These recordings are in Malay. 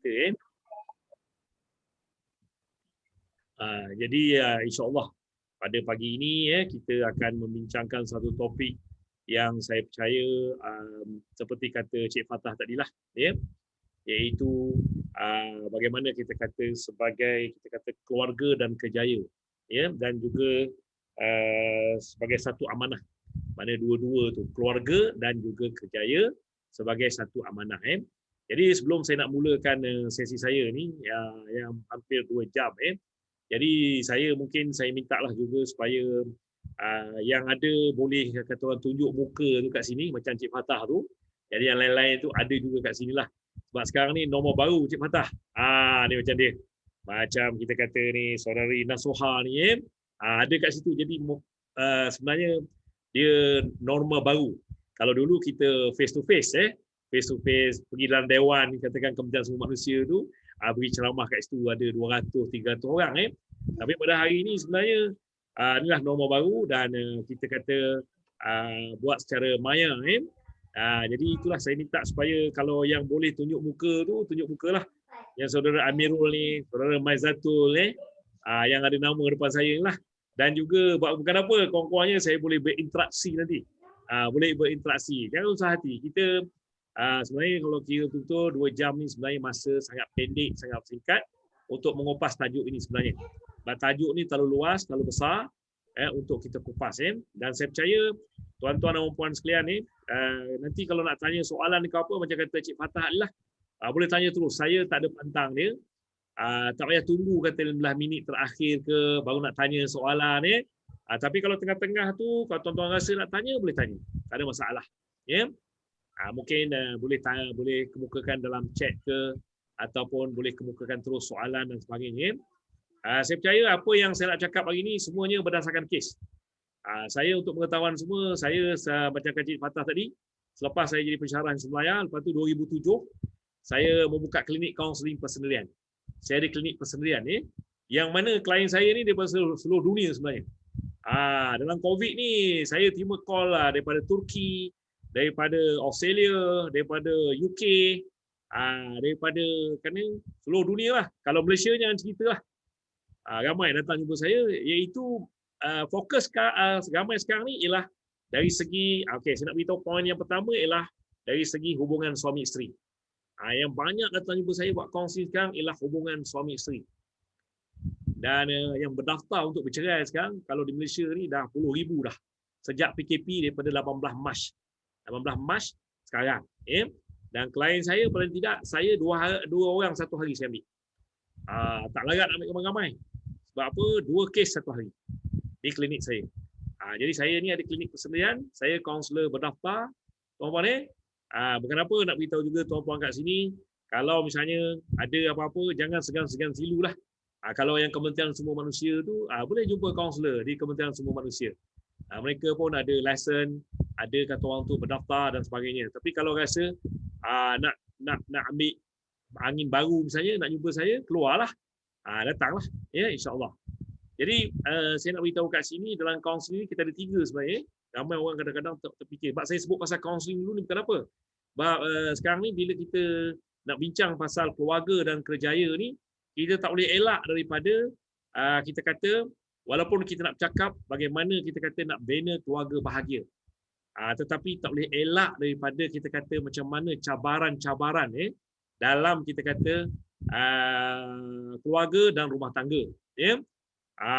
kita. Jadi insya-Allah pada pagi ini kita akan membincangkan satu topik yang saya percaya seperti kata Cik Fatah tadilah, iaitu bagaimana kita kata sebagai kita kata keluarga dan kerjaya, dan juga sebagai satu amanah. Mana dua-dua tu, keluarga dan juga kerjaya sebagai satu amanah. Jadi sebelum saya nak mulakan sesi saya ni yang hampir 2 jam, jadi saya minta lah juga supaya yang ada boleh kata orang tunjuk muka tu kat sini macam Cik Fatah tu. Jadi yang lain-lain tu ada juga kat sinilah. Sebab sekarang ni nombor baru Cik Fatah. Ni macam dia. Macam kita kata ni saudari Nasuha ni ada kat situ. Jadi sebenarnya dia norma baru. Kalau dulu kita face to face pergi dalam dewan katakan Kementerian Sumber Manusia tu beri ceramah kat situ ada 200-300 orang Tapi pada hari ini sebenarnya inilah norma baru dan kita kata buat secara maya jadi itulah saya minta supaya kalau yang boleh tunjuk muka lah. Yang saudara Amirul ni, saudara Maizatul yang ada nama depan saya lah. Dan juga bukan apa, kawan-kawannya saya boleh berinteraksi nanti. Boleh berinteraksi. Jangan usah hati. Kita sebenarnya kalau kira betul 2 jam ni sebenarnya masa sangat pendek, sangat singkat untuk mengupas tajuk ini sebenarnya. Sebab tajuk ni terlalu luas, terlalu besar untuk kita kupas. Dan saya percaya tuan-tuan dan puan sekalian ni nanti kalau nak tanya soalan ke apa macam kata Cik Fatah lah, boleh tanya terus. Saya tak ada pantang dia. Tak payah tunggu kata 15 minit terakhir ke baru nak tanya soalan ni. Tapi kalau tengah-tengah tu kalau tuan-tuan rasa nak tanya boleh tanya. Tak ada masalah. Mungkin boleh kemukakan dalam chat ke ataupun boleh kemukakan terus soalan dan sebagainya. Saya percaya apa yang saya nak cakap hari ini semuanya berdasarkan kes. Saya untuk pengetahuan semua, saya macam Cik Fatah tadi, selepas saya jadi pensyarah sembahyang, lepas tu 2007 saya membuka klinik kaunseling persendirian. Saya ada klinik persendirian yang mana klien saya ni daripada seluruh dunia sebenarnya. Dalam COVID ni saya terima call lah daripada Turki, daripada Australia, daripada UK, daripada seluruh dunia lah. Kalau Malaysia jangan cerita lah. Ramai datang jumpa saya, iaitu fokus ramai sekarang ni ialah dari segi, saya nak beritahu poin yang pertama ialah dari segi hubungan suami isteri. Yang banyak datang jumpa saya buat kaunseling sekarang ialah hubungan suami isteri. Dan yang berdaftar untuk bercerai sekarang, kalau di Malaysia ni dah puluh ribu dah. Sejak PKP daripada 18 Mac sekarang. Dan klien saya paling tidak, saya dua orang satu hari saya ambil. Tak larat nak ambil ramai-ramai. Sebab apa? 2 kes satu hari di klinik saya. Jadi saya ni ada klinik persendirian, saya kaunselor berdaftar. Tuan-puan bukan apa, nak beritahu juga tuan-puan kat sini, kalau misalnya ada apa-apa, jangan segan-segan silulah. Kalau yang Kementerian Sumber Manusia tu, boleh jumpa kaunselor di Kementerian Sumber Manusia. Mereka pun ada lesen, ada kata orang tu berdaftar dan sebagainya. Tapi kalau rasa nak ambil angin baru misalnya, nak jumpa saya, keluarlah. Datanglah, insya-Allah. Jadi saya nak beritahu kat sini dalam kaunseling kita ada 3 sebenarnya. Ramai orang kadang-kadang terfikir. Sebab saya sebut pasal kaunseling dulu ni bukan apa. Sebab sekarang ni bila kita nak bincang pasal keluarga dan kerjaya ni, kita tak boleh elak daripada kita kata walaupun kita nak bercakap bagaimana kita kata nak bina keluarga bahagia. Tetapi tak boleh elak daripada kita kata macam mana cabaran-cabaran dalam kita kata keluarga dan rumah tangga.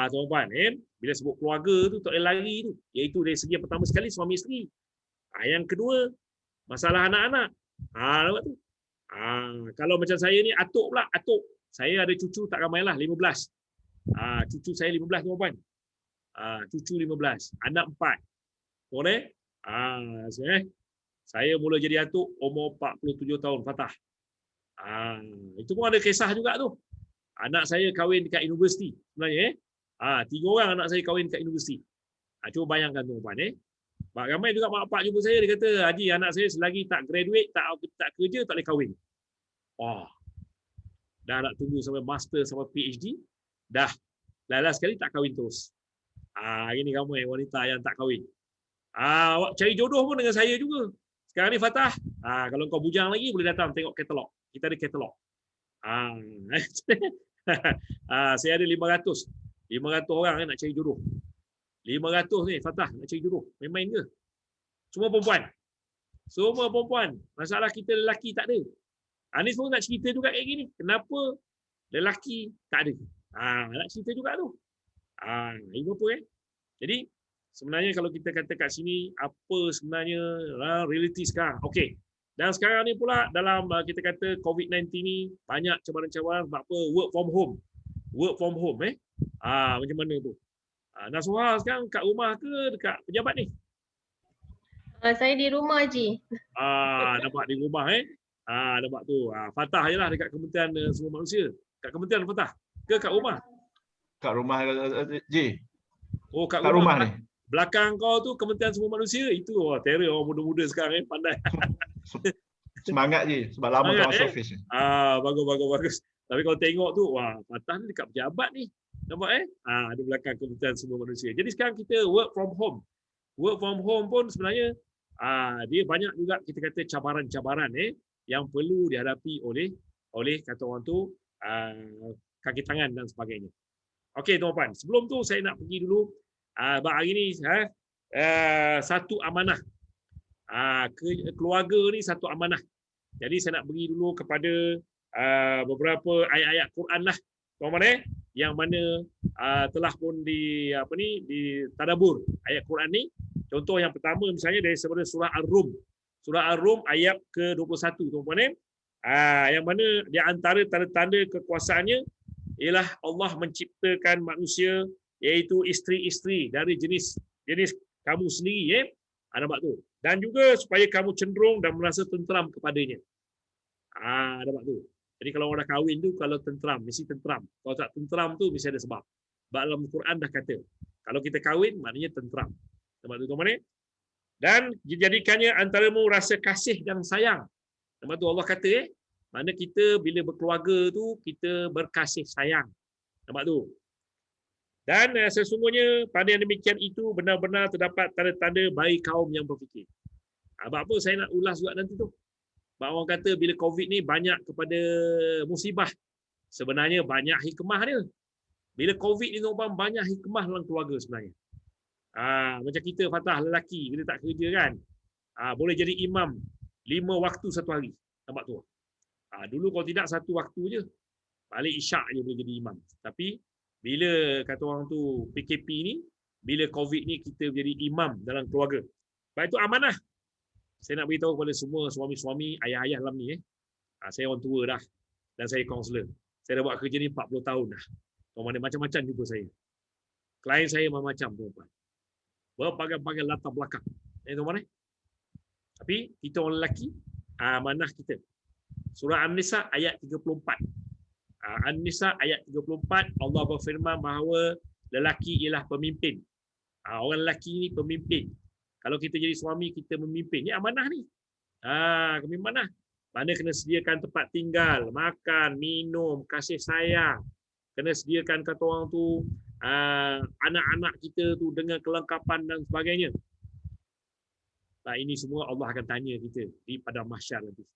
Tuan-tuan, bila sebut keluarga tu tak boleh lari tu, iaitu dari segi yang pertama sekali suami isteri. Yang kedua masalah anak-anak. Nampak tu. Kalau macam saya ni atuk pula, atuk. Saya ada cucu tak ramailah 15. Cucu saya 15 tuan-tuan. Cucu 15, anak 4. Boleh? Saya mula jadi atuk umur 47 tahun Fatah. Itu pun ada kisah juga tu. Anak saya kahwin dekat universiti sebenarnya 3 orang anak saya kahwin dekat universiti. Cuba bayangkan tuan-tuan ramai juga mak bapak jumpa saya, dia kata, "Haji, anak saya selagi tak graduate, tak kerja, tak boleh kahwin." Dah nak tunggu sampai master sampai PhD, dah last sekali tak kahwin terus. Ini ramai wanita yang tak kahwin. Cari jodoh pun dengan saya juga. Sekarang ni Fatah, kalau kau bujang lagi boleh datang tengok katalog. Kita ada katalog. Ah, saya ada 500 orang nak cari jodoh. 500 ni Fatah nak cari jodoh. Main-main ke? Semua perempuan. Semua perempuan. Masalah kita lelaki tak ada. Ni semua nak cerita juga kayak gini. Kenapa lelaki tak ada? Nak cerita juga tu. Ini apa Jadi sebenarnya kalau kita kata kat sini apa sebenarnya realiti sekarang. Okey. Dan sekarang ni pula dalam kita kata COVID-19 ni banyak cabaran-cabaran sebab apa? Work from home. Work from home macam mana tu? Nasuha sekarang kat rumah ke dekat pejabat ni? Saya di rumah, Haji. Nampak di rumah nampak tu. Fatah je lah dekat Kementerian Semua Manusia. Kat Kementerian Fatah ke kat rumah? Kat rumah Ji. Oh, kat rumah ni. Belakang kau tu Kementerian Semua Manusia. Itu terror orang muda-muda sekarang pandai. Semangat je sebab lama tak masuk office ni. Bagus. Tapi kalau tengok tu, Fatah ni dekat pejabat ni. Nampak di belakang Kementerian Semua Manusia. Jadi sekarang kita work from home. Work from home pun sebenarnya dia banyak juga kita kata cabaran-cabaran yang perlu dihadapi oleh kata orang tu kaki tangan dan sebagainya. Okey tuan-tuan, sebelum tu saya nak pergi dulu hari ni satu amanah. Keluarga ni satu amanah. Jadi saya nak pergi dulu kepada beberapa ayat-ayat Quran lah. Tuan-tuan yang mana telah pun ditadabbur ayat Quran ni. Contoh yang pertama misalnya dari surah Ar-Rum. Surah Ar-Rum ayat ke-21 tuan-tuan yang mana di antara tanda-tanda kekuasaannya ialah Allah menciptakan manusia iaitu isteri-isteri dari jenis kamu sendiri nampak tu. Dan juga supaya kamu cenderung dan merasa tenteram kepadanya. Nampak tu. Jadi kalau orang dah kahwin tu kalau tenteram mesti tenteram. Kalau tak tenteram tu mesti ada sebab. Sebab dalam Quran dah kata kalau kita kahwin maknanya tenteram. Nampak tu tuan-tuan Dan dijadikannya antaramu rasa kasih dan sayang. Nampak tu Allah kata mana kita bila berkeluarga tu kita berkasih sayang. Nampak tu. Dan sesungguhnya pada yang demikian itu benar-benar terdapat tanda-tanda bagi kaum yang berfikir. Sebab apa saya nak ulas juga nanti tu. Sebab orang kata bila COVID ni banyak kepada musibah. Sebenarnya banyak hikmah dia. Bila COVID ni orang banyak hikmah dalam keluarga sebenarnya. Macam kita Fatah lelaki kita tak kerja kan. Boleh jadi imam 5 waktu satu hari. Nampak tu. Dulu kalau tidak satu waktu je. Balik isyak je boleh jadi imam. Tapi bila kata orang tu PKP ni, bila COVID ni kita jadi imam dalam keluarga. Sebab itu amanah. Saya nak beritahu kepada semua suami-suami, ayah-ayah dalam ni saya orang tua dah dan saya kaunselor. Saya dah buat kerja ni 40 tahun dah. Macam-macam jumpa saya. Klien saya macam-macam tuan-tuan. Berbagai-bagai latar belakang. Tuan-tuan Tapi kita orang lelaki, amanah kita. Surah An-Nisa ayat 34. An-Nisa ayat 34 Allah berfirman bahawa lelaki ialah pemimpin. Orang lelaki ni pemimpin. Kalau kita jadi suami kita memimpin. Ni amanah ni. Amanah. Mana kena sediakan tempat tinggal, makan, minum, kasih sayang. Kena sediakan kata orang tu anak-anak kita tu dengan kelengkapan dan sebagainya. Ini semua Allah akan tanya kita di padang mahsyar nanti.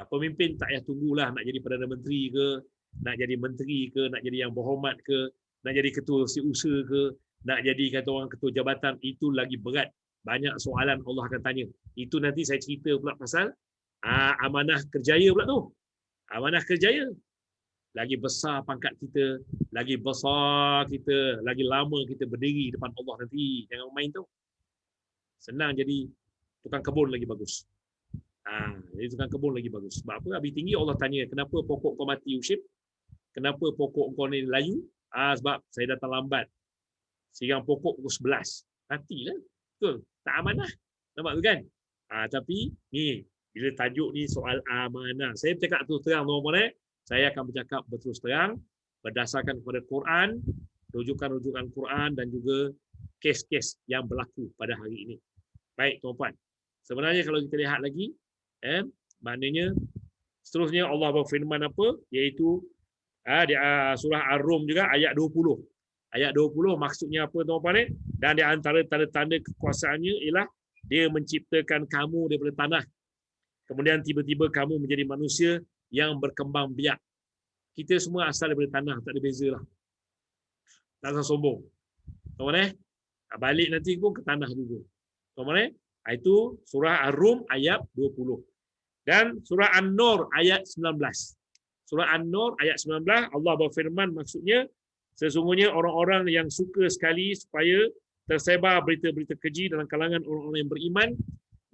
Pemimpin tak payah tunggulah nak jadi Perdana Menteri ke, nak jadi menteri ke, nak jadi yang berhormat ke, nak jadi ketua setiausaha ke, nak jadi kata orang ketua jabatan, itu lagi berat. Banyak soalan Allah akan tanya. Itu nanti saya cerita pula pasal amanah kerjaya pula tu. Amanah kerjaya. Lagi besar pangkat kita, lagi besar kita, lagi lama kita berdiri depan Allah nanti. Jangan main tu. Senang jadi tukang kebun lagi bagus. Jadi tukang kebun lagi bagus. Sebab apa? Habis tinggi Allah tanya, kenapa pokok kau mati Ushib? Kenapa pokok kau ni layu? Sebab saya datang lambat. Sirang pokok pukul 11. Matilah. Betul. Tak amanah. Nampak tu kan? Tapi ni, bila tajuk ni soal amanah. Saya bercakap terus terang tuan-tuan saya akan bercakap berterus terang berdasarkan kepada Quran, rujukan-rujukan Quran dan juga kes-kes yang berlaku pada hari ini. Baik tuan-tuan. Sebenarnya kalau kita lihat lagi maknanya seterusnya Allah berfirman apa? Iaitu di surah Ar-Rum juga ayat 20. Ayat 20 maksudnya apa tuan-tuan Dan di antara tanda-tanda kekuasaannya ialah dia menciptakan kamu daripada tanah. Kemudian tiba-tiba kamu menjadi manusia yang berkembang biak. Kita semua asal daripada tanah, tak ada beza lah. Tak usah sombong. Tahu mana? Balik nanti pun ke tanah juga. Tahu mana? Itu surah Ar-Rum ayat 20. Dan surah An-Nur ayat 19. Surah An-Nur ayat 19, Allah berfirman maksudnya, sesungguhnya orang-orang yang suka sekali supaya tersebar berita-berita keji dalam kalangan orang-orang yang beriman,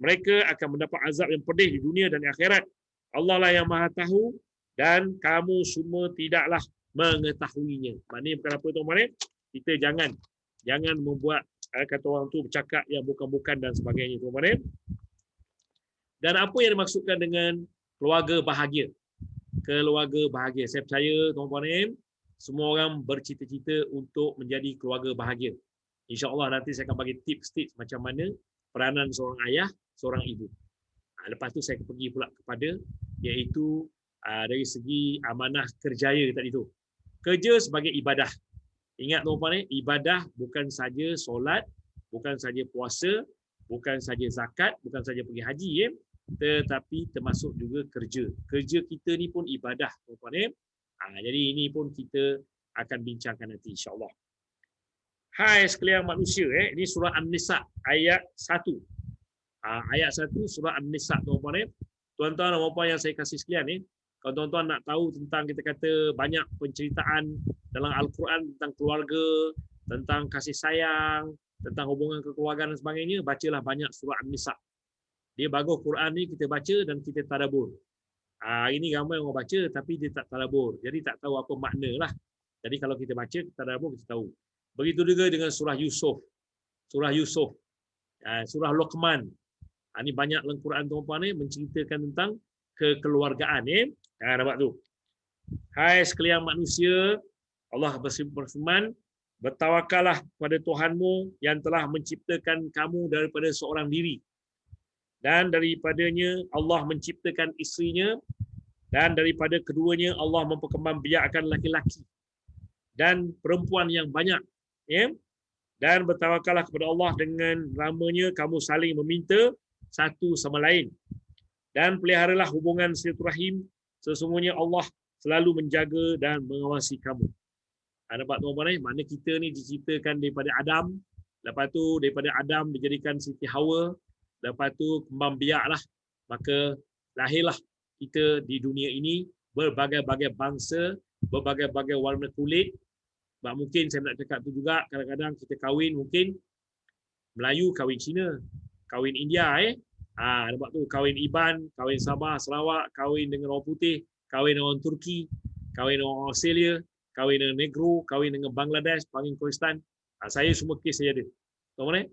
mereka akan mendapat azab yang pedih di dunia dan di akhirat. Allah lah yang maha tahu dan kamu semua tidaklah mengetahuinya. Maknanya bukan apa tu mana? Kita jangan membuat kata orang tu bercakap yang bukan-bukan dan sebagainya tu mana? Dan apa yang dimaksudkan dengan keluarga bahagia? Keluarga bahagia. Saya percaya tuan-tuan, semua orang bercita-cita untuk menjadi keluarga bahagia. InsyaAllah nanti saya akan bagi tips-tips macam mana peranan seorang ayah, seorang ibu. Lepas tu saya pergi pula kepada iaitu dari segi amanah kerjaya tadi tu. Kerja sebagai ibadah. Ingat tuan-tuan, ibadah bukan saja solat, bukan saja puasa, bukan saja zakat, bukan saja pergi haji, tetapi termasuk juga kerja. Kerja kita ni pun ibadah, tuan-tuan. Jadi ini pun kita akan bincangkan nanti insya-Allah. Hai sekalian manusia, ini surah An-Nisa ayat 1. Ayat 1 surah An-Nisa, tuan-tuan. Tuan-tuan dan puan-puan yang saya kasih sekalian, kalau tuan-tuan nak tahu tentang kita kata banyak penceritaan dalam Al-Quran tentang keluarga, tentang kasih sayang, tentang hubungan kekeluargaan dan sebagainya, bacalah banyak surah An-Nisa. Dia bagus Quran ni kita baca dan kita tadabbur. Ini ramai orang baca tapi dia tak tadabbur. Jadi tak tahu apa makna lah. Jadi kalau kita baca, kita tadabbur, kita tahu. Begitu juga dengan surah Yusuf. Surah Yusuf. Surah Luqman. Ini banyak dalam Quran tuan-tuan ni menceritakan tentang kekeluargaan. Nampak tu. Hai sekalian manusia, Allah berfirman, bertawakallah kepada Tuhanmu yang telah menciptakan kamu daripada seorang diri. Dan daripadanya Allah menciptakan isterinya, dan daripada keduanya Allah memperkembangbiakkan laki-laki dan perempuan yang banyak. Dan bertawakallah kepada Allah dengan namanya kamu saling meminta satu sama lain. Dan peliharalah hubungan silaturahim, sesungguhnya Allah selalu menjaga dan mengawasi kamu. Nampak tuan-tuan, mana kita ni diciptakan daripada Adam, lepas tu daripada Adam dijadikan Siti Hawa, lepas tu kembang biaklah, maka lahirlah kita di dunia ini berbagai-bagai bangsa, berbagai-bagai warna kulit. Sebab mungkin saya nak cakap tu juga, kadang-kadang kita kahwin mungkin Melayu kahwin Cina, kahwin India, nampak tu, kahwin Iban, kahwin Sabah, Sarawak, kahwin dengan orang putih, kahwin dengan orang Turki, kahwin dengan orang Australia, kahwin dengan Negro, kahwin dengan Bangladesh, kahwin Pakistan. Saya semua kes saya ada. Tahu mana?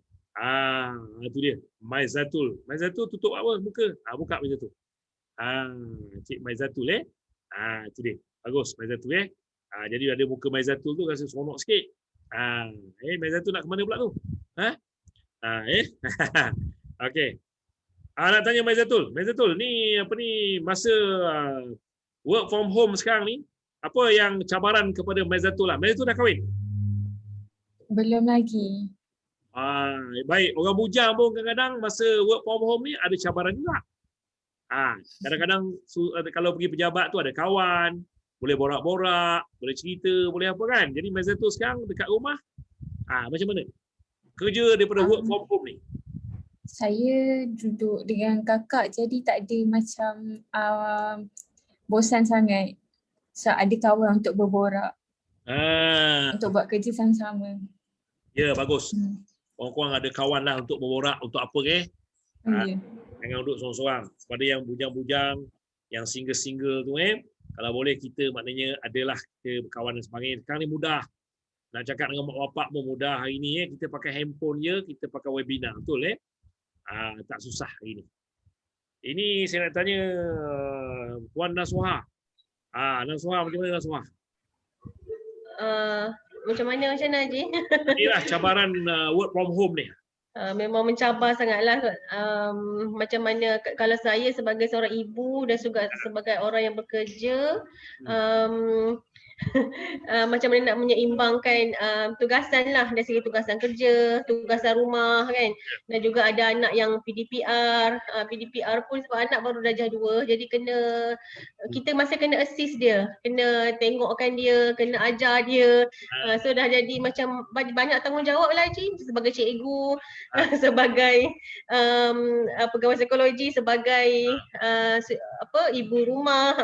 Itu dia. Maizatul. Maizatul tutup apa muka? Buka Maizatul. Cik Maizatul itu dia. Bagus Maizatul jadi ada muka Maizatul tu rasa seronok sikit. Maizatul nak ke mana pula tu? Okey. Nak tanya Maizatul. Maizatul ni apa ni masa work from home sekarang ni, apa yang cabaran kepada Maizatul lah? Maizatul dah kahwin? Belum lagi. Baik, orang bujang pun kadang-kadang masa work from home ni ada cabaran juga. Kadang-kadang kalau pergi pejabat tu ada kawan, boleh borak-borak, boleh cerita, boleh apa kan. Jadi Maizatul sekarang dekat rumah, macam mana? Kerja daripada work from home ni. Saya duduk dengan kakak jadi tak ada macam bosan sangat. So ada kawan untuk berborak. Untuk buat kerja sama-sama. Ya, bagus. Korang-korang ada kawan lah untuk berborak, untuk apa Jangan duduk sorang-sorang. Pada yang bujang-bujang, yang single-single tu kalau boleh kita maknanya adalah kita berkawan dan sebagainya. Sekarang ni mudah. Nak cakap dengan mak bapak pun mudah hari ni. Kita pakai handphone je, kita pakai webinar. Betul tak susah hari ni. Ini saya nak tanya Puan Nasuha. Nasuha macam mana Nasuha? Macam mana Haji? Inilah cabaran work from home ni. Memang mencabar sangatlah. Macam mana kalau saya sebagai seorang ibu dan juga sebagai orang yang bekerja, macam mana nak menyeimbangkan tugasan lah, dari segi tugasan kerja, tugasan rumah kan. Dan juga ada anak yang PDPR, PDPR pun sebab anak baru darjah 2, jadi kita masih kena assist dia, kena tengokkan dia, kena ajar dia. So dah jadi macam banyak tanggungjawab lah Cik, sebagai cikgu, sebagai pegawai psikologi, sebagai ibu rumah.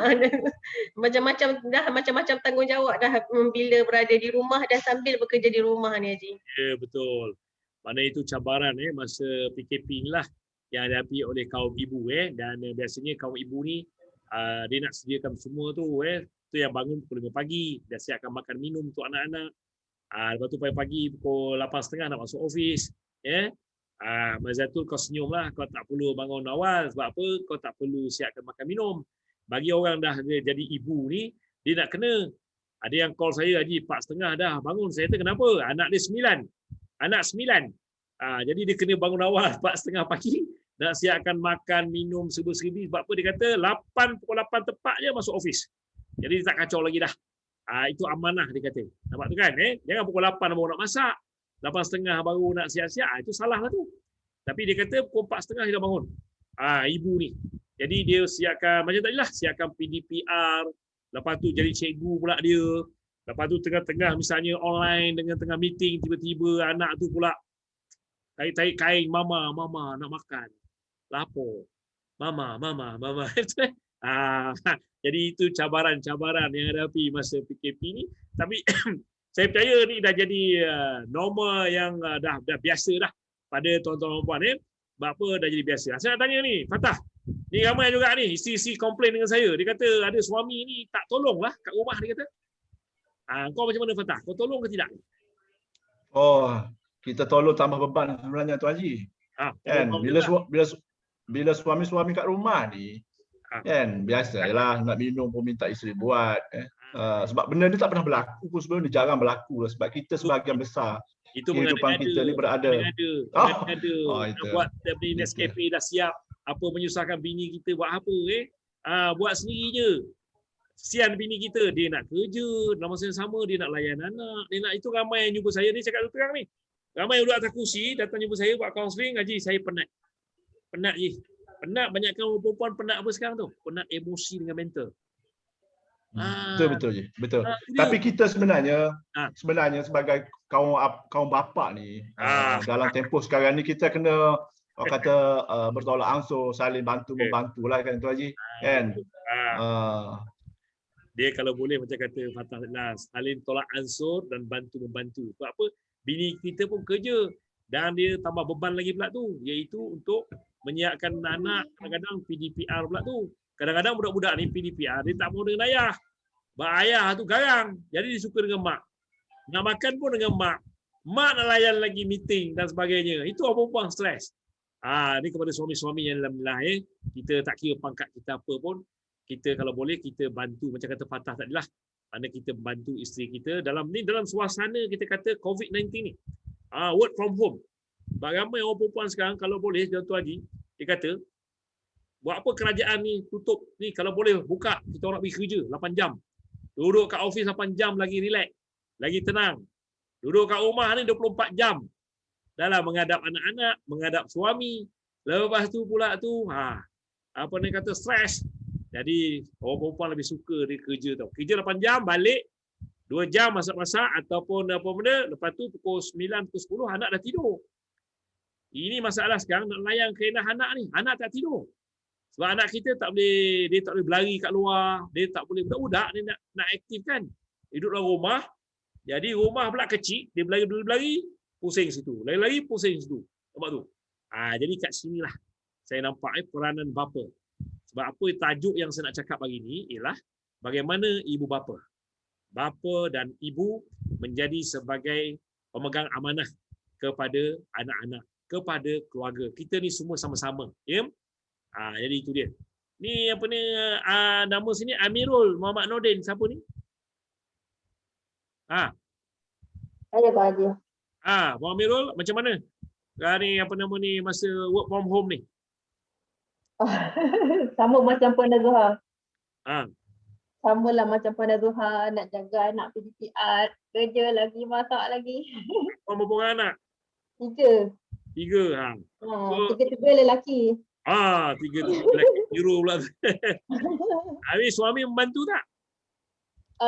Macam-macam tanggungjawab dah bila berada di rumah dan sambil bekerja di rumah ni Haji. Ya, betul. Mana itu cabaran masa PKP inilah yang dihadapi oleh kaum ibu dan biasanya kaum ibu ni dia nak sediakan semua tu tu yang bangun pukul 5 pagi, dah siapkan makan minum untuk anak-anak. Lepas tu pagi-pagi pukul 8.30 nak masuk office. Mazatul, kau senyum lah, kau tak perlu bangun awal. Sebab apa? Kau tak perlu siapkan makan minum. Bagi orang dah jadi ibu ni, dia nak kena. Ada yang call saya, Haji, 4.30 dah bangun. Saya kata, kenapa? Anak dia 9. Anak 9. Jadi dia kena bangun awal 4.30 pagi. Nak siapkan makan, minum, serba-serbi. Sebab apa? Dia kata, pukul 8 tepat je masuk office. Jadi dia tak kacau lagi dah. Itu amanah dia kata. Nampak tu kan? Jangan pukul 8 baru nak masak. 8.30 baru nak siap-siap. Itu salah lah tu. Tapi dia kata pukul 4.30 dia dah bangun. Ibu ni. Jadi dia siapkan, macam tadi lah, siapkan PDPR. Lepas tu jadi cikgu pula dia. Lepas tu tengah-tengah misalnya online dengan tengah meeting, tiba-tiba anak tu pula tarik-tarik kain, mama nak makan. Lapor. Mama. Jadi itu cabaran-cabaran yang hadapi masa PKP ni. Tapi saya percaya ni dah jadi norma yang dah biasa dah pada tuan-tuan dan puan Sebab apa dah jadi biasa. Saya nak tanya ni, Fatah. Ni ramai juga ni, isteri-isteri komplain dengan saya. Dia kata ada suami ni tak tolong lah kat rumah, dia kata. Kau macam mana Fatah? Kau tolong ke tidak? Oh, kita tolong tambah beban sebenarnya tu Haji. Kan bila suami-suami kat rumah ni kan biasalah nak minum pun minta isteri buat sebab benda ni tak pernah berlaku pun sebelum ni, jarang berlaku sebab kita sebahagian besar kehidupan kita ni berada. Nak buat dari Nescafe dah siap, apa menyusahkan bini kita buat apa buat sendiri je. Kesian bini kita, dia nak kerja, dalam masa yang sama dia nak layan anak, dia nak itu. Ramai yang jumpa saya ni, cakap terang ni. Ramai yang duduk atas kursi datang jumpa saya buat kaunseling, Haji saya penat. Penat je. Penat, banyakkan orang perempuan penat apa sekarang tu? Penat emosi dengan mental. Betul je. Betul. Tapi kita sebenarnya sebagai kaum bapa ni dalam tempoh sekarang ni kita kena orang kata bertolak ansur, saling membantu lah kan tu Haji. Kan? Dia kalau boleh macam kata Fatah saling tolak ansur dan bantu-membantu. Sebab apa? Bini kita pun kerja dan dia tambah beban lagi pula tu, iaitu untuk menyiapkan anak. Kadang-kadang PDPR pula tu. Kadang-kadang budak-budak ni PDPR dia tak mau dengan ayah. Sebab ayah tu garang. Jadi dia suka dengan mak. Nak makan pun dengan mak. Mak nak layan lagi meeting dan sebagainya. Itu orang perempuan stres. Ni kepada suami-suami yang alhamdulillah kita tak kira pangkat kita apa pun, kita kalau boleh kita bantu macam kata Fatah tadilah. Mana kita bantu isteri kita dalam suasana kita kata COVID-19 ni. Work from home. Ramai orang perempuan sekarang kalau boleh Tuan Haji, dia kata buat apa kerajaan ni tutup ni, kalau boleh buka, kita orang nak pergi kerja 8 jam. Duduk kat office 8 jam lagi relax, lagi tenang. Duduk kat rumah ni 24 jam. Dalam menghadap anak-anak, menghadap suami. Lepas tu pula tu apa ni kata stres. Jadi orang perempuan lebih suka dia kerja tau. Kerja 8 jam, balik 2 jam masak-masak ataupun apa benda, lepas tu pukul 9, pukul 10 anak dah tidur. Ini masalah sekarang nak layan kerenah anak ni. Anak tak tidur. Sebab anak kita dia tak boleh berlari kat luar, dia tak boleh, budak-budak dia nak aktif kan. Hidup dalam rumah. Jadi rumah pula kecil, dia berlari, pusing situ. Lari-lari pusing situ. Nampak tu. Jadi kat sinilah saya nampak peranan bapa. Sebab apa tajuk yang saya nak cakap pagi ni ialah bagaimana ibu bapa. Bapa dan ibu menjadi sebagai pemegang amanah kepada anak-anak, kepada keluarga. Kita ni semua sama-sama, ya. Jadi itu dia. Ni apa ni nama sini Amirul Muhammad Nordin, siapa ni? Saya Pak Haji. Muhammad Amirul macam mana? Ni apa nama ni masa work from home ni? Sama macam Puan Nazha. Sama lah macam pada Zuhar, nak jaga anak PDPR, kerja lagi, masak lagi. Berapa orang anak? 3. 3. Ha. 3 lelaki. 3 lelaki. Biru pula. Habis suami membantu tak?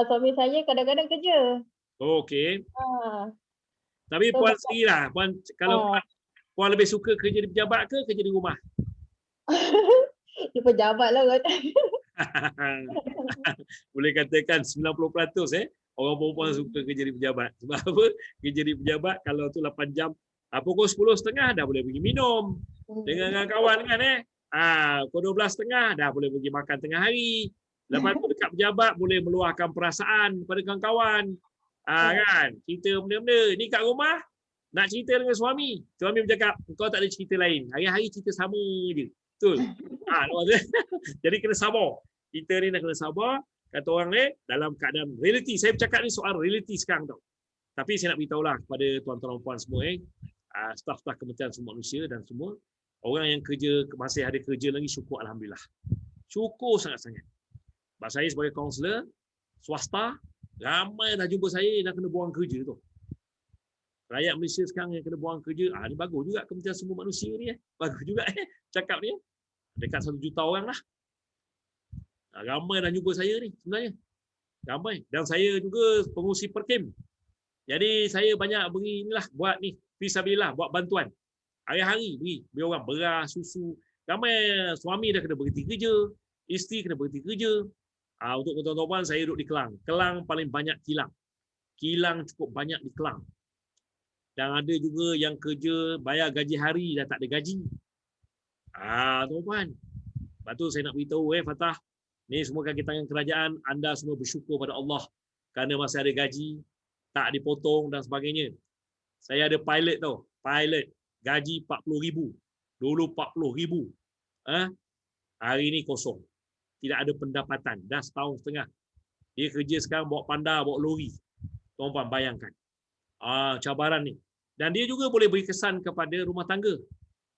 Suami saya kadang-kadang kerja. Okey. Tapi puan sendiri lah. Kalau puan lebih suka kerja di pejabat ke kerja di rumah? Dia pejabat lah kan. Boleh katakan 90% orang perempuan suka kerja di pejabat. Sebab apa? Kerja di pejabat kalau tu 8 jam, pukul 10.30 dah boleh pergi minum dengan kawan kan pukul 12.30 dah boleh pergi makan tengah hari. Lepas tu dekat pejabat boleh meluahkan perasaan kepada kawan-kawan. Kan? Cerita benda-benda. Ni kat rumah nak cerita dengan suami. Suami bercakap, kau tak ada cerita lain. Hari-hari cerita sama je. Betul? Jadi kena sabar. Kita ni nak kena sabar. Kata orang ni dalam keadaan realiti. Saya bercakap ni soal realiti sekarang tau. Tapi saya nak beritahulah kepada tuan-tuan dan puan semua staf-staf Kementerian Sumber Manusia dan semua orang yang kerja masih ada kerja lagi, syukur alhamdulillah. Syukur sangat-sangat. Sebab saya sebagai kaunselor swasta, ramai dah jumpa saya dah kena buang kerja tu. Rakyat Malaysia sekarang yang kena buang kerja, ni bagus juga Kementerian Sumber Manusia ni bagus juga cakap ni. Dekat 1 juta orang lah. Ramai dah jumpa saya ni sebenarnya. Ramai. Dan saya juga pengurusi Perkim. Jadi saya banyak beri inilah buat ni fisabilillah, buat bantuan. Hari-hari beri orang beras, susu. Ramai suami dah kena berhenti kerja, isteri kena berhenti kerja. Untuk tuan-tuan saya duduk di Kelang. Kelang paling banyak kilang. Kilang cukup banyak di Kelang. Dan ada juga yang kerja bayar gaji hari dah tak ada gaji. Tuan-tuan. Lepas tu saya nak beritahu Fatah, ni semua kaki tangan kerajaan, anda semua bersyukur pada Allah kerana masih ada gaji, tak dipotong dan sebagainya. Saya ada pilot tau. Pilot gaji 40,000. Dulu 40,000. Hari ni kosong. Tidak ada pendapatan. Dah setahun setengah. Dia kerja sekarang bawa panda, bawa lori. Tuan-tuan bayangkan. Cabaran ni. Dan dia juga boleh beri kesan kepada rumah tangga.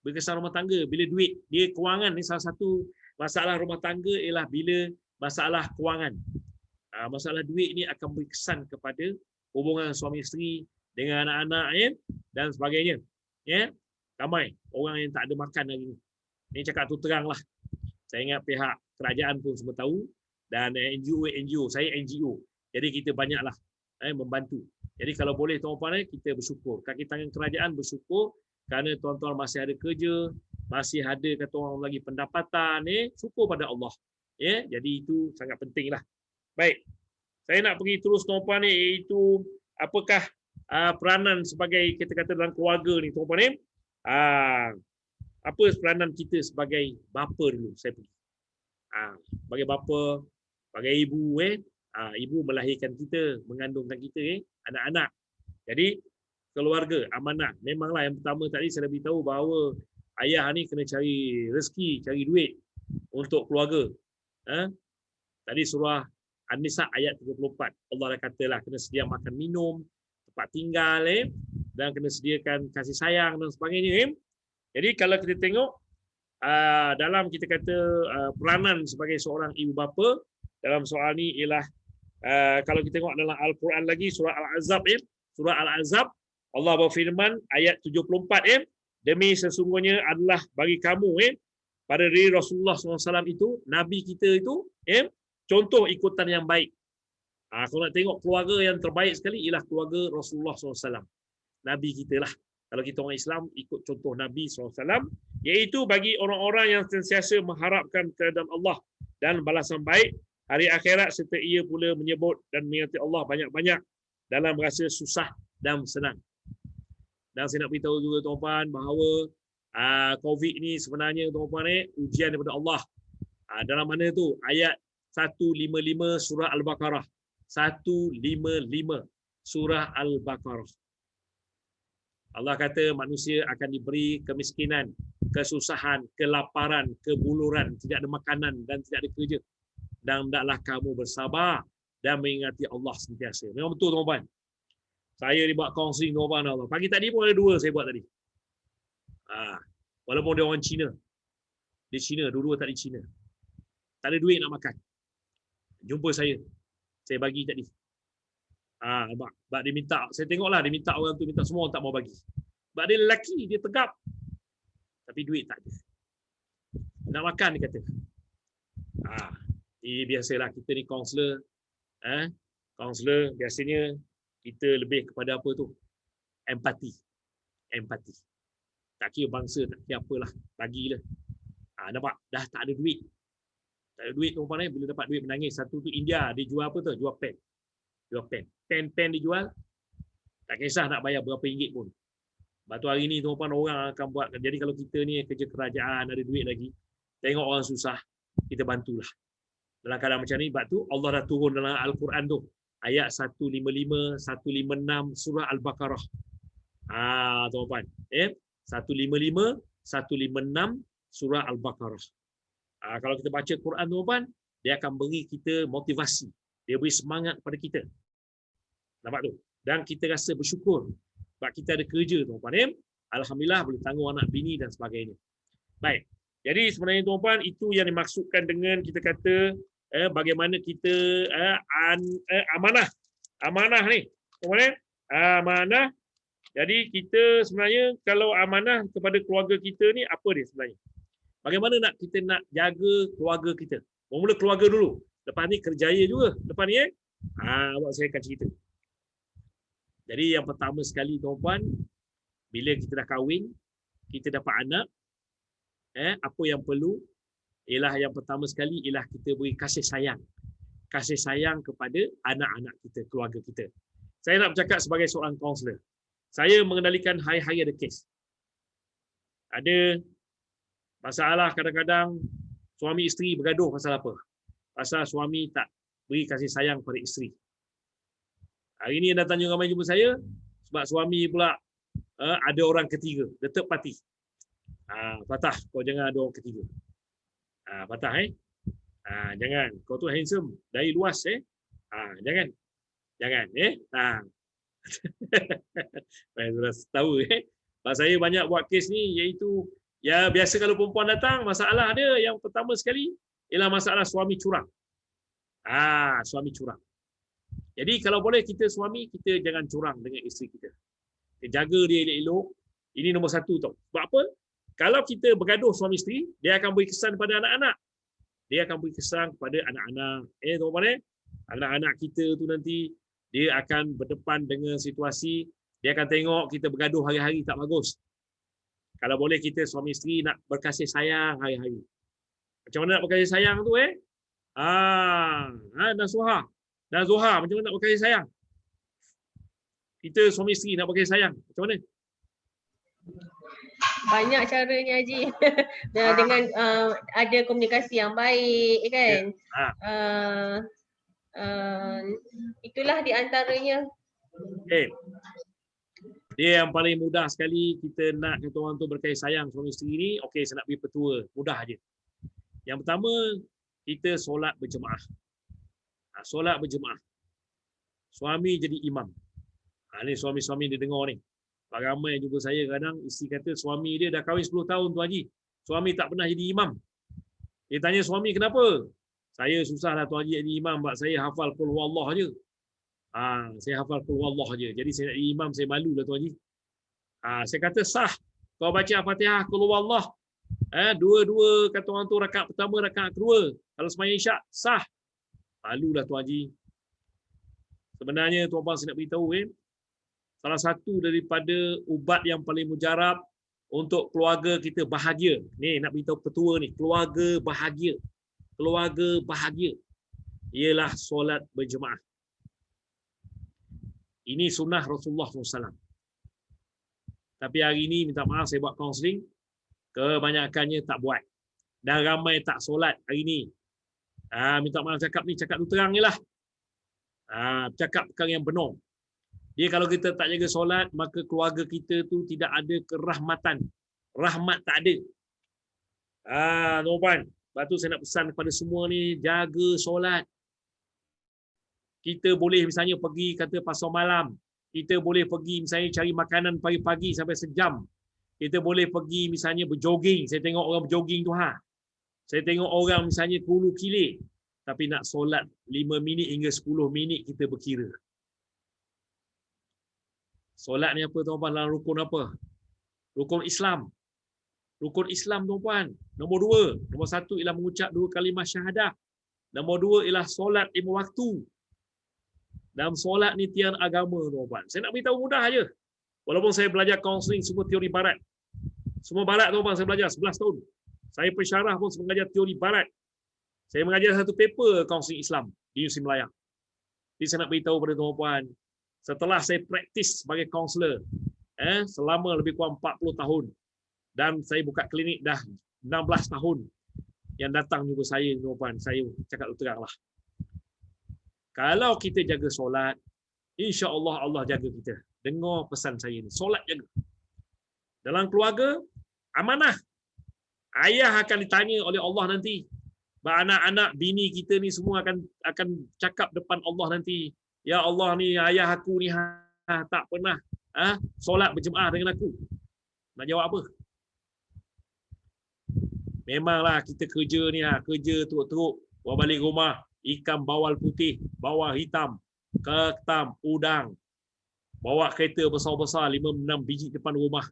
Beri kesan rumah tangga. Bila duit, dia kewangan ni salah satu masalah rumah tangga ialah bila masalah kewangan. Masalah duit ni akan beri kesan kepada hubungan suami isteri dengan anak-anak dan sebagainya. Ramai orang yang tak ada makan hari ni. Ini cakap tu terang lah. Saya ingat pihak kerajaan pun semua tahu dan NGO, saya NGO. Jadi kita banyaklah membantu. Jadi kalau boleh tuan-tuan kita bersyukur. Kaki tangan kerajaan bersyukur kerana tuan-tuan masih ada kerja, masih ada kata orang lagi pendapatan, syukur pada Allah. Jadi itu sangat pentinglah. Baik. Saya nak pergi terus tuan-tuan iaitu apakah peranan sebagai kita kata dalam keluarga ni tuan-tuan apa peranan kita sebagai bapa dulu saya pergi. Sebagai bapa, sebagai ibu ibu melahirkan kita, mengandungkan kita anak-anak. Jadi keluarga amanah. Memanglah yang pertama tadi saya dah beritahu bahawa ayah ni kena cari rezeki, cari duit untuk keluarga. Tadi surah An-Nisa ayat 34. Allah dah katalah kena sedia makan minum, tempat tinggal dan kena sediakan kasih sayang dan sebagainya. Jadi kalau kita tengok dalam kita kata peranan sebagai seorang ibu bapa dalam soal ni ialah kalau kita tengok dalam Al-Quran lagi surah Al-Azab surah Al-Azab Allah berfirman ayat 74 demi sesungguhnya adalah bagi kamu pada diri Rasulullah SAW itu Nabi kita itu contoh ikutan yang baik. Kalau nak tengok keluarga yang terbaik sekali ialah keluarga Rasulullah SAW. Nabi kita lah. Kalau kita orang Islam ikut contoh Nabi SAW, iaitu bagi orang-orang yang sentiasa mengharapkan keridaan Allah dan balasan baik hari akhirat serta ia pula menyebut dan mengingati Allah banyak-banyak dalam rasa susah dan senang. Dan saya nak beritahu juga tuan-tuan bahawa COVID ni sebenarnya tuan-tuan ujian daripada Allah. Dalam mana tu? Ayat 155 surah Al-Baqarah. 155 surah Al-Baqarah. Allah kata manusia akan diberi kemiskinan, kesusahan, kelaparan, kebuluran, tidak ada makanan dan tidak ada kerja. Dan hendaklah kamu bersabar dan mengingati Allah sentiasa. Memang betul tuan-tuan. Saya dibuat counseling tuan-tuan Allah. Pagi tadi pun ada 2 saya buat tadi. Walaupun dia orang Cina. Di Cina, dua-dua tak di Cina. Tak ada duit nak makan. Jumpa saya bagi tadi. Sebab dia minta, saya tengoklah dia minta orang tu minta, semua orang tak mau bagi. Sebab dia lelaki, dia tegap. Tapi duit tak ada. Nak makan dia kata. Biasalah kita ni kaunselor. Kaunselor biasanya kita lebih kepada apa tu? Empati. Tak kira bangsa, tak kira apalah, bagilah. Nampak? Dah tak ada duit. Tak ada duit tuan-tuan ni, bila dapat duit menangis. Satu tu India, dia jual apa tu? Jual pen. Pen dia jual. Tak kisah nak bayar berapa ringgit pun. Lepas tu hari ni tuan-tuan orang akan buat. Jadi kalau kita ni kerja kerajaan, ada duit lagi, tengok orang susah, kita bantulah. Dalam keadaan macam ni, sebab tu Allah dah turun dalam Al-Quran tu. Ayat 155, 156 surah Al-Baqarah. Tuan-tuan. 155, 156 surah Al-Baqarah. Kalau kita baca Quran tuan-tuan, dia akan beri kita motivasi. Dia beri semangat kepada kita. Nampak tu? Dan kita rasa bersyukur sebab kita ada kerja tuan-tuan. Alhamdulillah boleh tanggung anak bini dan sebagainya. Baik. Jadi sebenarnya tuan-tuan, itu yang dimaksudkan dengan kita kata bagaimana kita amanah. Amanah ni. Tuan-tuan, amanah. Jadi kita sebenarnya kalau amanah kepada keluarga kita ni apa dia sebenarnya? Bagaimana kita nak jaga keluarga kita? Mula keluarga dulu. Lepas ni kerjaya juga. Lepas ni awak saya akan cerita. Jadi yang pertama sekali tuan-tuan, bila kita dah kahwin, kita dapat anak, apa yang perlu ialah yang pertama sekali ialah kita beri kasih sayang. Kasih sayang kepada anak-anak kita, keluarga kita. Saya nak bercakap sebagai seorang kaunselor. Saya mengendalikan hari-hari ada kes. Ada masalah kadang-kadang suami isteri bergaduh pasal apa? Pasal suami tak beri kasih sayang pada isteri. Hari ini yang datang ramai jumpa saya sebab suami pula ada orang ketiga, the third party. Fatah, kau jangan ada orang ketiga. Fatah jangan. Kau tu handsome dari luas jangan. Saya sudah tahu saya banyak buat kes ni iaitu ya biasa kalau perempuan datang masalah dia yang pertama sekali ialah masalah suami curang. Suami curang. Jadi kalau boleh kita suami kita jangan curang dengan isteri kita. Kita jaga dia elok-elok. Ini nombor satu tau. Sebab apa? Kalau kita bergaduh suami isteri, dia akan beri kesan pada anak-anak. Dia akan beri kesan kepada anak-anak. Tuan-tuan anak-anak kita tu nanti dia akan berdepan dengan situasi, dia akan tengok kita bergaduh hari-hari tak bagus. Kalau boleh kita suami isteri nak berkasih sayang hari-hari. Macam mana nak berkasih sayang tu Dan Zohar macam mana nak berkasih sayang? Kita suami isteri nak berkasih sayang macam mana? Banyak caranya Haji. Dengan ada komunikasi yang baik kan. Itulah di antaranya. Dia yang paling mudah sekali kita nak kata orang tu berkasih sayang suami isteri ni, okey saya nak beri petua, mudah aja. Yang pertama, kita solat berjemaah. Solat berjemaah. Suami jadi imam. Ni suami-suami dia dengar ni. Ramai jumpa saya kadang isteri kata suami dia dah kahwin 10 tahun tu Haji. Suami tak pernah jadi imam. Dia tanya suami kenapa? Saya susahlah tu Haji jadi imam sebab saya hafal qul huwallah je. Saya hafal qul huwallah je. Jadi saya nak jadi imam saya malulah tu Haji. Saya kata sah. Kau baca Al-Fatihah qul huwallah. Dua-dua kata orang tu rakaat pertama, rakaat kedua. Kalau sembahyang Isyak sah. Malulah tu Haji. Sebenarnya tuan-tuan saya nak beritahu salah satu daripada ubat yang paling mujarab untuk keluarga kita bahagia. Ni nak beritahu petua ni, keluarga bahagia. Keluarga bahagia ialah solat berjemaah. Ini sunnah Rasulullah SAW. Tapi hari ini minta maaf saya buat kaunseling, kebanyakannya tak buat. Dan ramai tak solat hari ini. Minta maaf cakap ni, cakap tu terang je lah. Cakap perkara yang benar. Dia kalau kita tak jaga solat, maka keluarga kita tu tidak ada kerahmatan. Rahmat tak ada. Tuan-tuan. Lepas tu saya nak pesan kepada semua ni, jaga solat. Kita boleh misalnya pergi kata pasar malam. Kita boleh pergi misalnya cari makanan pagi-pagi sampai sejam. Kita boleh pergi misalnya berjoging. Saya tengok orang berjoging tu Saya tengok orang misalnya ke Hulu Kilir. Tapi nak solat 5 minit hingga 10 minit kita berkira. Solat ni apa tuan-puan? Dalam rukun apa? Rukun Islam. Rukun Islam tuan-puan. Nombor 2. Nombor 1 ialah mengucap 2 kalimah syahadah. Nombor 2 ialah solat 5 waktu. Dalam solat ni tiang agama tuan-puan. Saya nak beritahu mudah aja. Walaupun saya belajar kaunseling semua teori barat. Semua barat tuan-puan saya belajar 11 tahun. Saya pensyarah pun mengajar teori barat. Saya mengajar satu paper kaunseling Islam di UC Melayu. Jadi saya nak beritahu pada tuan-puan, setelah saya praktis sebagai kaunselor selama lebih kurang 40 tahun dan saya buka klinik dah 16 tahun, yang datang jumpa saya tuan-puan, saya cakap teranglah. Kalau kita jaga solat, insya-Allah Allah jaga kita. Dengar pesan saya ni, solat jaga. Dalam keluarga, amanah. Ayah akan ditanya oleh Allah nanti. Anak-anak bini kita ni semua akan cakap depan Allah nanti. Ya Allah ni ayah aku ni tak pernah solat berjemaah dengan aku. Nak jawab apa? Memanglah kita kerja ni kerja teruk-teruk, bawa balik rumah ikan bawal putih, bawal hitam, ketam, udang. Bawa kereta besar-besar 5-6 biji depan rumah.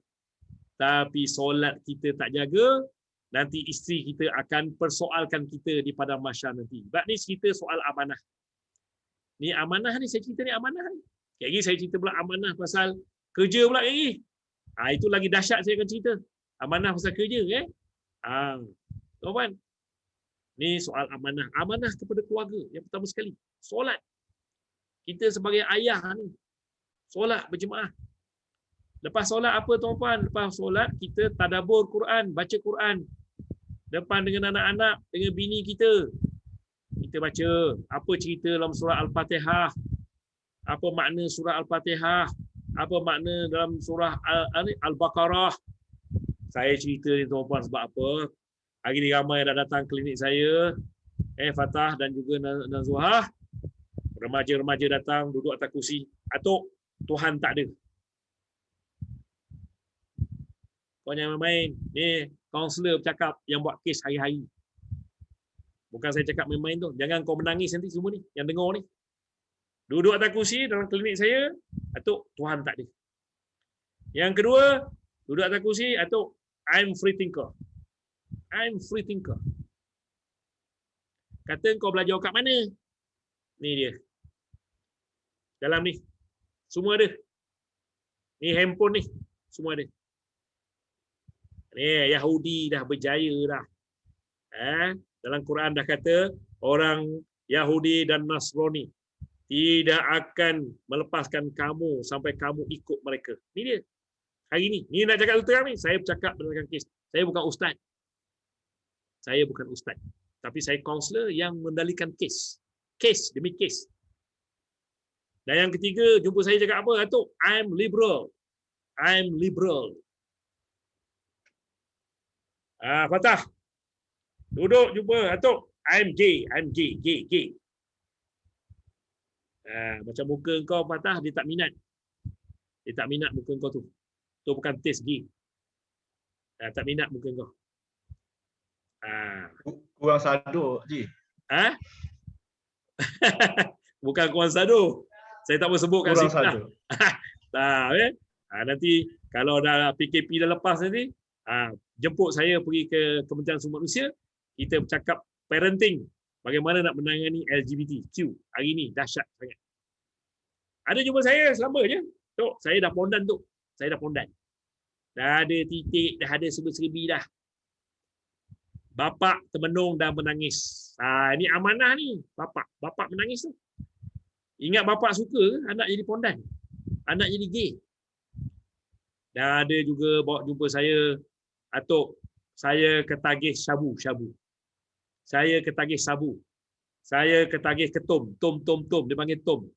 Tapi solat kita tak jaga, nanti isteri kita akan persoalkan kita di padang mahsyar nanti. Sebab ni cerita soal amanah. Ni amanah ni, saya cerita ni amanah ni. Sekejap lagi saya cerita pula amanah pasal kerja pula lagi. Itu lagi dahsyat saya akan cerita. Amanah pasal kerja. Tuan-tuan. Ni soal amanah. Amanah kepada keluarga. Yang pertama sekali. Solat. Kita sebagai ayah ni. Solat berjemaah. Lepas solat apa tuan-tuan? Lepas solat kita tadabbur Quran, baca Quran. Depan dengan anak-anak, dengan bini kita. Kita baca apa cerita dalam surah Al-Fatihah. Apa makna surah Al-Fatihah. Apa makna dalam surah Al-Baqarah. Saya cerita ni tuan-tuan sebab apa? Hari ni ramai dah datang klinik saya. Fatah dan juga Nazuhah. Remaja-remaja datang duduk atas kursi. Atuk, Tuhan tak ada. Kau jangan main. Ni kaunselor bercakap yang buat kes hari-hari. Bukan saya cakap main-main tu. Jangan kau menangis nanti semua ni. Yang dengar ni. Duduk atas kursi dalam klinik saya. Atuk, Tuhan tak ada. Yang kedua, duduk atas kursi. Atuk, I'm free thinker. I'm free thinker. Kata kau belajar kat mana? Ni dia. Dalam ni. Semua ada. Ni handphone ni. Semua ada. Ni Yahudi dah berjaya dah. Dalam Quran dah kata orang Yahudi dan Nasrani tidak akan melepaskan kamu sampai kamu ikut mereka. Ni dia. Hari ni. Ni nak cakap terang ni. Saya bercakap berdasarkan kes. Saya bukan ustaz. Saya bukan ustaz. Tapi saya kaunselor yang mendalikan kes. Kes demi kes. Dan yang ketiga, jumpa saya cakap apa? Atuk, I'm liberal. I'm liberal. Fatah. Duduk jumpa. Atuk, I'm gay. I'm gay. Gay. Gay. Macam muka kau Fatah, dia tak minat. Dia tak minat muka kau tu. Tu bukan taste gay. Tak minat muka kau. Kurang sado, Ji. Bukan kurang sado. Saya tak mau sebut kat kurang sini. Sado. Nanti kalau dah PKP dah lepas nanti, jemput saya pergi ke Kementerian Sumber Manusia, kita bercakap parenting, bagaimana nak menangani LGBTQ. Hari ni dahsyat sangat. Ada jumpa saya selama je. Tok, saya dah pondan tu. Saya dah pondan. Dah ada titik, dah ada serba-serbi dah. Bapak termenung dan menangis. Ini amanah ni. Bapak menangis tu. Ingat bapak suka anak jadi pondan. Anak jadi gay. Dan ada juga bawa jumpa saya, Atuk, saya ketagih syabu. Saya ketagih sabu. Saya ketagih ketum. Tom. Dia panggil Tom.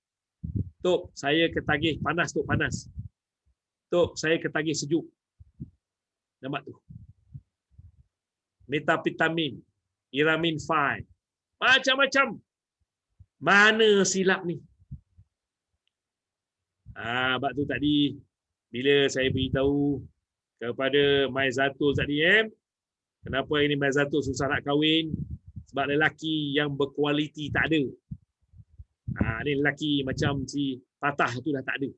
Tok, saya ketagih panas, Tok, panas. Tok, saya ketagih sejuk. Nampak tu. Metapitamin, iramin 5. Macam-macam. Mana silap ni? Sebab tu tadi bila saya beritahu kepada Mai Zatul tadi, kenapa ini Mai Zatul susah nak kahwin? Sebab lelaki yang berkualiti tak ada. Ni lelaki macam si Fatah tu dah tak ada.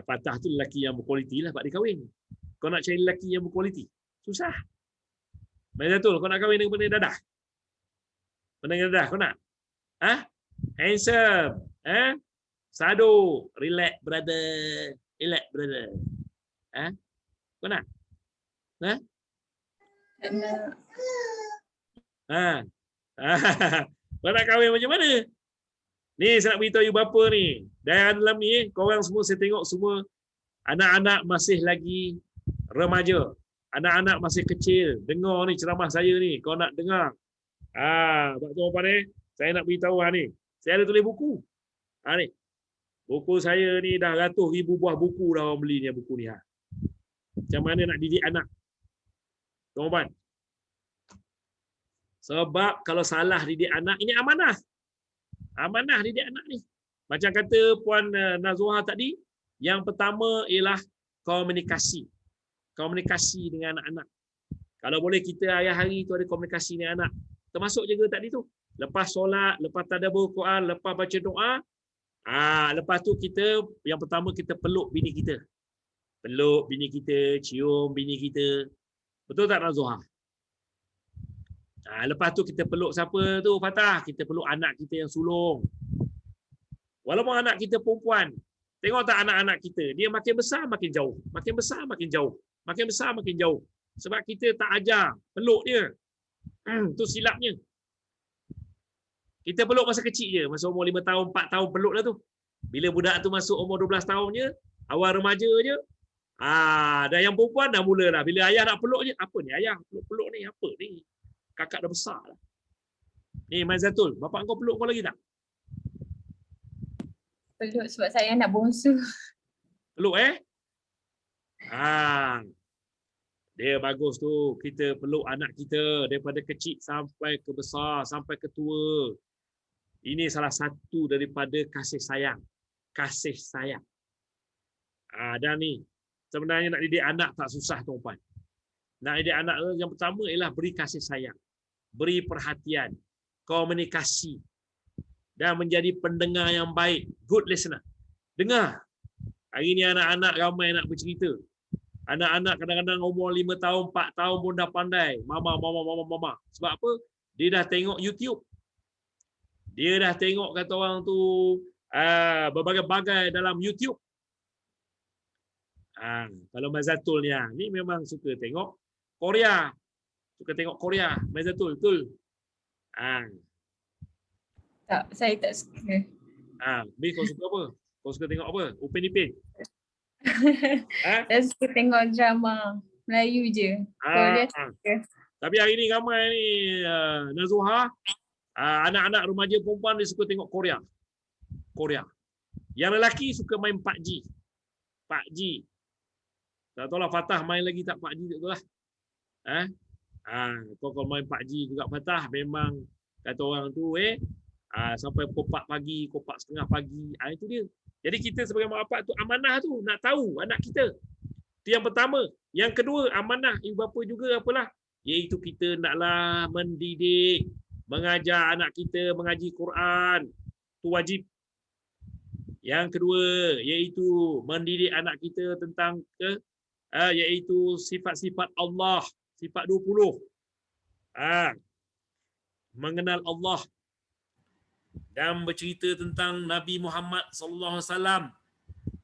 Fatah tu lelaki yang berkualiti lah, sebab dia kahwin. Kau nak cari lelaki yang berkualiti, susah. Betul, kau nak kahwin dengan benda dadah? Benda dadah kau nak? Handsome. Sado. Relax, brother. Relax, brother. Kau nak? Tak nak. Kau nak kahwin macam mana? Ni saya nak beritahu you bapa ni. Dan dalam ni, korang semua saya tengok semua anak-anak masih lagi remaja. Anak-anak masih kecil. Dengar ni ceramah saya ni. Kau nak dengar. Pak tuan-tuan ni, saya nak beritahu ni. Saya ada tulis buku. Ni. Buku saya ni dah ratus ribu buah buku dah orang beli ni buku ni. Macam mana nak didik anak? Tuan-tuan. Sebab kalau salah didik anak, ini amanah. Amanah didik anak ni. Macam kata Puan Nazwa tadi, yang pertama ialah komunikasi. Komunikasi dengan anak-anak. Kalau boleh kita hari-hari tu ada komunikasi dengan anak. Termasuk juga tadi tu. Lepas solat, lepas tadabbur Quran, lepas baca doa, lepas tu kita, yang pertama kita peluk bini kita. Peluk bini kita, cium bini kita. Betul tak Nazwa? Lepas tu kita peluk siapa tu Fatah? Kita peluk anak kita yang sulung. Walaupun anak kita perempuan, tengok tak anak-anak kita, dia makin besar makin jauh, makin besar makin jauh, makin besar makin jauh. Sebab kita tak ajar peluk dia. Tu silapnya. Kita peluk masa kecil je, masa umur 5 tahun, 4 tahun peluk dah tu. Bila budak tu masuk umur 12 tahun je, awal remaja je, dan yang perempuan dah mula dah. Bila ayah nak peluk je, apa ni ayah? Peluk ni apa ni? Kakak dah besar lah. Ni Maizatul, bapak kau peluk kau lagi tak? Peluk sebab saya anak bongsu. Peluk Dia bagus tu. Kita peluk anak kita daripada kecil sampai ke besar, sampai ke tua. Ini salah satu daripada kasih sayang. Kasih sayang. Dan ni, sebenarnya nak didik anak tak susah tuan-tuan. Nak didik anak yang pertama ialah beri kasih sayang. Beri perhatian, komunikasi, dan menjadi pendengar yang baik, good listener. Dengar. Hari ni anak-anak ramai nak bercerita. Anak-anak kadang-kadang umur 5 tahun, 4 tahun pun dah pandai. Mama. Sebab apa? Dia dah tengok YouTube. Dia dah tengok kata orang tu berbagai-bagai dalam YouTube. Kalau Mazatul ni memang suka tengok Korea. Suka tengok Korea. Mazatul, betul? Tak, saya tak suka. Kau suka apa? Kau suka tengok apa? Upin Ipin? Saya suka tengok drama Melayu je. Korea suka. Tapi hari ni ramai ni Nazuha, anak-anak remaja perempuan dia suka tengok Korea. Yang lelaki suka main PUBG. Tak tahu lah Fatah main lagi tak PUBG tu lah. Kau kalau main PUBG juga Fatah, memang kata orang tu sampai pukul 4 pagi, pukul 4:30 pagi. Itu dia. Jadi kita sebagai mak bapak tu amanah tu nak tahu anak kita. Itu yang pertama. Yang kedua, amanah ibu bapa juga apalah? Iaitu kita naklah mendidik, mengajar anak kita mengaji Quran. Itu wajib. Yang kedua, iaitu mendidik anak kita tentang iaitu sifat-sifat Allah, sifat 20. Mengenal Allah dan bercerita tentang Nabi Muhammad sallallahu alaihi wasallam.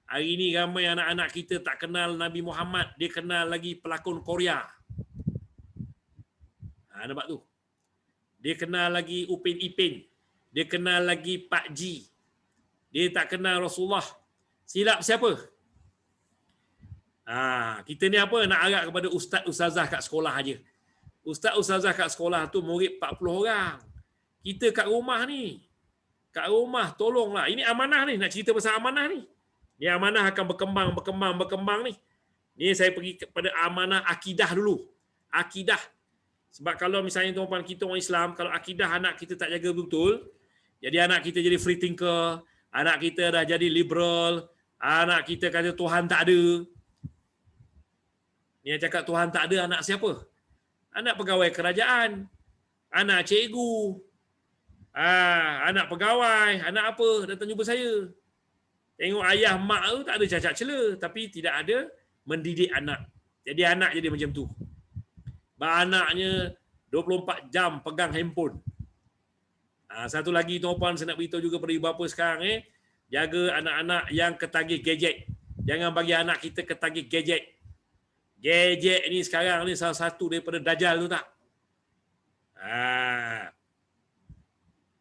Hari ini ramai anak-anak kita tak kenal Nabi Muhammad, dia kenal lagi pelakon Korea. Nampak tu. Dia kenal lagi Upin Ipin. Dia kenal lagi Pak Ji. Dia tak kenal Rasulullah. Silap siapa? Kita ni apa? Nak harap kepada ustaz-ustazah kat sekolah aja. Ustaz-ustazah kat sekolah tu murid 40 orang. Kita kat rumah ni. Kat rumah tolonglah. Ini amanah ni. Nak cerita pasal amanah ni. Ni amanah akan berkembang ni. Ni saya pergi kepada amanah akidah dulu. Akidah. Sebab kalau misalnya tuan-tuan kita orang Islam, kalau akidah anak kita tak jaga betul, jadi anak kita jadi free thinker, anak kita dah jadi liberal, anak kita kata Tuhan tak ada. Ni yang cakap Tuhan tak ada, anak siapa? Anak pegawai kerajaan. anak cikgu, anak pegawai, anak apa datang jumpa saya. Tengok ayah mak tu tak ada cacat cela, tapi tidak ada mendidik anak. Jadi anak jadi macam tu. Anaknya 24 jam pegang handphone. Satu lagi tuan-puan saya nak beritahu juga pada ibu bapa sekarang, jaga anak-anak yang ketagih gadget. Jangan bagi anak kita ketagih gadget. Gadget ni sekarang ni salah satu daripada dajal tu tak?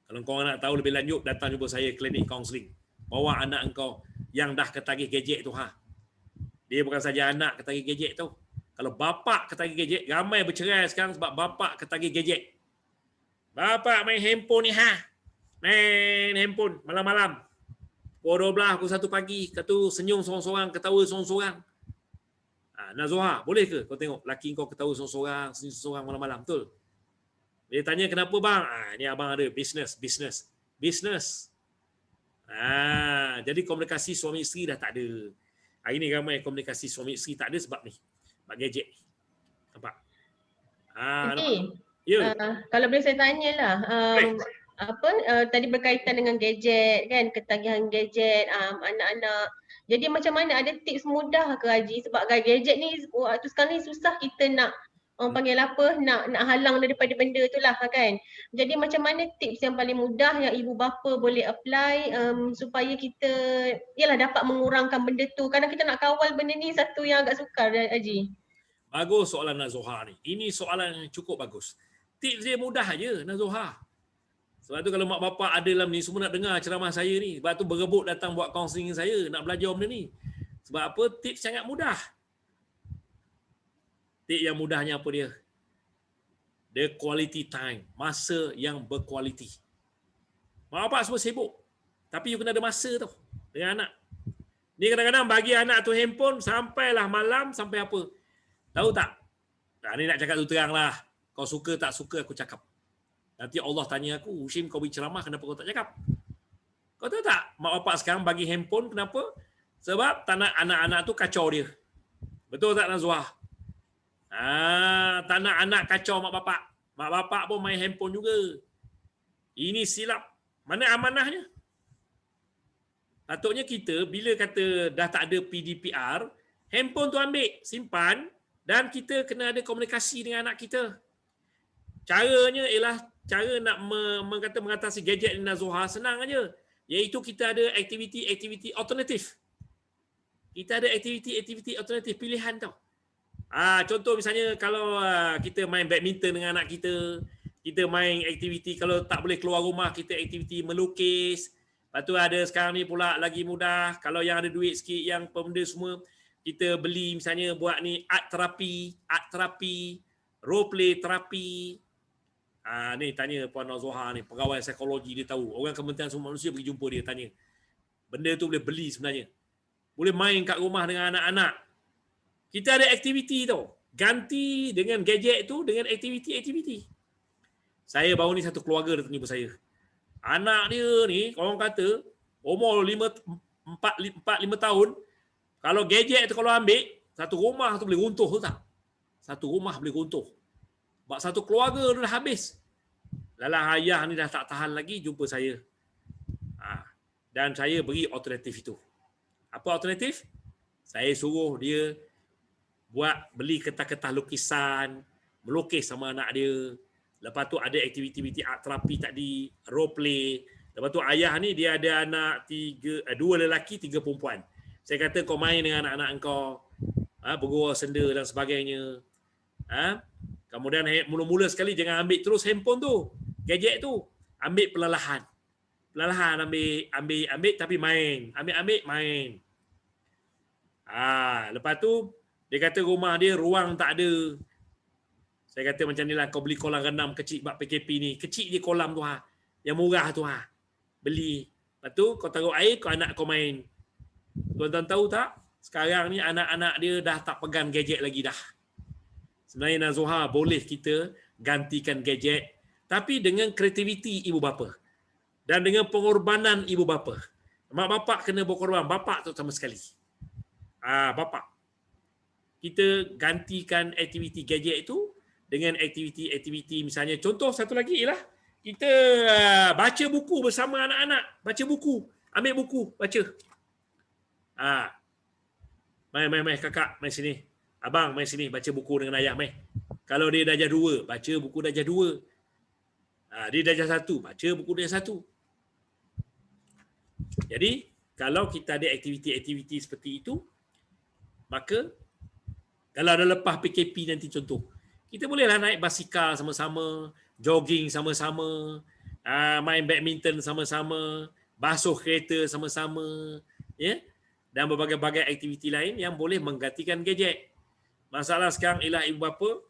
Kalau kau nak tahu lebih lanjut, datang jumpa saya klinik kaunseling. Bawa anak engkau yang dah ketagih gadget tu. Dia bukan saja anak ketagih gadget tu. Kalau bapa ketagih gadget, ramai bercerai sekarang sebab bapa ketagih gadget. Bapa main handphone ni main handphone malam-malam. Pukul 12, pukul 1 pagi, kata senyum seorang-seorang, ketawa seorang-seorang. Nazoha, boleh ke kau tengok laki kau ketawa seorang-seorang, senyum seorang malam-malam, betul? Dia tanya kenapa bang? Ni abang ada business. Jadi komunikasi suami isteri dah tak ada. Hari ni ramai komunikasi suami isteri tak ada sebab ni. Sebab gadget ni. Nampak? Nanti, Ya. kalau boleh saya tanyalah, tadi berkaitan dengan gadget kan, ketagihan gadget anak-anak. Jadi macam mana, ada tips mudah ke Haji? Sebab gadget ni waktu sekarang ni susah kita nak orang panggil apa, nak halang daripada benda tu lah kan. Jadi macam mana tips yang paling mudah yang ibu bapa boleh apply supaya kita dapat mengurangkan benda tu. Kadang kita nak kawal benda ni satu yang agak sukar, Haji. Bagus soalan Nazoha ni. Ini soalan yang cukup bagus. Tips dia mudah aja Nazoha. Sebab tu kalau mak bapak ada dalam ni semua nak dengar ceramah saya ni. Sebab tu berebut datang buat kaunseling saya, nak belajar benda ni. Sebab apa? Tips sangat mudah. Tips yang mudahnya apa dia? The quality time. Masa yang berkualiti. Mak bapak semua sibuk. Tapi you kena ada masa tau dengan anak. Ni kadang-kadang bagi anak tu handphone sampailah malam sampai apa? Tahu tak? Ni nak cakap tu terang lah. Kau suka tak suka aku cakap. Nanti Allah tanya aku, Hushim kau beri ceramah kenapa kau tak cakap? Kau tahu tak? Mak bapak sekarang bagi handphone kenapa? Sebab tak nak anak-anak tu kacau dia. Betul tak Nazwah? Tak nak anak kacau mak bapak. Mak bapak pun main handphone juga. Ini silap. Mana amanahnya? Patutnya kita bila kata dah tak ada PDPR, handphone tu ambil, simpan dan kita kena ada komunikasi dengan anak kita. Caranya ialah cara nak mengatasi gadget ni Nazoha senang aja. Iaitu kita ada aktiviti alternatif. Kita ada aktiviti alternatif pilihan tau. Contoh misalnya kalau kita main badminton dengan anak kita, kita main aktiviti kalau tak boleh keluar rumah, kita aktiviti melukis. Lepas tu ada sekarang ni pula lagi mudah, kalau yang ada duit sikit yang pemenda semua, kita beli misalnya buat ni art terapi, role play terapi. Ni tanya Puan Nazoha ni, pegawai psikologi dia tahu. Orang Kementerian Sumber Manusia pergi jumpa dia tanya. Benda tu boleh beli sebenarnya. Boleh main kat rumah dengan anak-anak. Kita ada aktiviti tau. Ganti dengan gadget tu dengan aktiviti. Saya baru ni satu keluarga datang jumpa saya. Anak dia ni, orang kata, umur 4-5 tahun, kalau gadget tu kalau ambil, satu rumah tu boleh runtuh tu tak? Satu rumah boleh runtuh. Sebab satu keluarga tu dah habis. Lalang ayah ni dah tak tahan lagi jumpa saya. Dan saya beri alternatif itu. Apa alternatif? Saya suruh dia beli kertas-kertas lukisan, melukis sama anak dia. Lepas tu ada aktiviti art terapi tadi, role play. Lepas tu ayah ni dia ada anak 2 lelaki, 3 perempuan. Saya kata kau main dengan anak-anak kau, bergurau senda dan sebagainya. Kemudian mula-mula sekali jangan ambil terus handphone tu, gadget tu. Ambil perlahan. Perlahan ambil tapi main. Ambil main. Lepas tu dia kata rumah dia ruang tak ada. Saya kata macam ni lah, kau beli kolam renam kecil buat PKP ni. Kecil je kolam tu yang murah tu beli. Lepas tu kau taruh air, kau anak kau main. Tuan-tuan tahu tak? Sekarang ni anak-anak dia dah tak pegang gadget lagi dah. Sebenarnya Nazoha boleh kita gantikan gadget. Tapi dengan kreativiti ibu bapa. Dan dengan pengorbanan ibu bapa. Mak bapak kena berkorban. Bapak tu sama sekali. Bapak. Kita gantikan aktiviti gadget itu dengan aktiviti-aktiviti misalnya. Contoh satu lagi ialah kita baca buku bersama anak-anak. Baca buku. Ambil buku, baca. Mai kakak, mai sini. Abang, mai sini baca buku dengan ayah, mai. Kalau dia darjah 2, baca buku darjah 2. Dia darjah 1, baca buku darjah 1. Jadi, kalau kita ada aktiviti-aktiviti seperti itu, maka kalau dah lepas PKP nanti contoh, kita bolehlah naik basikal sama-sama, jogging sama-sama, main badminton sama-sama, basuh kereta sama-sama, ya, dan berbagai-bagai aktiviti lain yang boleh menggantikan gadget. Masalah sekarang ialah ibu bapa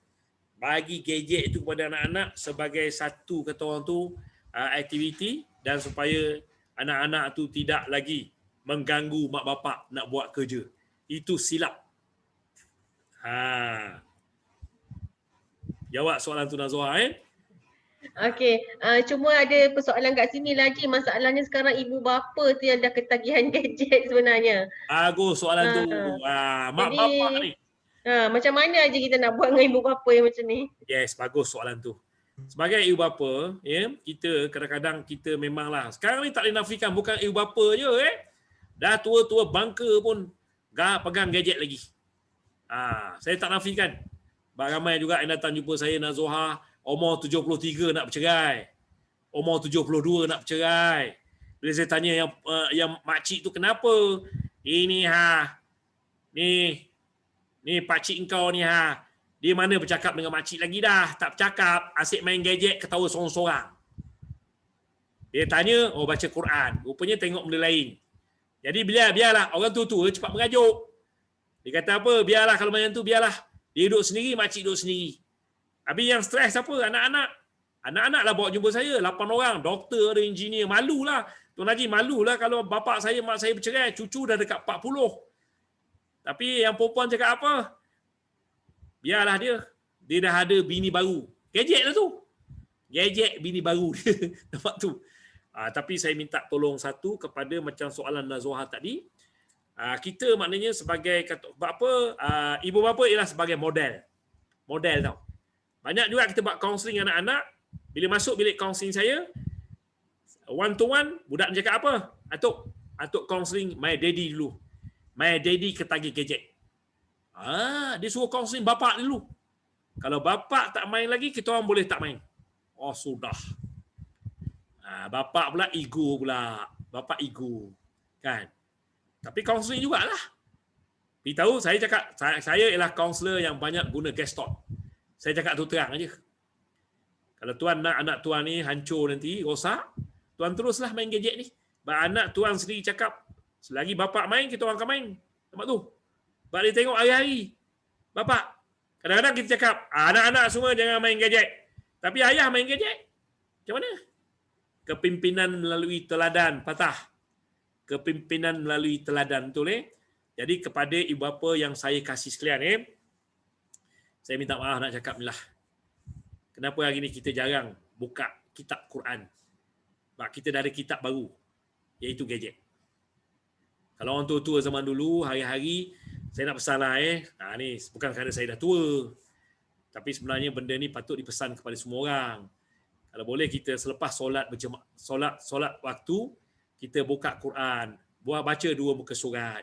bagi gadget itu kepada anak-anak sebagai satu, kata orang tu, aktiviti, dan supaya anak-anak tu tidak lagi mengganggu mak bapak nak buat kerja. Itu silap. Jawab soalan tu Nazwa, Okey, cuma ada persoalan kat sini lagi. Masalahnya sekarang ibu bapa tu yang dah ketagihan gadget sebenarnya. Bagus soalan tu. Mak bapak ni. Macam mana aja kita nak buat dengan ibu bapa yang macam ni? Yes, bagus soalan tu. Sebagai ibu bapa, ya, kita kadang-kadang kita memanglah. Sekarang ni tak boleh nafikan bukan ibu bapa je, dah tua-tua bangka pun pegang gadget lagi. Saya tak nafikan. Ramai juga yang datang jumpa saya, Nazoha, umur 73 nak bercerai. Umur 72 nak bercerai. Bila saya tanya yang makcik tu kenapa? Ini Ni pakcik engkau ni dia mana bercakap dengan makcik lagi dah. Tak bercakap, asyik main gadget, ketawa sorang-sorang. Dia tanya, baca Quran. Rupanya tengok benda lain. Jadi biarlah orang tua-tua cepat mengajuk. Dia kata apa? Biarlah kalau macam tu, biarlah. Dia duduk sendiri, makcik duduk sendiri. Habis yang stres apa? Anak-anak. Anak-anak lah bawa jumpa saya. 8 orang. Doktor, ada engineer. Malulah. Tuan Haji malulah kalau bapak saya, mak saya bercerai. Cucu dah dekat 40. Tapi yang perempuan cakap apa? Biarlah dia. Dia dah ada bini baru. Gadget lah tu. Gadget bini baru dia. Nampak tu. Tapi saya minta tolong satu kepada macam soalan Nazoha tadi. Kita maknanya sebagai ibu bapa ialah sebagai model. Model tau. Banyak juga kita buat counselling anak-anak. Bila masuk bilik counselling saya, one to one, budak ni cakap apa? Atuk counselling my daddy dulu. My daddy ketagih gadget. Dia suruh counselling bapak dulu. Kalau bapak tak main lagi, kita orang boleh tak main. Sudah. Bapak pula ego pula. Bapak ego. Kan? Tapi counselling jugalah. Beritahu, saya cakap, saya ialah kaunselor yang banyak guna Gaston. Saya cakap tu terang aja. Kalau tuan nak anak tuan ni hancur nanti, rosak, tuan teruslah main gadget ni. Anak tuan sendiri cakap, selagi bapak main, kita orang akan main. Nampak tu? Sebab dia tengok hari-hari. Bapak, kadang-kadang kita cakap, anak-anak semua jangan main gadget. Tapi ayah main gadget. Macam mana? Kepimpinan melalui teladan, patah. Kepimpinan melalui teladan, betul Jadi kepada ibu bapa yang saya kasih sekalian, saya minta maaf nak cakap ni lah. Kenapa hari ni kita jarang buka kitab Quran? Sebab kita dah ada kitab baru, iaitu gadget. Kalau orang tua-tua zaman dulu, hari-hari, saya nak pesan lah ni bukan kerana saya dah tua. Tapi sebenarnya benda ni patut dipesan kepada semua orang. Kalau boleh kita selepas solat solat waktu, kita buka Quran, baca 2 muka surat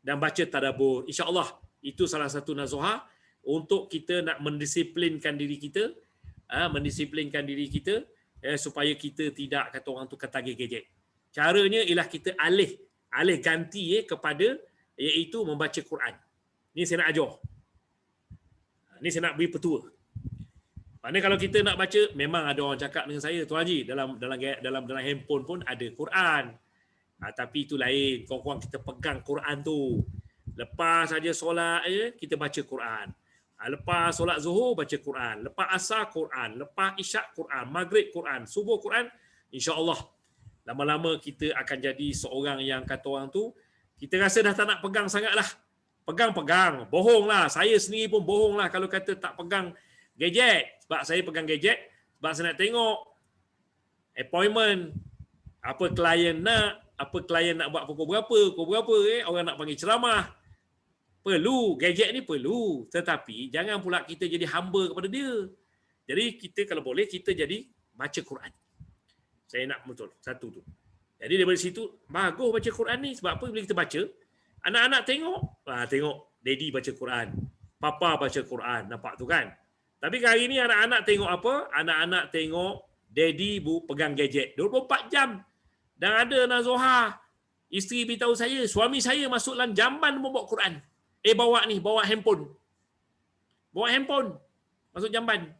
dan baca tadabbur. Insya-Allah itu salah satu nasihat untuk kita nak mendisiplinkan diri kita, supaya kita tidak kata orang tu ketagih gadget. Caranya ialah kita alih ganti kepada iaitu membaca Quran. Ni saya nak ajar. Ni saya nak beri petua. Maknanya kalau kita nak baca, memang ada orang cakap dengan saya, Tuan Haji, dalam handphone pun ada Quran. Tapi itu lain. Korang kita pegang Quran tu. Lepas saja solat kita baca Quran. Lepas solat Zuhur baca Quran. Lepas Asar Quran. Lepas Isyak Quran. Maghrib Quran. Subuh Quran. InsyaAllah lama-lama kita akan jadi seorang yang kata orang tu, kita rasa dah tak nak pegang sangatlah. Pegang. Bohonglah. Saya sendiri pun bohonglah kalau kata tak pegang gadget. Sebab saya pegang gadget, sebab saya nak tengok appointment, apa klien nak buat pukul berapa, orang nak panggil ceramah. Perlu, gadget ni perlu. Tetapi jangan pula kita jadi hamba kepada dia. Jadi kita kalau boleh, kita jadi baca Quran. Saya nak betul, satu tu. Jadi daripada situ, bagus baca Quran ni. Sebab apa? Bila kita baca, anak-anak tengok. Tengok, daddy baca Quran. Papa baca Quran. Nampak tu kan? Tapi hari ni anak-anak tengok apa? Anak-anak tengok daddy pegang gadget 24 jam. Dan ada Nazoha, isteri beritahu saya, suami saya masuk dalam jamban membawa Quran. Bawa handphone. Bawa handphone. Masuk jamban.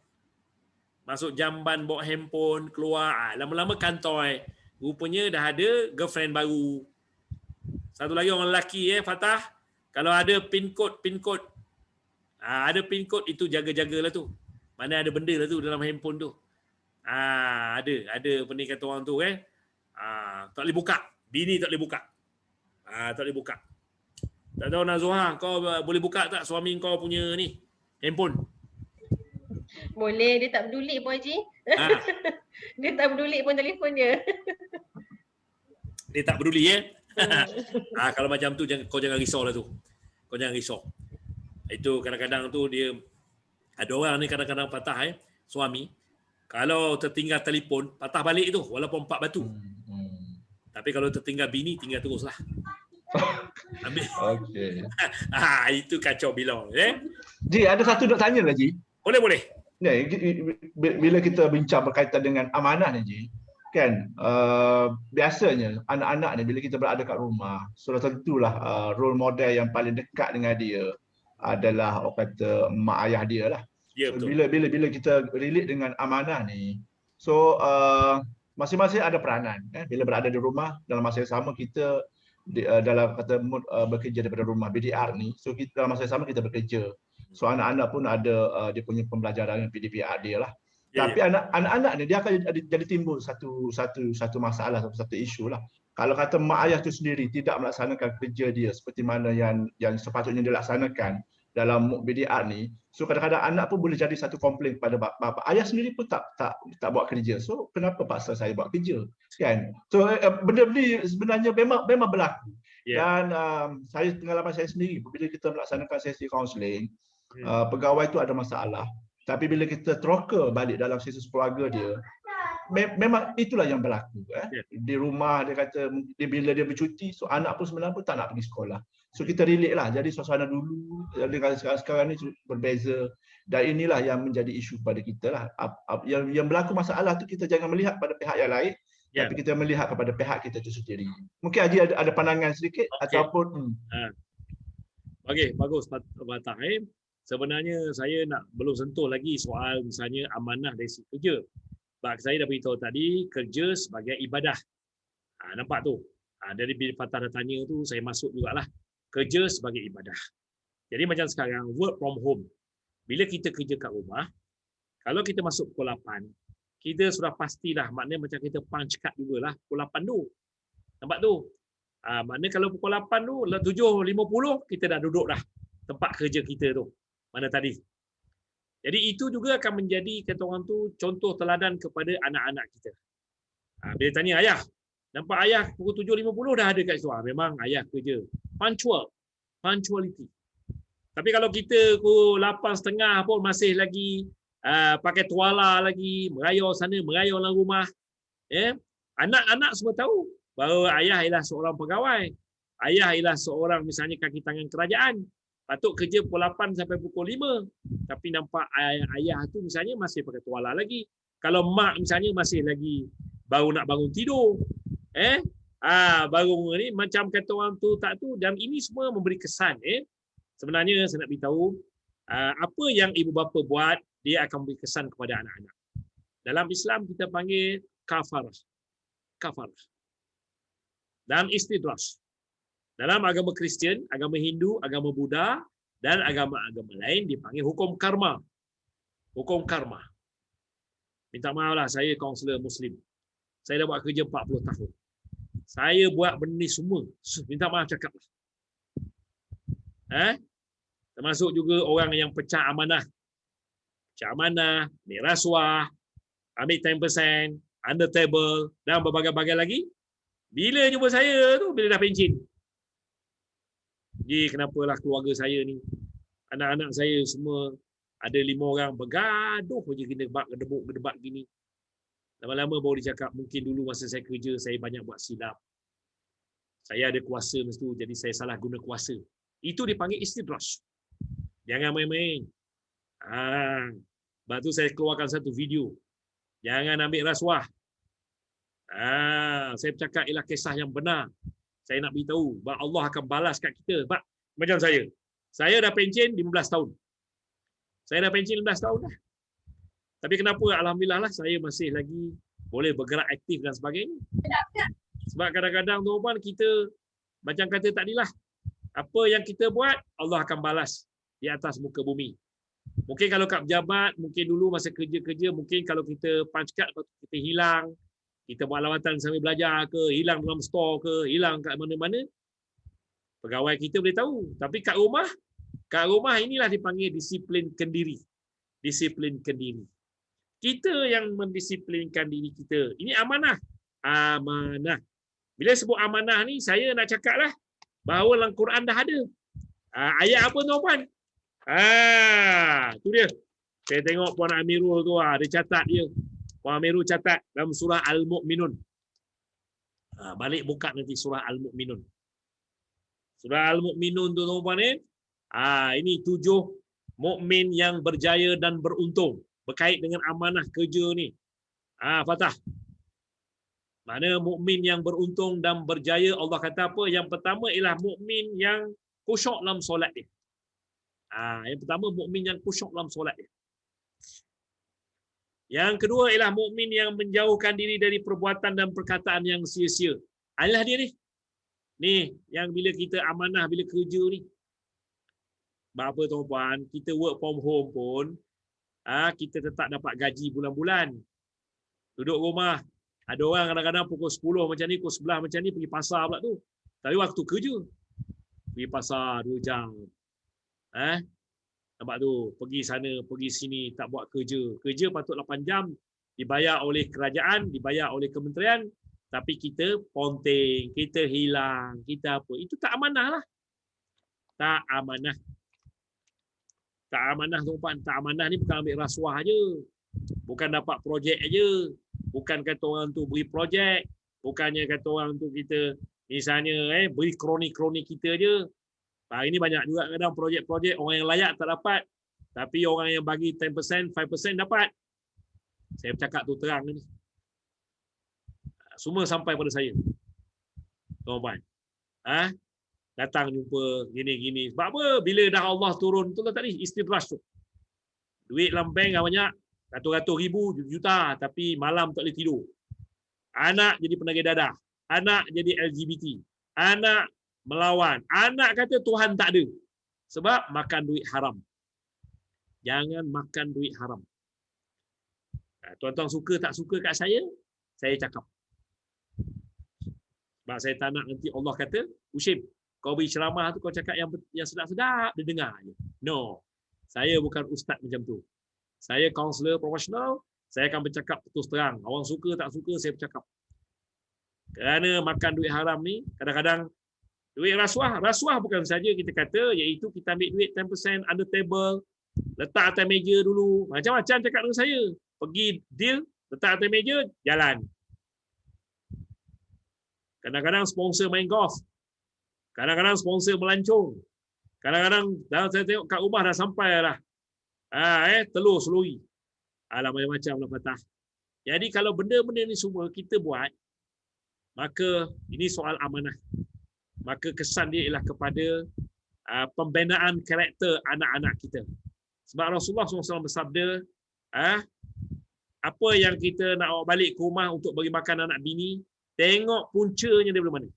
Masuk jamban, bawa handphone, keluar. Lama-lama kantoi. Rupanya dah ada girlfriend baru. Satu lagi orang lelaki, Fatah. Kalau ada pin code. Ada pin code, itu jaga-jagalah tu. Mana ada benda lah tu dalam handphone tu. Ada apa ni kata orang tu tak boleh buka. Bini tak boleh buka. Tak boleh buka. Tak tahu Nazoha, kau boleh buka tak suami kau punya ni handphone? Boleh, dia tak peduli pun Haji. Dia tak peduli pun telefon dia. Dia tak peduli kalau macam tu kau jangan risau lah tu. Kau jangan risau. Itu kadang-kadang tu dia ada orang ni kadang-kadang patah suami. Kalau tertinggal telefon, patah balik tu walaupun 4 batu. Tapi kalau tertinggal bini, tinggal teruslah. Okey. Itu kacau bilau. Ji, ada satu nak tanya lah Ji. Boleh. Bila kita bincang berkaitan dengan amanah ni Ji, kan biasanya anak-anak ni bila kita berada kat rumah, sudah tentulah role model yang paling dekat dengan dia adalah orang kata mak ayah dia lah. Ya, so, bila kita relate dengan amanah ni, so masing-masing ada peranan. Bila berada di rumah, dalam masa yang sama kita dalam kata mood bekerja daripada rumah BDR ni, so kita dalam masa yang sama kita bekerja. So anak-anak pun ada dia punya pembelajaran PDPR dia lah. Tapi anak-anak ni dia akan jadi timbul satu masalah, satu isu lah. Kalau kata mak ayah tu sendiri tidak melaksanakan kerja dia seperti mana yang sepatutnya dilaksanakan dalam MOOC BDR ni, so kadang-kadang anak pun boleh jadi satu komplain kepada bapa. Ayah sendiri pun tak buat kerja. So kenapa paksa saya buat kerja? Kan? So benda-benda sebenarnya memang berlaku. Dan pengalaman saya sendiri bila kita melaksanakan sesi kaunseling, pegawai tu ada masalah. Tapi bila kita teroka balik dalam sesi keluarga dia, memang itulah yang berlaku. Di rumah dia kata bila dia bercuti, so anak pun sebenarnya pun tak nak pergi sekolah. So kita relate lah. Jadi suasana dulu, sekarang ni berbeza. Dan inilah yang menjadi isu pada kita lah. Yang berlaku masalah tu kita jangan melihat pada pihak yang lain, tapi kita melihat kepada pihak kita tu sendiri. Mungkin Haji ada pandangan sedikit ataupun Okey, bagus Fatah. Sebenarnya saya belum sentuh lagi soal misalnya amanah dari segi kerja. Sebab saya dah beritahu tadi, kerja sebagai ibadah. Nampak tu. Dari bila Fatah dah tanya tu, saya masuk jugalah. Kerja sebagai ibadah. Jadi macam sekarang, work from home. Bila kita kerja kat rumah, kalau kita masuk pukul 8, kita sudah pastilah, maknanya macam kita punch card jugalah, pukul 8 tu. Nampak tu? Maknanya kalau pukul 8 tu, 7.50, kita dah duduk dah. Tempat kerja kita tu. Mana tadi? Jadi itu juga akan menjadi, kata orang tu, contoh teladan kepada anak-anak kita. Bila tanya ayah, nampak ayah pukul 7.50 dah ada kat situ. Memang ayah kerja. Punctuality. Tapi kalau kita pukul 8.30 pun masih lagi pakai tuala lagi, merayau sana, merayau dalam rumah. Anak-anak semua tahu bahawa ayah ialah seorang pegawai. Ayah ialah seorang misalnya kaki tangan kerajaan. Patut kerja pukul 8 sampai pukul 5. Tapi nampak ayah tu misalnya masih pakai tuala lagi. Kalau mak misalnya masih lagi baru nak bangun tidur. Baru ni macam kata orang tu tak tu, dan ini semua memberi kesan. Sebenarnya saya nak beritahu apa yang ibu bapa buat, dia akan memberi kesan kepada anak-anak. Dalam Islam kita panggil kafarah. Dan istidraj. Dalam agama Kristian, agama Hindu, agama Buddha dan agama-agama lain dipanggil hukum karma. Hukum karma. Minta maaf lah, saya kaunselor Muslim. Saya dah buat kerja 40 tahun. Saya buat benda ni semua. Minta maaf cakap lah. Termasuk juga orang yang pecah amanah. Pecah amanah, ni rasuah, ambil 10%, under table dan berbagai-bagai lagi. Bila jumpa saya tu, bila dah pencin. Kenapalah keluarga saya ni, anak-anak saya semua ada 5 orang bergaduh je kena berdebat gini. Lama-lama baru dia cakap, mungkin dulu masa saya kerja saya banyak buat silap. Saya ada kuasa masa tu, jadi saya salah guna kuasa. Itu dipanggil istidraj. Jangan main-main. Sebab tu saya keluarkan satu video. Jangan ambil rasuah. Saya bercakap ialah kisah yang benar. Saya nak beritahu bahawa Allah akan balas kat kita. Sebab macam saya. Saya dah pencen 15 tahun. Saya dah pencen 15 tahun dah. Tapi kenapa alhamdulillah lah saya masih lagi boleh bergerak aktif dan sebagainya. Sebab kadang-kadang tuan-tuan kita macam kata tadilah, apa yang kita buat Allah akan balas di atas muka bumi. Mungkin kalau kat pejabat, mungkin dulu masa kerja-kerja, mungkin kalau kita punch card kita hilang, kita buat lawatan sambil belajar ke, hilang dalam store ke, hilang kat mana-mana, pegawai kita boleh tahu. Tapi kat rumah inilah dipanggil disiplin kendiri. Disiplin kendiri. Kita yang mendisiplinkan diri kita. Ini amanah. Amanah. Bila sebut amanah ni, saya nak cakap lah bahawa dalam Quran dah ada. Ayat apa tuan-puan? Tu dia. Saya tengok Puan Amirul tu, dia catat dia. Puan Amirul catat dalam surah Al-Mu'minun. Balik buka nanti surah Al-Mu'minun. Surah Al-Mu'minun tu tuan-puan ni. Ini 7 mukmin yang berjaya dan beruntung. Berkait dengan amanah kerja ni. Fatah. Mana mukmin yang beruntung dan berjaya, Allah kata apa? Yang pertama ialah mukmin yang khusyuk dalam solat dia. Yang pertama mukmin yang khusyuk dalam solat dia. Yang kedua ialah mukmin yang menjauhkan diri dari perbuatan dan perkataan yang sia-sia. Inilah dia ni. Ni yang bila kita amanah bila kerja ni. Sebab apa tuan-puan, kita work from home pun kita tetap dapat gaji bulan-bulan. Duduk rumah. Ada orang kadang-kadang pukul 10 macam ni, pukul 11 macam ni pergi pasar pula tu. Tapi waktu kerja. Pergi pasar 2 jam. Nampak tu, pergi sana, pergi sini, tak buat kerja. Kerja patut 8 jam, dibayar oleh kerajaan, dibayar oleh kementerian, tapi kita ponteng, kita hilang, kita apa. Itu tak amanah lah. Tak amanah. Tak amanah tuan-tuan, tak amanah ni bukan ambil rasuah je. Bukan dapat projek aje. Bukan kata orang tu beri projek, bukannya kata orang tu kita misalnya beri kroni-kroni kita je. Ini banyak juga kadang projek-projek orang yang layak tak dapat, tapi orang yang bagi 10%, 5% dapat. Saya bercakap tu terang ni. Semua sampai pada saya. Tuan-tuan. Datang jumpa gini-gini. Sebab apa? Bila dah Allah turun, itulah tadi istidraj tu. Duit dalam bank banyak, ratus-ratus ribu, juta, tapi malam tak boleh tidur. Anak jadi penagih dadah. Anak jadi LGBT. Anak melawan. Anak kata Tuhan tak ada. Sebab makan duit haram. Jangan makan duit haram. Tuan-tuan suka tak suka kat saya cakap. Sebab saya tak nak nanti Allah kata, Ushim, kau beri ceramah tu kau cakap yang sedap-sedap, dia dengar je. No. Saya bukan ustaz macam tu. Saya kaunselor profesional, saya akan bercakap terus terang. Orang suka tak suka, saya bercakap. Kerana makan duit haram ni, kadang-kadang duit rasuah. Rasuah bukan saja kita kata, iaitu kita ambil duit 10% under table, letak atas meja dulu. Macam-macam cakap dengan saya. Pergi deal, letak atas meja, jalan. Kadang-kadang sponsor main golf. Kadang-kadang sponsor melancong. Kadang-kadang saya tengok kat rumah dah sampai lah. Telur seluri. Macam-macam lah patah. Jadi kalau benda-benda ni semua kita buat, maka ini soal amanah. Maka kesan dia ialah kepada pembinaan karakter anak-anak kita. Sebab Rasulullah SAW bersabda, apa yang kita nak bawa balik ke rumah untuk bagi makan anak bini, tengok puncanya daripada mana.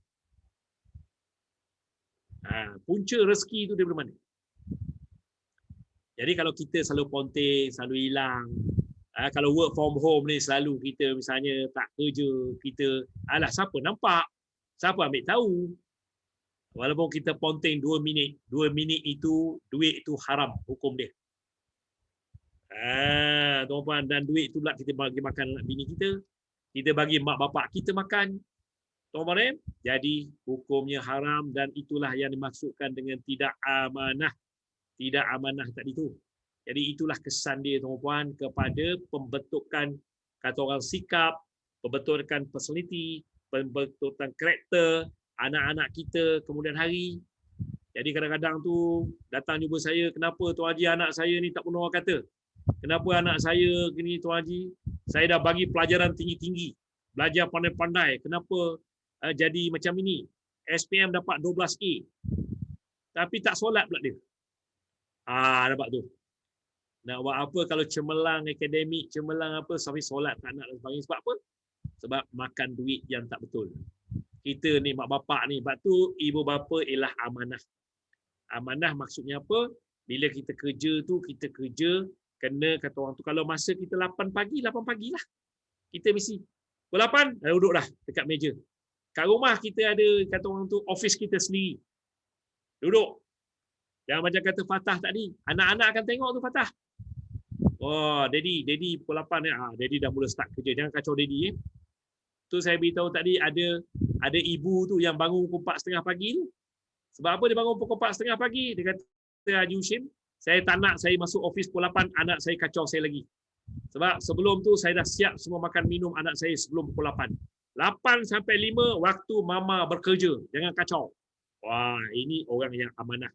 Punca rezeki itu daripada mana. Jadi kalau kita selalu ponteng, selalu hilang, kalau work from home ni selalu kita misalnya tak kerja, kita siapa nampak, siapa ambil tahu. Walaupun kita ponteng 2 minit itu duit itu haram hukum dia. Tuan-tuan, dan duit itu pula kita bagi makan anak bini kita bagi mak bapak kita makan. Tuan-tuan, jadi hukumnya haram dan itulah yang dimaksudkan dengan tidak amanah. Tidak amanah tadi tu. Jadi itulah kesan dia tuan-tuan kepada pembentukan kata orang sikap, pembentukan personality, pembentukan karakter anak-anak kita kemudian hari. Jadi kadang-kadang tu datang jumpa saya, kenapa Tuan Haji anak saya ni tak pernah orang kata? Kenapa anak saya gini Tuan Haji? Saya dah bagi pelajaran tinggi-tinggi, belajar pandai-pandai. Kenapa jadi macam ini? SPM dapat 12A. Tapi tak solat pula dia. Nampak tu. Nak buat apa kalau cemerlang akademik, cemerlang apa sampai solat tak nak dan sebagainya. Sebab apa? Sebab makan duit yang tak betul. Kita ni mak bapak ni, sebab tu ibu bapa ialah amanah. Amanah maksudnya apa? Bila kita kerja tu, kita kerja kena kata orang tu kalau masa kita 8 pagi, 8 pagi lah. Kita mesti pukul 8 duduk dah dekat meja. Kat rumah kita ada kata orang tu office kita sendiri. Duduk. Yang macam kata Fatah tadi, anak-anak akan tengok tu Fatah. Oh, daddy pukul 8 ni. Daddy dah mula start kerja. Jangan kacau daddy. Tu saya beritahu tadi ada ibu tu yang bangun pukul 4:30 pagi tu. Sebab apa dia bangun pukul 4:30 pagi? Dia kata, Haji Hushim, saya tak nak saya masuk office pukul 8, anak saya kacau saya lagi. Sebab sebelum tu saya dah siap semua makan minum anak saya sebelum pukul 8. 8 sampai 5 waktu mama bekerja. Jangan kacau. Wah, ini orang yang amanah.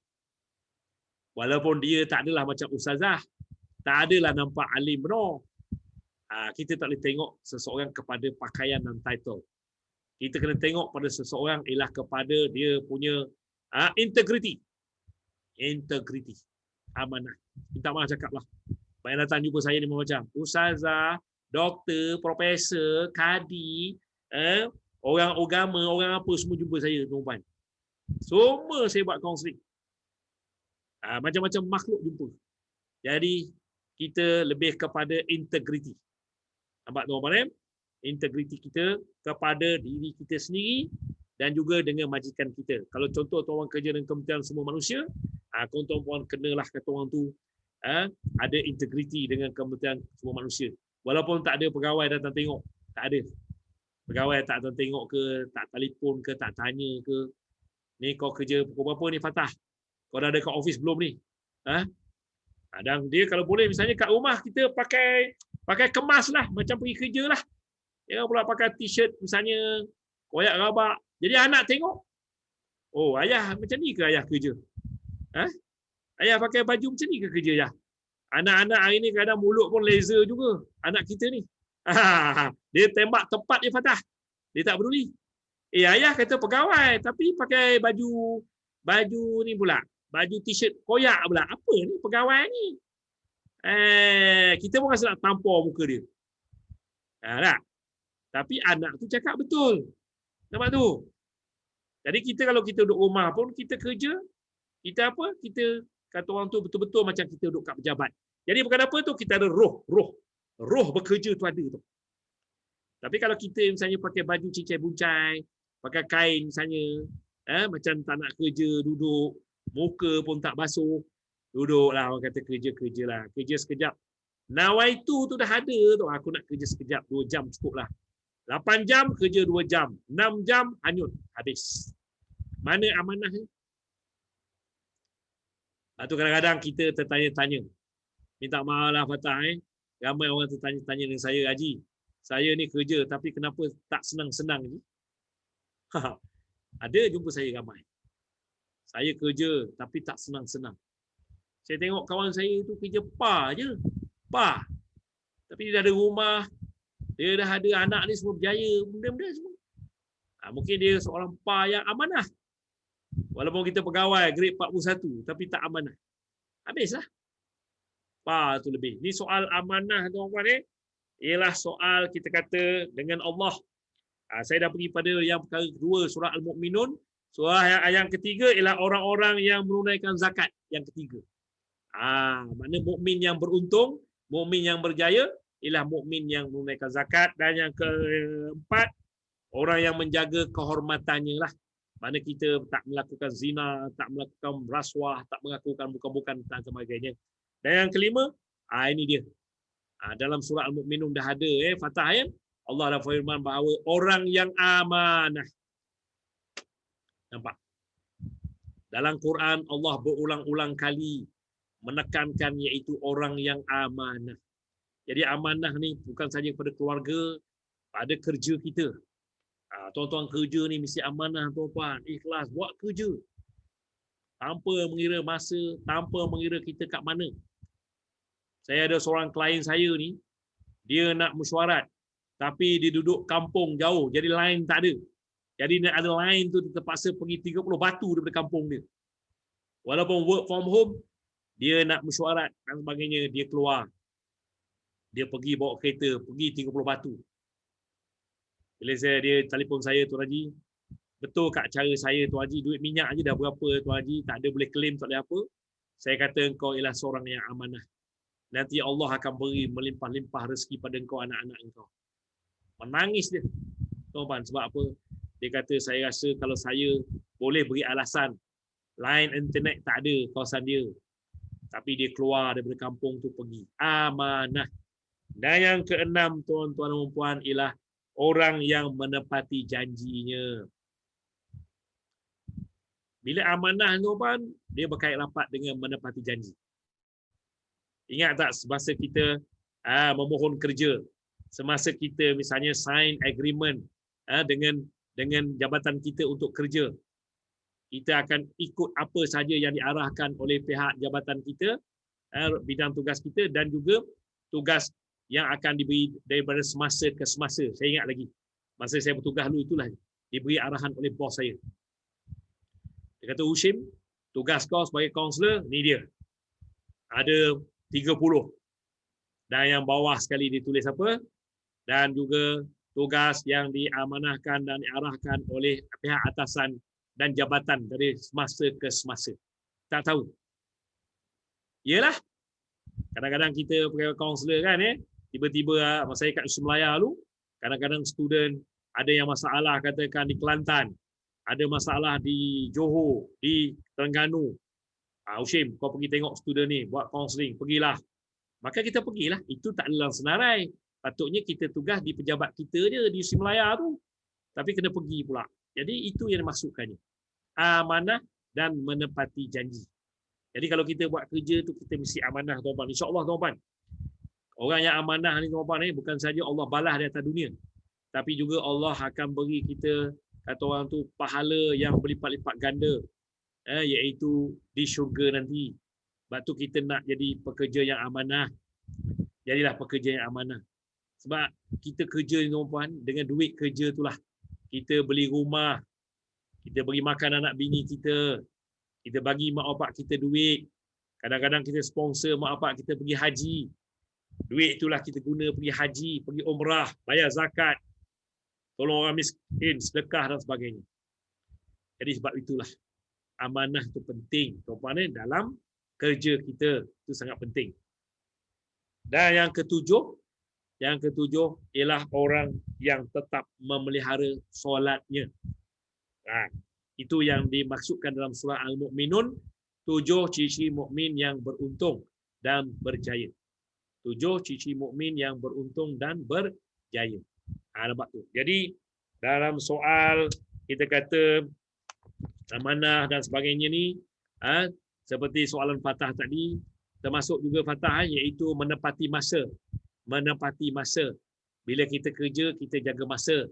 Walaupun dia tak adalah macam ustazah, tak adalah nampak alim benar. Kita tak boleh tengok seseorang kepada pakaian dan title. Kita kena tengok pada seseorang ialah kepada dia punya integriti. Integriti. Amanah. Minta maaf cakap lah. Banyak datang jumpa saya ni macam ustazah, doktor, profesor, kadi, orang agama, orang apa semua jumpa saya tuan-tuan. Semua saya buat kaunseling. Macam-macam makhluk jumpa. Jadi kita lebih kepada integriti. Nampak tuan-tuan? Integriti kita kepada diri kita sendiri dan juga dengan majikan kita. Kalau contoh tuan-tuan kerja dengan Kementerian Semua Manusia, tuan-tuan kenalah kata orang tu ada integriti dengan Kementerian Semua Manusia. Walaupun tak ada pegawai datang tengok, tak ada. Pegawai tak datang tengok ke, tak telefon ke, tak tanya ke. Ni kau kerja pukul berapa ni Fatah? Kau dah ada kat office belum ni? Dan dia kalau boleh misalnya kat rumah kita pakai kemas lah macam pergi kerja lah. Jangan pula pakai t-shirt misalnya koyak rabak. Jadi anak tengok. Oh, ayah macam ni ke ayah kerja? Ayah pakai baju macam ni ke kerja ya? Anak-anak hari ni kadang mulut pun laser juga. Anak kita ni. Dia tembak tepat dia Fatah. Dia tak peduli. Ayah kata pegawai tapi pakai baju ni pula. Baju t-shirt koyak pula. Apa ni pegawai ni? Kita pun rasa nak tampar muka dia. Tak? Tapi anak tu cakap betul. Nampak tu? Jadi kita kalau kita duduk rumah pun kita kerja, kita apa? Kita kata orang tu betul-betul macam kita duduk kat pejabat. Jadi bukan apa tu, kita ada roh bekerja tu ada tu. Tapi kalau kita misalnya pakai baju cincai buncai, pakai kain misalnya, macam tak nak kerja, duduk, muka pun tak basuh, duduklah orang kata kerja lah, kerja sekejap. Nawaitu tu dah ada tu, aku nak kerja sekejap, 2 jam cukup lah. 8 jam kerja 2 jam, 6 jam hanyut, habis. Mana amanah ni? Tu kadang-kadang kita tertanya-tanya. Minta maaf lah Fatah. Ramai orang tertanya-tanya dengan saya, Haji, saya ni kerja tapi kenapa tak senang-senang ni? Ada jumpa saya ramai. Saya kerja tapi tak senang-senang. Saya tengok kawan saya tu kerja je. Tapi dia dah ada rumah, dia dah ada anak ni semua berjaya, benda-benda semua. Mungkin dia seorang yang amanah. Walaupun kita pegawai grade 41 tapi tak amanah. Habislah. Tu lebih. Ni soal amanah tuan-tuan ialah soal kita kata dengan Allah. Saya dah pergi pada yang perkara kedua surah Al-Mu'minun. Surah yang ketiga ialah orang-orang yang menunaikan zakat yang ketiga. Makna mukmin yang beruntung, mukmin yang berjaya ialah mukmin yang menunaikan zakat, dan yang keempat orang yang menjaga kehormatannya lah. Mana kita tak melakukan zina, tak melakukan rasuah, tak melakukan bukan-bukan dan sebagainya. Dan yang kelima, ini dia. Dalam surah Al-Mu'minun dah ada Fatah Allah dah firman bahawa orang yang amanah. Nampak? Dalam Quran Allah berulang-ulang kali menekankan iaitu orang yang amanah. Jadi amanah ni bukan saja pada keluarga, pada kerja kita. Tuan-tuan kerja ni mesti amanah tuan-tuan, ikhlas buat kerja. Tanpa mengira masa, tanpa mengira kita kat mana. Saya ada seorang klien saya ni, dia nak mesyuarat, tapi dia duduk kampung jauh, jadi line tak ada. Jadi nak ada line tu dia terpaksa pergi 30 batu daripada kampung dia. Walaupun work from home, dia nak mesyuarat dan sebagainya, dia keluar. Dia pergi bawa kereta, pergi 30 batu. Bila dia telefon saya, Tuan Haji, betul kat cara saya Tuan Haji, duit minyak aja dah berapa Tuan Haji, tak ada boleh claim, tak ada apa. Saya kata engkau ialah seorang yang amanah. Nanti Allah akan beri melimpah-limpah rezeki pada engkau, anak-anak engkau. Menangis dia. Tuan-tuan, sebab apa? Dia kata, saya rasa kalau saya boleh beri alasan, line internet tak ada kawasan dia, tapi dia keluar daripada kampung tu pergi. Amanah. Dan yang keenam, tuan-tuan dan puan, ialah orang yang menepati janjinya. Bila amanah tuan-tuan, dia berkait rapat dengan menepati janji. Ingat tak semasa kita memohon kerja, semasa kita misalnya sign agreement dengan jabatan kita untuk kerja, kita akan ikut apa saja yang diarahkan oleh pihak jabatan kita, bidang tugas kita, dan juga tugas yang akan diberi daripada semasa ke semasa. Saya ingat lagi, masa saya bertugas dulu itulah diberi arahan oleh bos saya. Dia kata, Ushim, tugas kau sebagai kaunselor, ni dia. Ada 30. Dan yang bawah sekali ditulis apa? Dan juga tugas yang diamanahkan dan diarahkan oleh pihak atasan dan jabatan dari semasa ke semasa. Tak tahu. Yalah. Kadang-kadang kita pakai kaunselor kan, tiba-tiba masa saya kat Usul Melaya dulu, kadang-kadang student ada yang masalah katakan di Kelantan, ada masalah di Johor, di Terengganu. Ushim, kau pergi tengok student ni, buat counselling, pergilah. Maka kita pergilah. Itu tak dalam senarai. Patutnya kita tugas di pejabat kita je, di Usul Melaya tu. Tapi kena pergi pula. Jadi itu yang dimaksudkannya. Amanah dan menepati janji. Jadi kalau kita buat kerja tu, kita mesti amanah, tuan-tuan. InsyaAllah, tuan-tuan. Orang yang amanah ni, tuan-tuan, bukan saja Allah balas di atas dunia, tapi juga Allah akan beri kita, kata orang tu, pahala yang berlipat-lipat ganda, iaitu di syurga nanti. Sebab tu kita nak jadi pekerja yang amanah. Jadilah pekerja yang amanah. Sebab kita kerja ni, tuan-tuan, dengan duit kerja itulah kita beli rumah, kita beri makan anak bini kita, kita bagi mak bapak kita duit. Kadang-kadang kita sponsor mak bapak kita pergi haji. Duit itulah kita guna pergi haji, pergi umrah, bayar zakat, tolong orang miskin, sedekah dan sebagainya. Jadi sebab itulah amanah itu penting, tuan-tuan, dalam kerja kita. Itu sangat penting. Dan yang ketujuh ialah orang yang tetap memelihara solatnya. Itu yang dimaksudkan dalam surah Al-Mu'minun, 7 ciri mukmin yang beruntung dan berjaya. 7 ciri mukmin yang beruntung dan berjaya. Nampak tu. Jadi dalam soal kita kata amanah dan sebagainya ni, seperti soalan Fatah tadi, termasuk juga Fatah, iaitu menepati masa. Menepati masa. Bila kita kerja, kita jaga masa.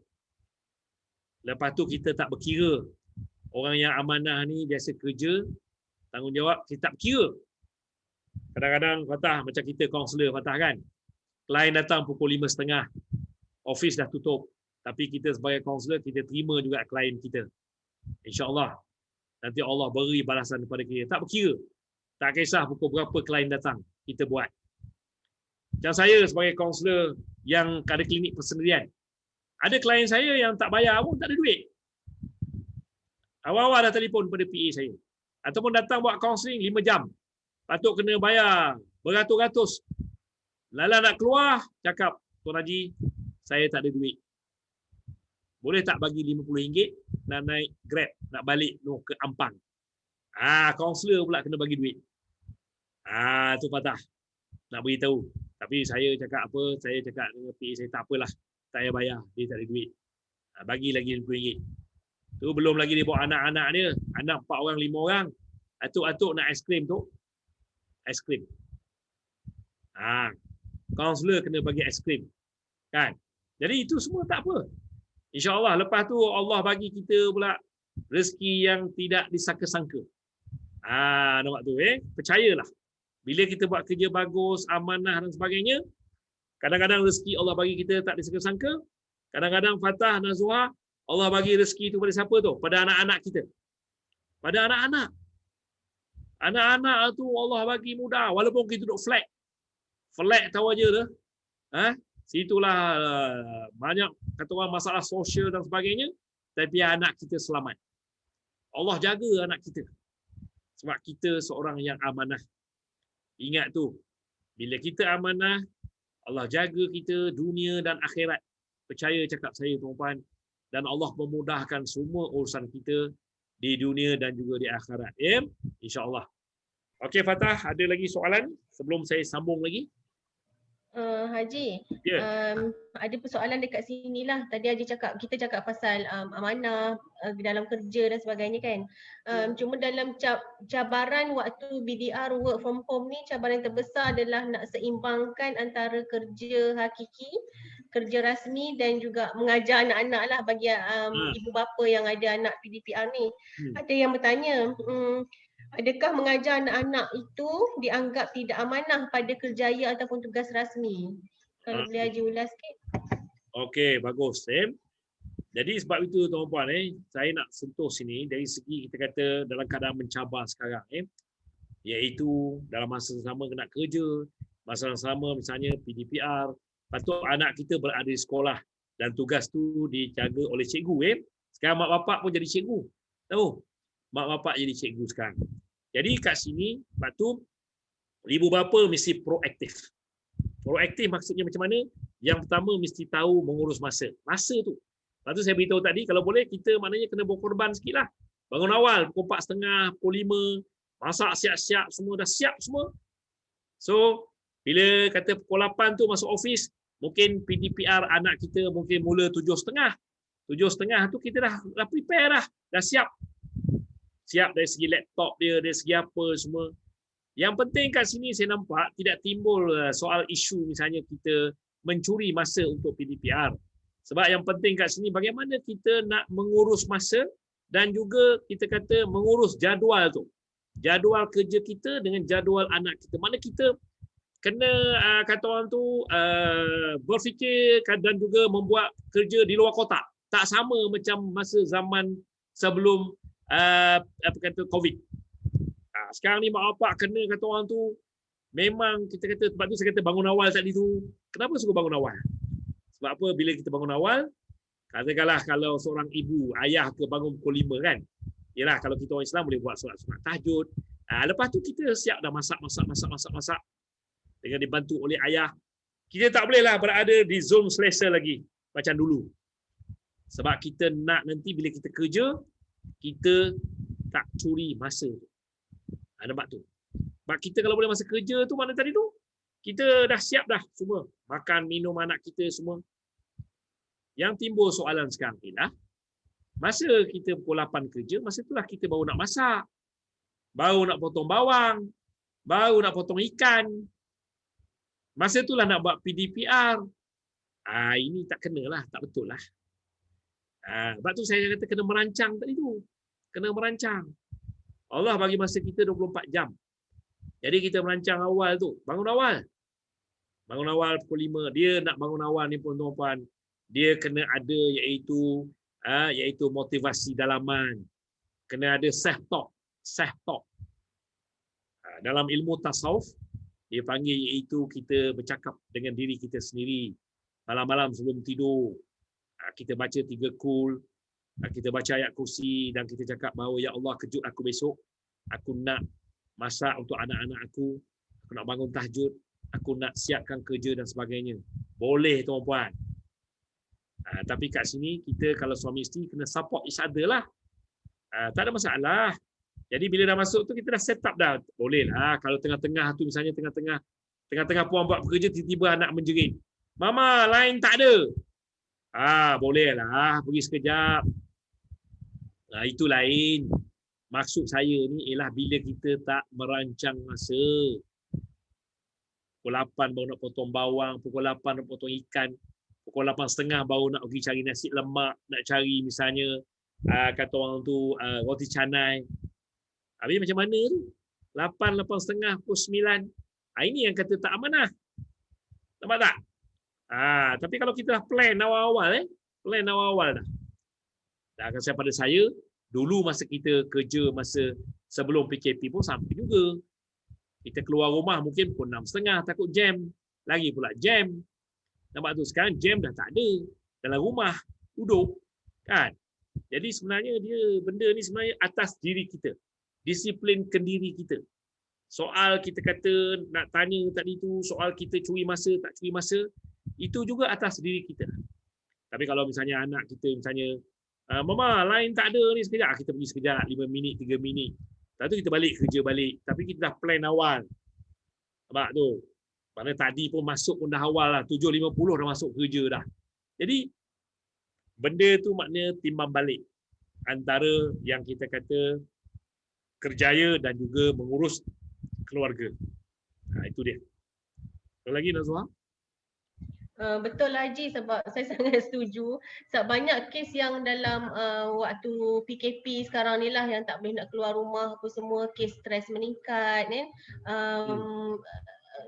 Lepas tu kita tak berkira. Orang yang amanah ni biasa kerja, tanggungjawab, kita tak berkira. Kadang-kadang Fatah, macam kita kaunselor Fatah kan, klien datang pukul 5.30, office dah tutup, tapi kita sebagai kaunselor, kita terima juga klien kita. InsyaAllah nanti Allah beri balasan kepada kita. Tak berkira. Tak kisah pukul berapa klien datang, kita buat. Macam saya sebagai kaunselor yang ada klinik persendirian, ada klien saya yang tak bayar pun, tak ada duit. Awal-awal dah telefon pada PA saya. Ataupun datang buat kaunseling 5 jam. Patut kena bayar beratus-ratus. Lala nak keluar, cakap, Tuan Haji, saya tak ada duit. Boleh tak bagi RM50 nak naik Grab, nak balik ke Ampang. Kaunselor pula kena bagi duit. Tu Fatah. Nak beritahu. Tapi saya cakap apa? Saya cakap dengan PA saya, tak apalah. Saya bayar, dia tak ada duit. Bagi lagi RM50. Tu belum lagi dia bawa anak-anak dia. Anak 4 orang, 5 orang. Atuk-atuk nak aiskrim tu. Aiskrim. Kaunselor kena bagi aiskrim. Kan? Jadi itu semua tak apa. InsyaAllah lepas tu Allah bagi kita pula rezeki yang tidak disangka-sangka. Nampak tu percayalah. Bila kita buat kerja bagus, amanah dan sebagainya, kadang-kadang rezeki Allah bagi kita tak disangka-sangka. Kadang-kadang Fatah dan Zuhar, Allah bagi rezeki itu pada siapa tu? Pada anak-anak kita. Pada anak-anak. Anak-anak tu Allah bagi mudah. Walaupun kita duduk flat. Flat tahu aja tu. Situlah banyak kata orang masalah sosial dan sebagainya. Tapi anak kita selamat. Allah jaga anak kita. Sebab kita seorang yang amanah. Ingat tu. Bila kita amanah, Allah jaga kita dunia dan akhirat. Percaya cakap saya tuan-tuan. Dan Allah memudahkan semua urusan kita di dunia dan juga di akhirat. InsyaAllah. Okey Fatah, ada lagi soalan sebelum saya sambung lagi? Haji, ada persoalan dekat sini lah. Tadi Haji cakap, kita cakap pasal amanah dalam kerja dan sebagainya kan. Cuma dalam cabaran waktu BDR work from home ni, cabaran terbesar adalah nak seimbangkan antara kerja hakiki, kerja rasmi dan juga mengajar anak-anak lah bagi ibu bapa yang ada anak PDPR ni. Ada yang bertanya, adakah mengajar anak-anak itu dianggap tidak amanah pada kerjaya ataupun tugas rasmi? Kalau boleh Haji ulas sikit. Okey, bagus. Jadi sebab itu tuan-puan, saya nak sentuh sini dari segi kita kata dalam keadaan mencabar sekarang. Iaitu dalam masa sama kena kerja, masa sama misalnya PDPR, patut anak kita berada di sekolah dan tugas tu dijaga oleh cikgu. Sekarang mak bapak pun jadi cikgu. Tahu? Mak bapak jadi cikgu sekarang. Jadi kat sini, sebab tu ibu bapa mesti proaktif. Proaktif maksudnya macam mana? Yang pertama mesti tahu mengurus masa. Masa tu. Lepas tu saya beritahu tadi, kalau boleh kita maknanya kena berkorban sikit lah. Bangun awal, pukul 4.30, pukul 5, masak siap-siap, semua dah siap semua. So, bila kata pukul 8 tu masuk office, mungkin PDPR anak kita mungkin mula 7.30. 7.30 tu kita dah prepare dah siap. Siap dari segi laptop dia, dari segi apa semua. Yang penting kat sini saya nampak tidak timbul soal isu misalnya kita mencuri masa untuk PDPR. Sebab yang penting kat sini bagaimana kita nak mengurus masa dan juga kita kata mengurus jadual tu. Jadual kerja kita dengan jadual anak kita. Mana kita kena kata orang tu berfikir dan juga membuat kerja di luar kotak. Tak sama macam masa zaman sebelum apa kata COVID. Sekarang ni mak bapak kena kata orang tu memang kita kata, sebab tu saya kata bangun awal tadi tu. Kenapa suka bangun awal? Sebab apa? Bila kita bangun awal, katakanlah kalau seorang ibu, ayah ke bangun pukul 5 kan. Yalah kalau kita orang Islam boleh buat solat sunat tahajud. Lepas tu kita siap dah masak. Dengan dibantu oleh ayah. Kita tak bolehlah berada di zon selesa lagi macam dulu. Sebab kita nak nanti bila kita kerja, kita tak curi masa. Nampak tu. Sebab kita kalau boleh masa kerja tu mana tadi tu, kita dah siap dah semua. Makan, minum anak kita semua. Yang timbul soalan sekarang ialah, masa kita pukul 8 kerja, masa itulah kita baru nak masak. Baru nak potong bawang. Baru nak potong ikan. Masa itulah nak buat PDPR. Ini tak kenalah, tak betul lah. Sebab tu saya kata kena merancang tadi tu. Kena merancang. Allah bagi masa kita 24 jam. Jadi kita merancang awal tu. Bangun awal. Bangun awal pukul 5. Dia nak bangun awal ni pun tuan-tuan. Dia kena ada iaitu motivasi dalaman. Kena ada self-talk. Self-talk. Dalam ilmu tasawuf, dia panggil iaitu kita bercakap dengan diri kita sendiri. Malam-malam sebelum tidur. Kita baca 3 kul, kita baca ayat kursi dan kita cakap bahawa ya Allah kejut aku besok. Aku nak masak untuk anak-anak aku nak bangun tahajud, aku nak siapkan kerja dan sebagainya. Boleh tuan-puan. Tapi kat sini kita kalau suami isteri kena support each other lah. Tak ada masalah. Jadi bila dah masuk tu kita dah set up dah. Boleh lah kalau tengah-tengah tu misalnya tengah-tengah puan buat bekerja tiba-tiba anak menjerit. Mama, line tak ada. Boleh lah, pergi sekejap. Itu lain. Maksud saya ni ialah bila kita tak merancang masa. Pukul 8 baru nak potong bawang, pukul 8 nak potong ikan, pukul 8.30 baru nak pergi cari nasi lemak, nak cari misalnya kata orang tu roti canai. Habis macam mana tu? 8, 8.30, pukul 9. Ini yang kata tak amanah. Nampak tak? Tapi kalau kita dah plan awal-awal, plan awal-awal dah. Dan akan pada saya, dulu masa kita kerja masa sebelum PKP pun sampai juga. Kita keluar rumah mungkin pukul 6.30 takut jam. Lagi pula jam. Nampak tu, sekarang jam dah tak ada. Dalam rumah, duduk. Kan? Jadi sebenarnya benda ni sebenarnya atas diri kita. Disiplinkan diri kita. Soal kita kata nak tanya tadi tu, soal kita curi masa, tak curi masa, itu juga atas diri kita. Tapi kalau misalnya anak kita misalnya, Mama, lain tak ada ni sekejap. Kita pergi sekejap, 5 minit, 3 minit. Lepas tu kita balik kerja balik. Tapi kita dah plan awal. Nampak tu? Mana tadi pun masuk pun dah awal lah. 7.50 dah masuk kerja dah. Jadi, benda tu maknanya timbang balik. Antara yang kita kata kerjaya dan juga mengurus keluarga. Itu dia. Ada lagi Nazwa? Betul lah Haji, sebab saya sangat setuju. Sebab banyak kes yang dalam waktu PKP sekarang ni lah yang tak boleh nak keluar rumah apa semua, kes stres meningkat kan.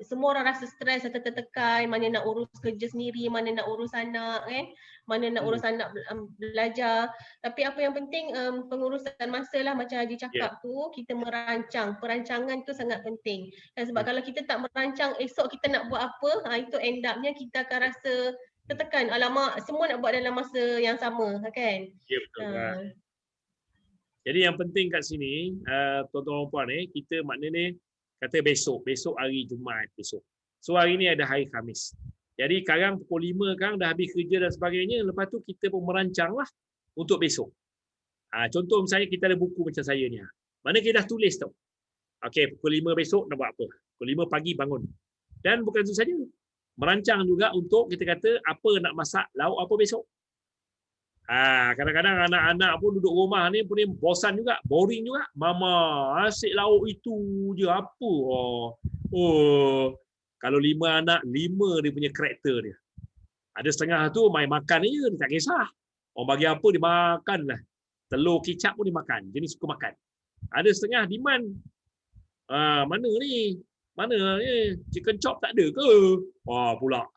Semua orang rasa stres atau tertekan, mana nak urus kerja sendiri, mana nak urus anak kan, mana nak urus anak belajar. Tapi apa yang penting pengurusan masa lah macam Haji cakap tu, kita merancang. Perancangan tu sangat penting. Dan sebab kalau kita tak merancang esok kita nak buat apa, itu end up-nya kita akan rasa tertekan. Alamak, semua nak buat dalam masa yang sama kan. Ya betul. Jadi yang penting kat sini tuan-tuan dan puan kita maknanya kata besok hari Jumaat besok. So hari ni ada hari Khamis. Jadi sekarang pukul 5 kan dah habis kerja dan sebagainya. Lepas tu kita pun merancang lah untuk besok. Contoh misalnya kita ada buku macam saya ni. Mana kita dah tulis tau. Okey, pukul 5 besok nak buat apa. Pukul 5 pagi bangun. Dan bukan itu saja. Merancang juga untuk kita kata apa nak masak lauk apa besok. Kadang-kadang anak-anak pun duduk rumah ni pun bosan juga, boring juga. Mama, asyik lauk itu je apa? Kalau 5 anak, 5 dia punya karakter dia. Ada setengah tu main makan je, dia tak kisah. Orang bagi apa dia makan lah. Telur kicap pun dia makan, jenis suka makan. Ada setengah demand. Mana ni? Mana ni? Chicken chop tak ada ke? Pula.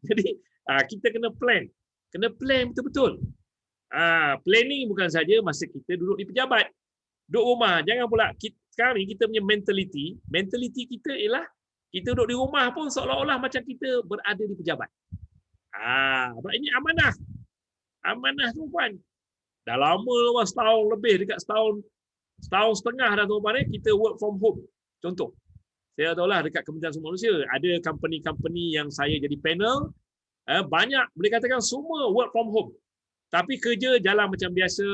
Jadi kita kena plan. Kena plan betul-betul. Planning bukan saja masa kita duduk di pejabat. Duduk rumah. Jangan pula, sekarang ni kita punya mentality kita ialah kita duduk di rumah pun seolah-olah macam kita berada di pejabat. Ini amanah. Amanah tuan-tuan. Dah lama lah, setahun lebih, dekat setahun setengah dah tuan-tuan kita work from home. Contoh. Saya tahulah dekat Kementerian Sumber Manusia, ada company-company yang saya jadi panel, banyak boleh katakan semua work from home. Tapi kerja jalan macam biasa.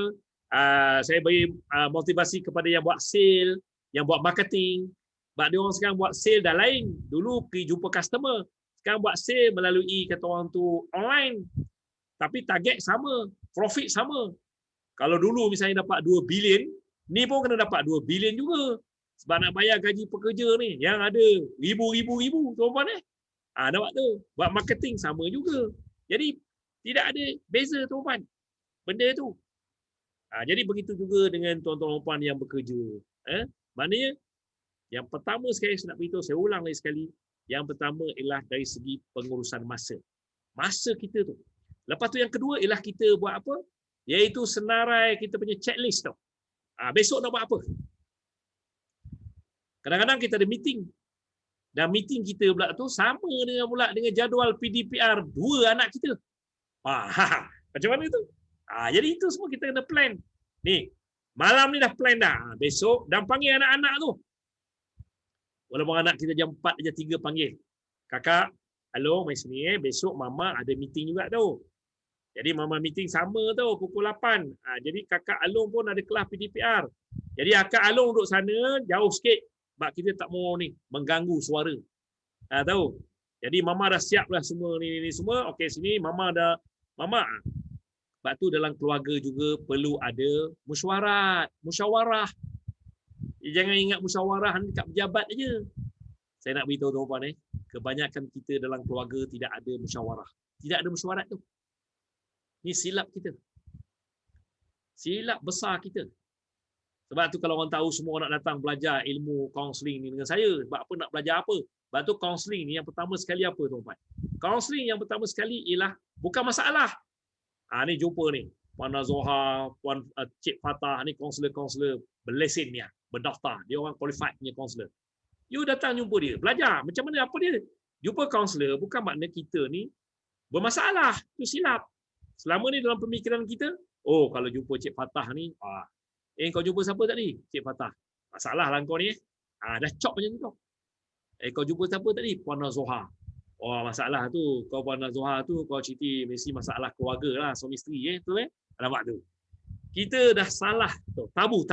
Saya beri motivasi kepada yang buat sale, yang buat marketing. Sebab dia orang sekarang buat sale dah lain. Dulu pergi jumpa customer. Sekarang buat sale melalui kata orang tu online. Tapi target sama, profit sama. Kalau dulu misalnya dapat 2 bilion, ni pun kena dapat 2 bilion juga. Sebab nak bayar gaji pekerja ni yang ada ribu tuan-tuan nampak tu. Buat marketing sama juga. Jadi tidak ada beza tuan-tuan. Benda tu. Jadi begitu juga dengan tuan-tuan dan puan yang bekerja. Maknanya yang pertama sekali saya nak beritahu, saya ulang lagi sekali. Yang pertama ialah dari segi pengurusan masa. Masa kita tu. Lepas tu yang kedua ialah kita buat apa? Iaitu senarai kita punya checklist tu. Besok nak buat apa? Kadang-kadang kita ada meeting. Dan meeting kita pula tu sama dengan jadual PDPR 2 anak kita. Macam mana tu? Jadi itu semua kita kena plan. Ni, malam ni dah plan dah. Besok dan panggil anak-anak tu. Walaupun anak kita jam 4 jam 3 panggil. Kakak, halo, mai sini besok mama ada meeting juga tu. Jadi mama meeting sama tu pukul 8. Jadi kakak Along pun ada kelas PDPR. Jadi akak Along duduk sana jauh sikit. Sebab kita tak mau ni mengganggu suara. Tahu? Jadi mama dah siap lah semua ni semua. Okey sini mama dah. Mama Sebab tu dalam keluarga juga perlu ada musyawarah. Jangan ingat musyawarah ni dekat pejabat aja. Saya nak beritahu tuan-tuan kebanyakan kita dalam keluarga tidak ada musyawarah. Tidak ada mesyuarat tu. Ni silap kita. Silap besar kita. Sebab tu kalau orang tahu semua nak datang belajar ilmu kaunseling ni dengan saya, sebab apa nak belajar apa? Sebab tu kaunseling ni yang pertama sekali apa tuan-tuan? Kaunseling yang pertama sekali ialah bukan masalah. Ni jumpa ni Puan Nazoha, Puan Cik Fatah ni kaunselor berlesen ni, berdaftar. Dia orang qualified punya kaunselor. You datang jumpa dia, belajar macam mana apa dia. Jumpa kaunselor bukan makna kita ni bermasalah. Itu silap. Selama ni dalam pemikiran kita, kalau jumpa Cik Fatah ni, kau jumpa siapa tadi? Cik Fatah. Masalah lah kau ni. Dah cop macam tu. Kau jumpa siapa tadi? Puan Nazoha. Masalah tu, kau Puan Nazoha tu, kau cerita mesti masalah keluarga lah, suami isteri tu nampak tu. Kita dah salah tu. Tabu.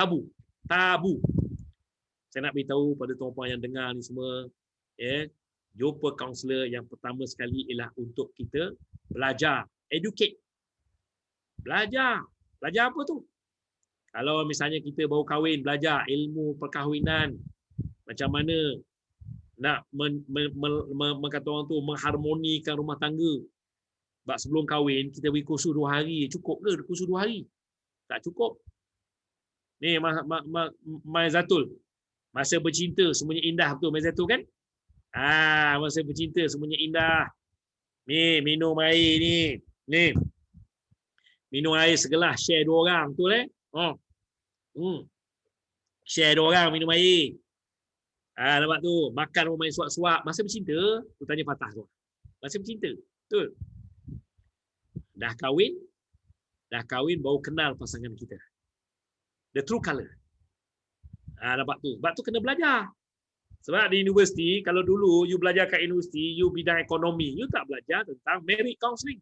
Saya nak beritahu pada tuan-puan yang dengar ni semua, jumpa kaunselor yang pertama sekali ialah untuk kita belajar, educate. Belajar apa tu? Kalau misalnya kita baru kahwin, belajar ilmu perkahwinan, macam mana nak kata orang tu mengharmonikan rumah tangga. Sebab sebelum kahwin kita beri kursus 2 hari, cukup ke kursus 2 hari? Tak cukup. Ni Mai Zatul. Masa bercinta semuanya indah betul Mai Zatul kan? Masa bercinta semuanya indah. Ni minum air ni. Minum air segelas, share 2 orang betul Share 2 orang minum air. Nampak tu, makan rumah main suap-suap. Masa bercinta, tu tanya Fatah tu. Masa bercinta, betul. Dah kahwin baru kenal pasangan kita. The true colour. Nampak tu. Sebab tu kena belajar. Sebab di universiti, kalau dulu you belajar kat universiti, you bidang ekonomi, you tak belajar tentang marriage counselling.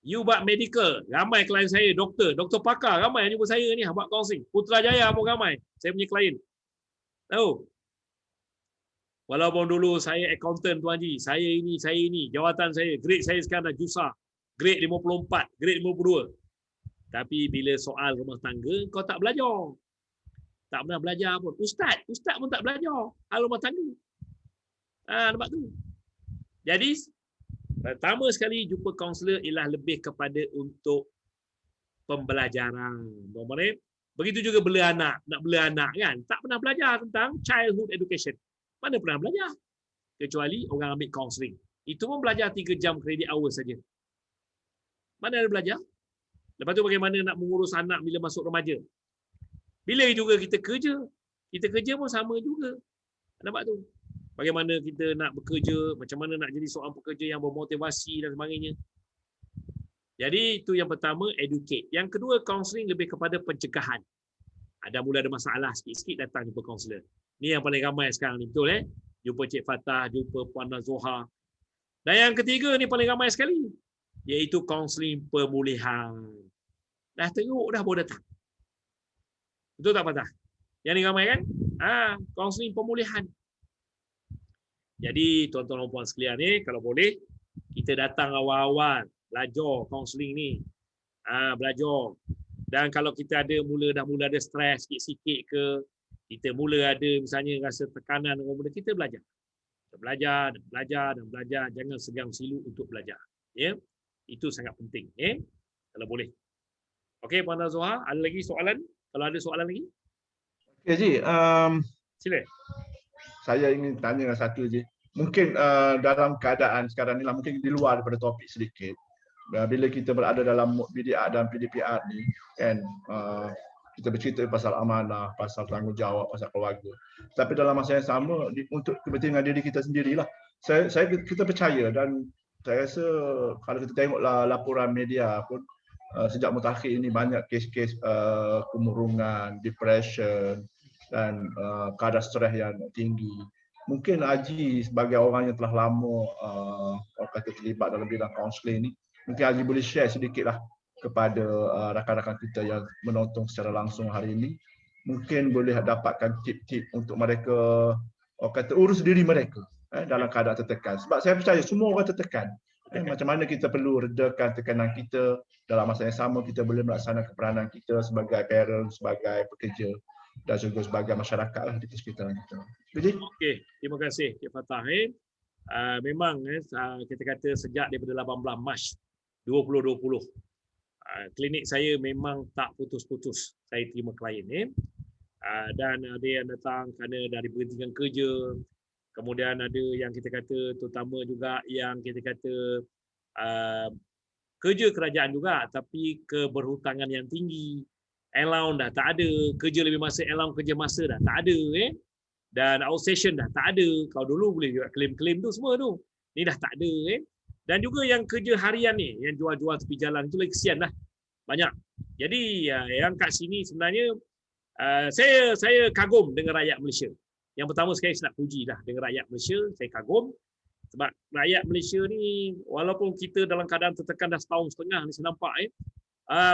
You buat medical, ramai klien saya, doktor pakar, ramai yang jumpa saya ni buat counselling. Putrajaya pun ramai, saya punya klien. Tahu? Walaupun dulu saya accountant Tuan Haji, saya ini, jawatan saya, grade saya sekarang dah jusa, grade 54, grade 52. Tapi bila soal rumah tangga, kau tak belajar. Tak pernah belajar pun. Ustaz pun tak belajar hal rumah tangga. Nampak tu. Jadi, pertama sekali jumpa kaunselor ialah lebih kepada untuk pembelajaran. Begitu juga nak bela anak kan. Tak pernah belajar tentang childhood education. Mana pernah belajar? Kecuali orang ambil counselling. Itu pun belajar 3 jam credit hour saja. Mana ada belajar? Lepas tu bagaimana nak mengurus anak bila masuk remaja? Bila juga kita kerja. Kita kerja pun sama juga. Nampak tu? Bagaimana kita nak bekerja, macam mana nak jadi seorang pekerja yang bermotivasi dan sebagainya. Jadi itu yang pertama, educate. Yang kedua, counselling lebih kepada pencegahan. Mula ada masalah sikit-sikit datang jumpa kaunselor. Ni yang paling ramai sekarang ni, betul Jumpa Cik Fatah, jumpa Puan Nazoha. Dan yang ketiga ni paling ramai sekali, iaitu counselling pemulihan. Dah teruk dah baru datang. Betul tak Fatah? Yang ni ramai kan? Counselling pemulihan. Jadi tuan-tuan dan puan sekalian ni, kalau boleh kita datang awal-awal belajar kaunseling ni. Belajar. Dan kalau kita dah mula ada stres sikit-sikit ke, kita mula ada misalnya rasa tekanan dengan benda, kita belajar. Kita belajar. Jangan segan silu untuk belajar. Itu sangat penting. Kalau boleh. Okey, Puan Nazoha, ada lagi soalan? Kalau ada soalan lagi? Okey, Ji. Sila. Saya ingin tanya satu je. Mungkin dalam keadaan sekarang ni lah, mungkin di luar daripada topik sedikit. Bila kita berada dalam BDA dan PDPR ni, kan, kita bercerita pasal amanah, pasal tanggungjawab, pasal keluarga. Tapi dalam masa yang sama, untuk kepentingan diri kita sendirilah. Kita percaya, dan saya rasa kalau kita tengoklah laporan media pun, sejak mutakhir ini banyak kes-kes kemurungan, depression, dan kadar stres yang tinggi. Mungkin Haji sebagai orang yang telah lama terlibat dalam bidang kaunseling ni, mungkin Haji boleh share sedikitlah kepada rakan-rakan kita yang menonton secara langsung hari ini. Mungkin boleh dapatkan tip-tip untuk mereka urus diri mereka dalam keadaan tertekan. Sebab saya percaya semua orang tertekan. Macam mana kita perlu redakan tekanan kita, dalam masa yang sama kita boleh melaksanakan peranan kita sebagai parent, sebagai pekerja dan juga sebagai masyarakat lah di sekitaran kita. Okey, terima kasih Cik Fattah. Memang kita kata sejak daripada 18 Mac 2020 klinik saya memang tak putus-putus saya terima klien dan ada yang datang kerana dah diberhentikan kerja, kemudian ada yang kita kata terutama juga yang kita kata kerja kerajaan juga tapi keberhutangan yang tinggi, allowance dah tak ada, kerja lebih masa, allowance kerja masa dah tak ada dan outstation dah tak ada. Kalau dulu boleh juga klaim-klaim tu semua tu, ni dah tak ada dan juga yang kerja harian ni yang jual-jual tepi jalan tu lagi kesian lah, banyak. Jadi yang kat sini sebenarnya saya kagum dengan rakyat Malaysia. Yang pertama sekali saya nak puji dah dengan rakyat Malaysia, saya kagum sebab rakyat Malaysia ni walaupun kita dalam keadaan tertekan dah setahun setengah ni saya nampak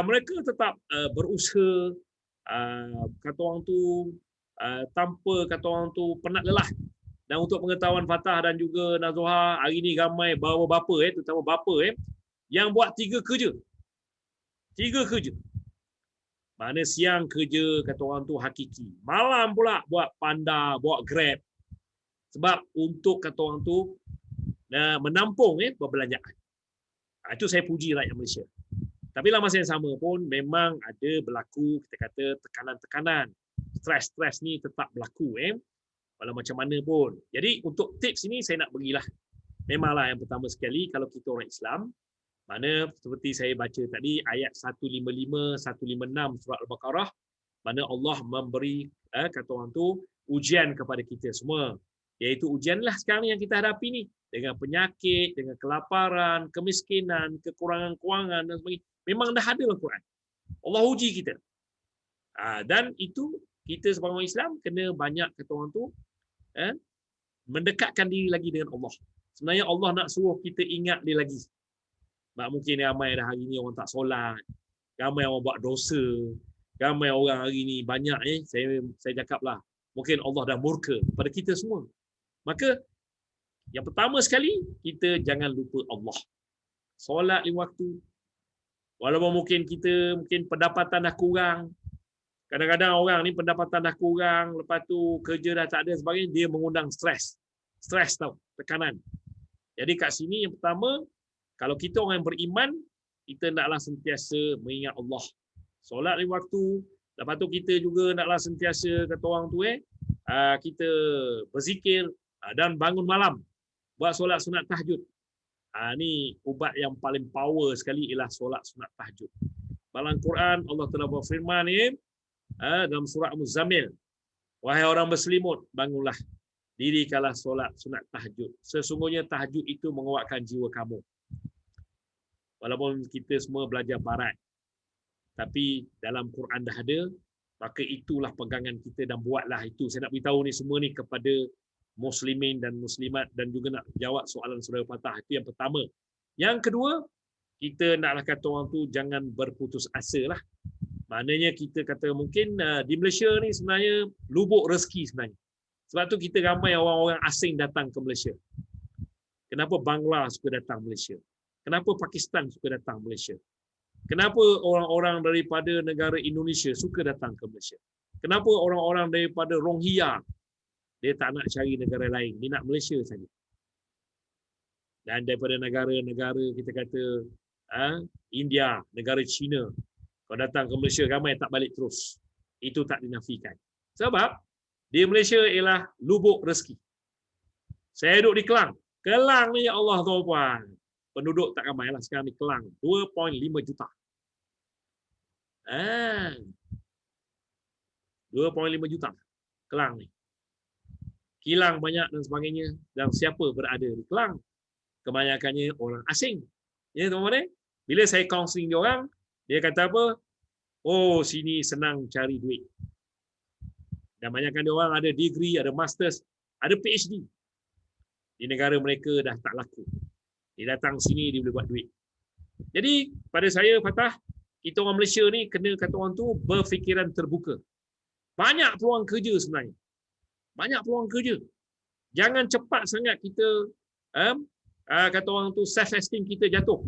mereka tetap berusaha kata orang tu tanpa kata orang tu penat lelah. Dan untuk pengetahuan Fattah dan juga Nazoha, hari ni ramai bapa terutama bapa yang buat 3 kerja. 3 kerja. Mana siang kerja kata orang tu hakiki, malam pula buat panda, buat Grab. Sebab untuk kata orang tu menampung perbelanjaan. Itu saya puji rakyat Malaysia. Tapi dalam masa yang sama pun memang ada berlaku kita kata tekanan-tekanan. Stres ni tetap berlaku walau macam mana pun. Jadi untuk tips ini saya nak berilah. Memanglah yang pertama sekali kalau kita orang Islam, mana seperti saya baca tadi ayat 155 156 surah Al-Baqarah, mana Allah memberi kata orang tu ujian kepada kita semua. Iaitu ujianlah sekarang yang kita hadapi ni dengan penyakit, dengan kelaparan, kemiskinan, kekurangan kewangan dan sebagainya. Memang dah ada dalam Quran. Allah uji kita. Dan itu kita sebagai orang Islam kena banyak kata orang tu mendekatkan diri lagi dengan Allah. Sebenarnya Allah nak suruh kita ingat dia lagi. Sebab mungkin ramai dah hari ni orang tak solat, ramai orang buat dosa, ramai orang hari ni banyak saya cakaplah mungkin Allah dah murka pada kita semua. Maka yang pertama sekali kita jangan lupa Allah. Solat 5 waktu. Walaupun mungkin pendapatan dah kurang. Kadang-kadang orang ni pendapatan dah kurang, lepas tu kerja dah tak ada sebagainya, dia mengundang stres. Stres tau, tekanan. Jadi kat sini yang pertama, kalau kita orang yang beriman, kita naklah sentiasa mengingat Allah. Solat 5 waktu, lepas tu kita juga naklah sentiasa kata orang tu kita berzikir dan bangun malam, buat solat sunat tahajud. Ni ubat yang paling power sekali ialah solat sunat tahajud. Dalam Quran Allah telah berfirman dalam surah Muzammil, wahai orang berselimut, bangunlah, dirikanlah solat sunat tahajud. Sesungguhnya tahajud itu menguatkan jiwa kamu. Walaupun kita semua belajar barat, tapi dalam Quran dah ada, maka itulah pegangan kita dan buatlah itu. Saya nak beritahu ni semua ni kepada muslimin dan muslimat dan juga nak jawab soalan saudara Fattah. Itu yang pertama. Yang kedua, kita naklah kata orang tu jangan berputus asa lah. Maknanya kita kata mungkin di Malaysia ni sebenarnya lubuk rezeki sebenarnya. Sebab tu kita ramai orang-orang asing datang ke Malaysia. Kenapa Bangla suka datang Malaysia? Kenapa Pakistan suka datang Malaysia? Kenapa orang-orang daripada negara Indonesia suka datang ke Malaysia? Kenapa orang-orang daripada Rohingya dia tak nak cari negara lain, dia nak Malaysia saja. Dan daripada negara-negara kita kata India, negara China, kalau datang ke Malaysia ramai tak balik terus. Itu tak dinafikan. Sebab di Malaysia ialah lubuk rezeki. Saya duduk di Kelang. Kelang ni ya Allah tuan-puan. Penduduk tak ramai lah sekarang di Kelang. 2.5 juta. 2.5 juta Kelang ni. Kilang banyak dan sebagainya. Dan siapa berada di Kelang? Kebanyakannya orang asing. Ya tuan-tuan. Bila saya counseling dia orang, dia kata apa? Oh, sini senang cari duit. Dan banyakkan dia orang ada degree, ada masters, ada PhD. Di negara mereka dah tak laku. Dia datang sini, dia boleh buat duit. Jadi, pada saya, Fattah, kita orang Malaysia ni kena kata orang tu berfikiran terbuka. Banyak peluang kerja sebenarnya. Banyak peluang kerja. Jangan cepat sangat kita kata orang tu self esteem kita jatuh.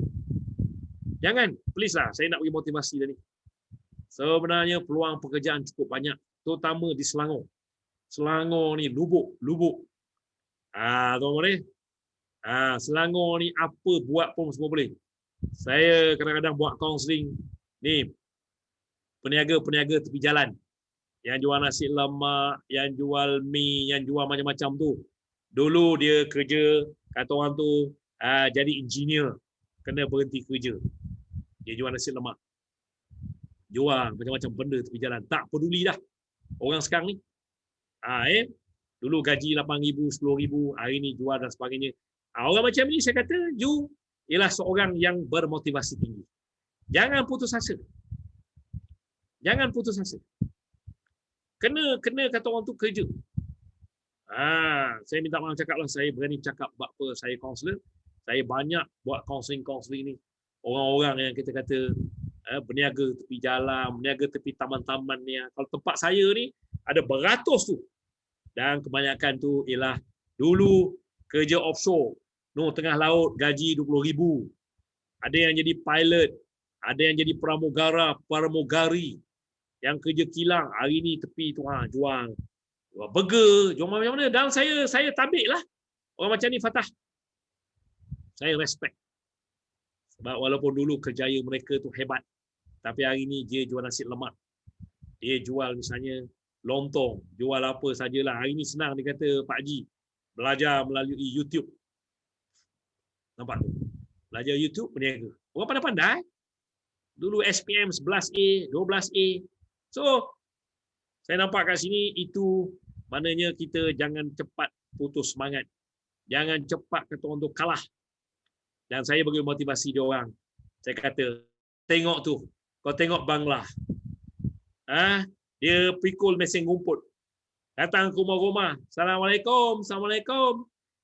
Jangan, please lah, saya nak bagi motivasi tadi. Sebenarnya peluang pekerjaan cukup banyak, terutama di Selangor. Selangor ni lubuk. Tuan boleh? Selangor ni apa buat pun semua boleh. Saya kadang-kadang buat kaunseling ni peniaga-peniaga tepi jalan yang jual nasi lemak, yang jual mi, yang jual macam-macam tu. Dulu dia kerja, kata orang tu jadi engineer, kena berhenti kerja. Dia jual nasi lemak, jual macam-macam benda tepi jalan. Tak peduli dah orang sekarang ni. Dulu gaji 8,000, 10,000, hari ni jual dan sebagainya. Orang macam ni saya kata, you ialah seorang yang bermotivasi tinggi. Jangan putus asa. Jangan putus asa. Kena kata orang tu kerja. Saya minta maaf cakap lah, saya berani cakap sebab apa saya kaunselor. Saya banyak buat kaunseling ni. Orang-orang yang kita kata berniaga tepi jalan, berniaga tepi taman-taman ni. Kalau tempat saya ni ada beratus tu. Dan kebanyakan tu ialah dulu kerja offshore. Tengah laut gaji 20,000. Ada yang jadi pilot, ada yang jadi pramugari. Yang kerja kilang hari ni tepi tu jual burger, jual macam mana. Dan saya tabik lah orang macam ni, Fatah. Saya respect. Sebab walaupun dulu kerjaya mereka tu hebat, tapi hari ni dia jual nasi lemak. Dia jual misalnya lontong, jual apa sajalah. Hari ni senang dia kata, Pak Haji, belajar melalui YouTube. Nampak tu? Belajar YouTube berniaga. Orang pandai-pandai. Dulu SPM 11A, 12A. So, saya nampak kat sini itu maknanya kita jangan cepat putus semangat. Jangan cepat kata orang tu kalah. Dan saya bagi motivasi dia orang. Saya kata, tengok tu. Kau tengok Bangla. Dia pikul mesin rumput. Datang ke rumah-rumah. Assalamualaikum.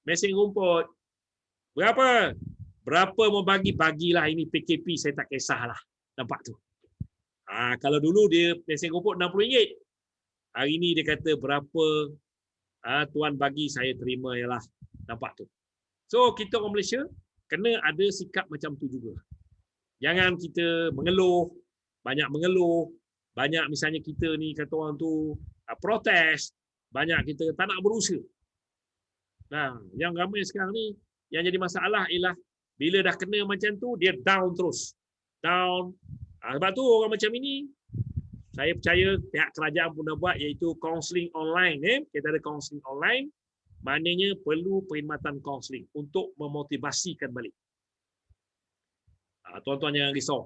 Mesin rumput. Berapa mau bagi? Bagilah, ini PKP, saya tak kisahlah. Nampak tu. Kalau dulu dia mesin rumput RM60. Hari ni dia kata berapa tuan bagi, saya terima ialah. Nampak tu. So kita orang Malaysia kena ada sikap macam tu juga. Jangan kita mengeluh, banyak misalnya kita ni kata orang tu protes, banyak kita tak nak berusaha. Nah, yang ramai sekarang ni yang jadi masalah ialah bila dah kena macam tu dia down terus. Down. Sebab tu orang macam ini saya percaya pihak kerajaan pun dah buat, iaitu kaunseling online. Kita ada kaunseling online. Maknanya perlu perkhidmatan kaunseling untuk memotivasikan balik. Tuan-tuan jangan risau.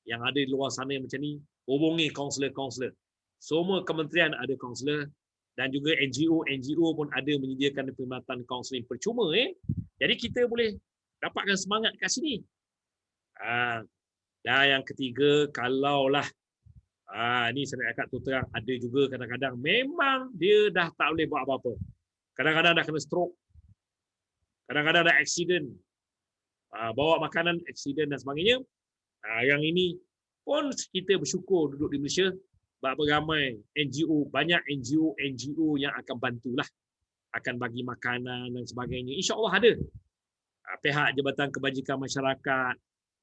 Yang ada di luar sana macam ni, hubungi kaunselor-kaunselor. Semua kementerian ada kaunselor dan juga NGO pun ada menyediakan perkhidmatan kaunseling percuma. Jadi kita boleh dapatkan semangat kat sini. Dan yang ketiga, kalaulah ni saya nak cakap tu terang, ada juga kadang-kadang memang dia dah tak boleh buat apa-apa. Kadang-kadang dah kena stroke. Kadang-kadang dah accident. Bawa makanan, accident dan sebagainya. Yang ini pun kita bersyukur duduk di Malaysia sebab ramai NGO, banyak NGO yang akan bantulah. Akan bagi makanan dan sebagainya. InsyaAllah ada. Pihak Jabatan Kebajikan Masyarakat,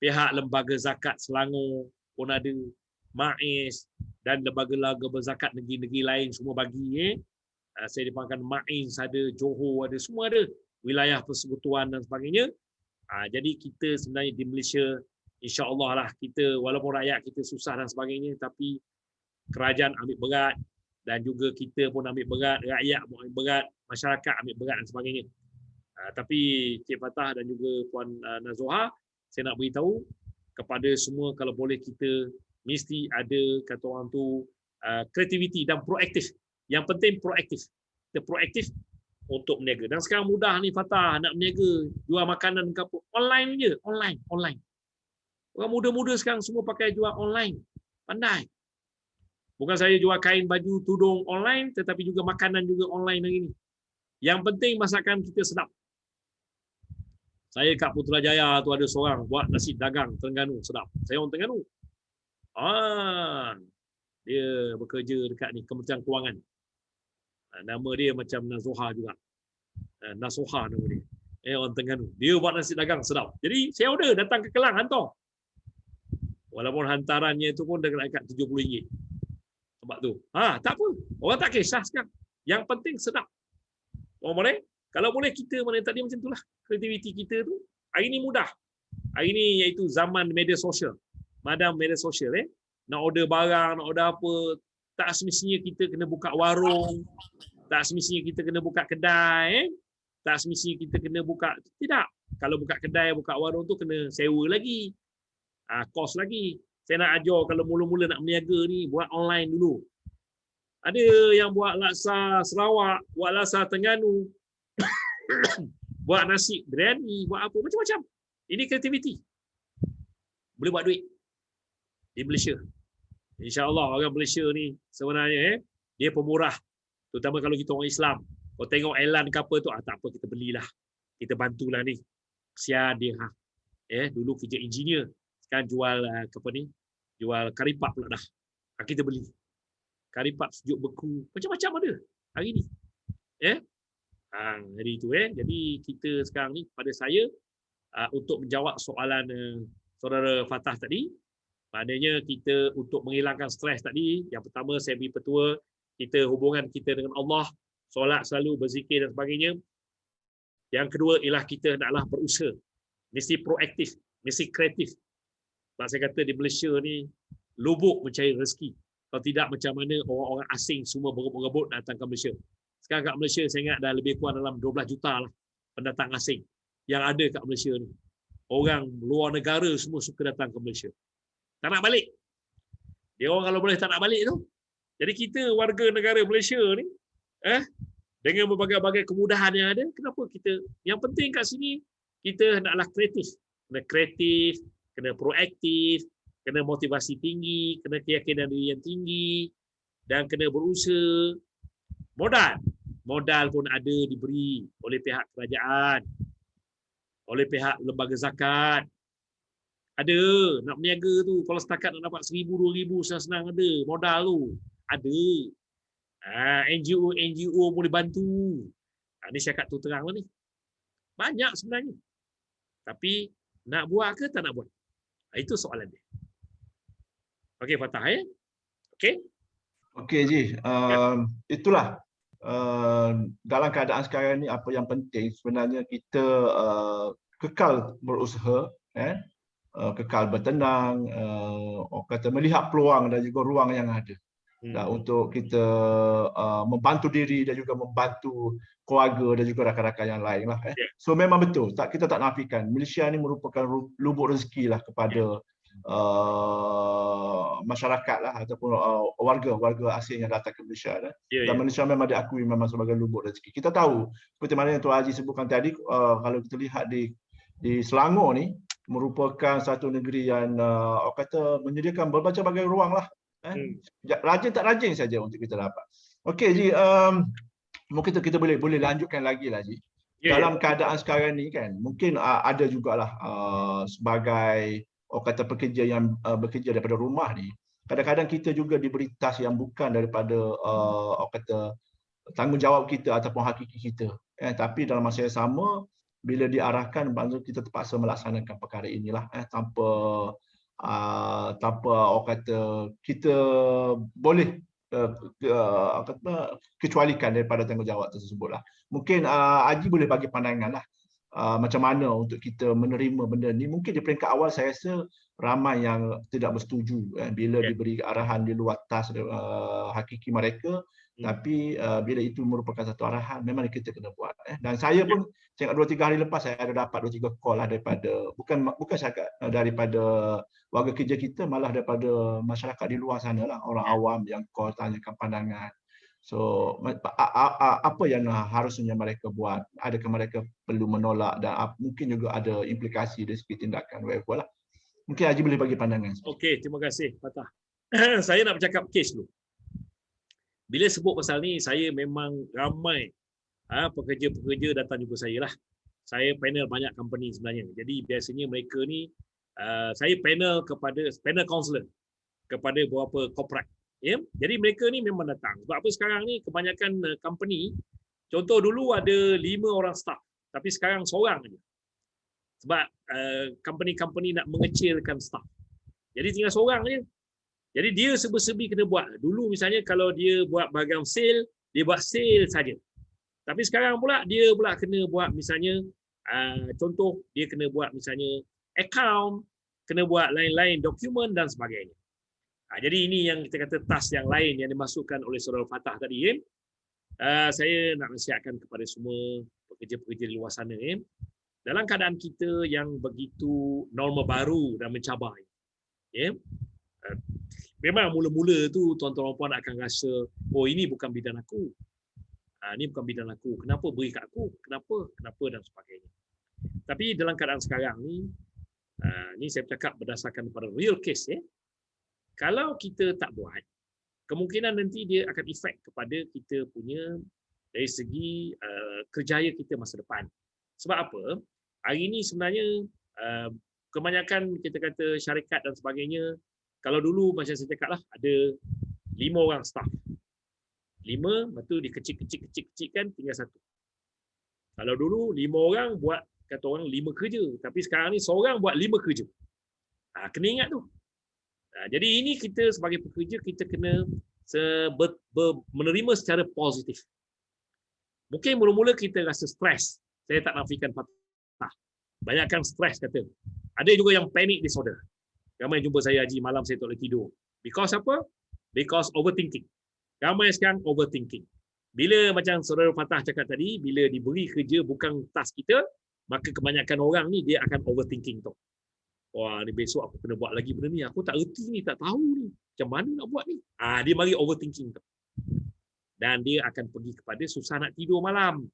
pihak Lembaga Zakat Selangor pun ada. MAIS dan lembaga-lembaga berzakat negeri-negeri lain semua bagi. Saya dipanggilkan MAIS ada, Johor ada, semua ada. Wilayah persekutuan dan sebagainya. Jadi kita sebenarnya di Malaysia, insya-Allah lah kita, walaupun rakyat kita susah dan sebagainya, tapi kerajaan ambil berat dan juga kita pun ambil berat, rakyat pun ambil berat, masyarakat ambil berat dan sebagainya. Tapi Cik Fatah dan juga Puan Nazoha, saya nak beritahu kepada semua, kalau boleh kita mesti ada kata orang tu kreativiti dan proaktif. Yang penting proaktif. Kita proaktif untuk berniaga. Dan sekarang mudah ni Fatah nak berniaga, jual makanan ke apa. Online je, online. Orang muda-muda sekarang semua pakai jual online. Pandai. Bukan saya jual kain, baju, tudung online, tetapi juga makanan juga online hari ni. Yang penting masakan kita sedap. Saya kat Putrajaya tu ada seorang buat nasi dagang Terengganu, sedap. Saya orang Terengganu. Dia bekerja dekat ni Kementerian Kewangan. Nama dia macam Nazoha juga. Nasoha nama dia. Orang Terengganu. Dia buat nasi dagang sedap. Jadi saya order datang ke Kelang hantar. Walaupun hantarannya itu pun dekat RM70. Sebab tu. Tak apa. Orang tak kisah sekarang. Yang penting sedap. Orang boleh? Kalau boleh kita mana tadi macam itulah. Kreativiti kita tu hari ni mudah. Hari ni iaitu zaman media sosial. Madam media sosial nak order barang, nak order apa, tak semestinya kita kena buka warung, tak semestinya kita kena buka kedai, tak semestinya kita kena buka, tidak. Kalau buka kedai, buka warung tu kena sewa lagi. Kos lagi. Saya nak ajar kalau mula-mula nak berniaga ni, buat online dulu. Ada yang buat laksa Sarawak, buat laksa Terengganu, buat nasi biryani, buat apa, macam-macam. Ini kreativiti. Boleh buat duit di Malaysia. InsyaAllah orang Malaysia ni sebenarnya dia pemurah. Terutama kalau kita orang Islam. Kau tengok Elan ke apa tu, tak apa, kita belilah. Kita bantulah ni. Kesian dia. Dulu kerja engineer. Sekarang jual apa ni? Jual karipap pula dah. Kita beli. Karipap sejuk beku. Macam-macam ada hari ni. Jadi itu Jadi kita sekarang ni, pada saya, untuk menjawab soalan saudara Fatah tadi, maknanya kita untuk menghilangkan stres tadi, yang pertama saya beri petua, kita hubungan kita dengan Allah, solat selalu, berzikir dan sebagainya. Yang kedua ialah kita hendaklah berusaha. Mesti proaktif, mesti kreatif. Sebab saya kata di Malaysia ni, lubuk mencari rezeki. Kalau tidak, macam mana orang-orang asing semua berebut-rebut datang ke Malaysia. Sekarang kat Malaysia, saya ingat dah lebih kurang dalam 12 juta lah pendatang asing yang ada kat Malaysia ni. Orang luar negara semua suka datang ke Malaysia. Tak nak balik. Dia orang kalau boleh tak nak balik tu. Jadi kita warga negara Malaysia ni, dengan berbagai-bagai kemudahan yang ada, kenapa kita, yang penting kat sini, kita hendaklah kreatif. Kena kreatif, kena proaktif, kena motivasi tinggi, kena keyakinan diri yang tinggi, dan kena berusaha. Modal pun ada diberi oleh pihak kerajaan, oleh pihak lembaga zakat. Ada, nak berniaga tu, kalau setakat nak dapat 1,000, 2,000, senang-senang ada. Modal tu, ada. NGO boleh bantu. Ni saya kat tu terang ni. Banyak sebenarnya. Tapi, nak buat ke tak nak buat? Itu soalan dia. Okey, Fatah Okey? Okey, Ji. Itulah. Dalam keadaan sekarang ni, apa yang penting sebenarnya kita kekal berusaha, kekal bertenang, kata melihat peluang dan juga ruang yang ada. Untuk kita membantu diri dan juga membantu keluarga dan juga rakan-rakan yang lain lah. So memang betul, kita tak nafikan Malaysia ni merupakan lubuk rezeki lah kepada masyarakat lah ataupun warga asing yang datang ke Malaysia. Dan Malaysia memang diakui memang sebagai lubuk rezeki. Kita tahu seperti mana yang Tuan Haji sebutkan tadi, kalau kita lihat di Selangor ni merupakan satu negeri yang kata menyediakan berbagai-bagai ruang lah. Rajin tak rajin saja untuk kita dapat. Okey Ji, mungkin kita boleh lanjutkan lagi lah Ji. Dalam keadaan sekarang ni kan, mungkin ada jugalah sebagai kata pekerja yang bekerja daripada rumah ni, kadang-kadang kita juga diberi task yang bukan daripada kata tanggungjawab kita ataupun hakiki kita. Tapi dalam masa yang sama, bila diarahkan, kita terpaksa melaksanakan perkara inilah tanpa orang kata kita boleh kecualikan daripada tanggungjawab tersebutlah. Mungkin Haji boleh bagi pandangan lah macam mana untuk kita menerima benda ni. Mungkin di peringkat awal saya rasa ramai yang tidak bersetuju bila diberi arahan di luar tas hakiki mereka. Tapi bila itu merupakan satu arahan, memang kita kena buat. Dan saya pun tengok 2-3 hari lepas saya ada dapat 2-3 call lah daripada bukan setakat daripada warga kerja kita, malah daripada masyarakat di luar sana lah, orang awam yang call tanyakan pandangan. So apa yang harusnya mereka buat? Adakah mereka perlu menolak dan mungkin juga ada implikasi dari segi tindakan whatever lah. Mungkin Haji boleh bagi pandangan. Okey, terima kasih Fatah. Saya nak bercakap kes dulu. Bila sebut pasal ni, saya memang ramai pekerja-pekerja datang jumpa saya lah. Saya panel banyak company sebenarnya. Jadi biasanya mereka ni, saya panel counselor kepada beberapa corporate. Jadi mereka ni memang datang. Sebab apa sekarang ni kebanyakan company, contoh dulu ada 5 orang staff. Tapi sekarang seorang aja. Sebab company-company nak mengecilkan staff. Jadi tinggal seorang aja. Jadi dia serba-serbi kena buat. Dulu misalnya kalau dia buat bahagian sale, dia buat sale saja. Tapi sekarang pula dia pula kena buat misalnya contoh dia kena buat misalnya account, kena buat lain-lain dokumen dan sebagainya. Jadi ini yang kita kata task yang lain yang dimasukkan oleh Saudara Fatah tadi. Saya nak nasihatkan kepada semua pekerja-pekerja di luar sana. Dalam keadaan kita yang begitu norma baru dan mencabar. Memang mula-mula tu tuan-tuan dan puan akan rasa, oh ini bukan bidang aku. Ini bukan bidang aku. Kenapa beri kat aku? Kenapa dan sebagainya. Tapi dalam keadaan sekarang ni saya bercakap berdasarkan pada real case. Kalau kita tak buat, kemungkinan nanti dia akan efek kepada kita punya dari segi kerjaya kita masa depan. Sebab apa? Hari ini sebenarnya kebanyakan kita kata syarikat dan sebagainya, kalau dulu macam saya cakap lah, ada 5 orang staff. 5, lepas tu dikecil-kecil-kecil-kecilkan tinggal 1. Kalau dulu 5 orang buat, kata orang 5 kerja. Tapi sekarang ni seorang buat 5 kerja. Kena ingat tu. Jadi ini kita sebagai pekerja, kita kena menerima secara positif. Mungkin mula-mula kita rasa stres. Saya tak nafikan patah. Banyakkan stres kata. Ada juga yang panic disorder. Ramai jumpa saya, Haji, malam saya tak boleh tidur. Because apa? Because overthinking. Ramai sekarang overthinking. Bila macam Saudara Fatah cakap tadi, bila diberi kerja bukan task kita, maka kebanyakan orang ni dia akan overthinking tu. Wah, ni besok aku kena buat lagi benda ni. Aku tak erti ni, tak tahu ni. Macam mana nak buat ni? Dia mari overthinking tu. Dan dia akan pergi kepada susah nak tidur malam.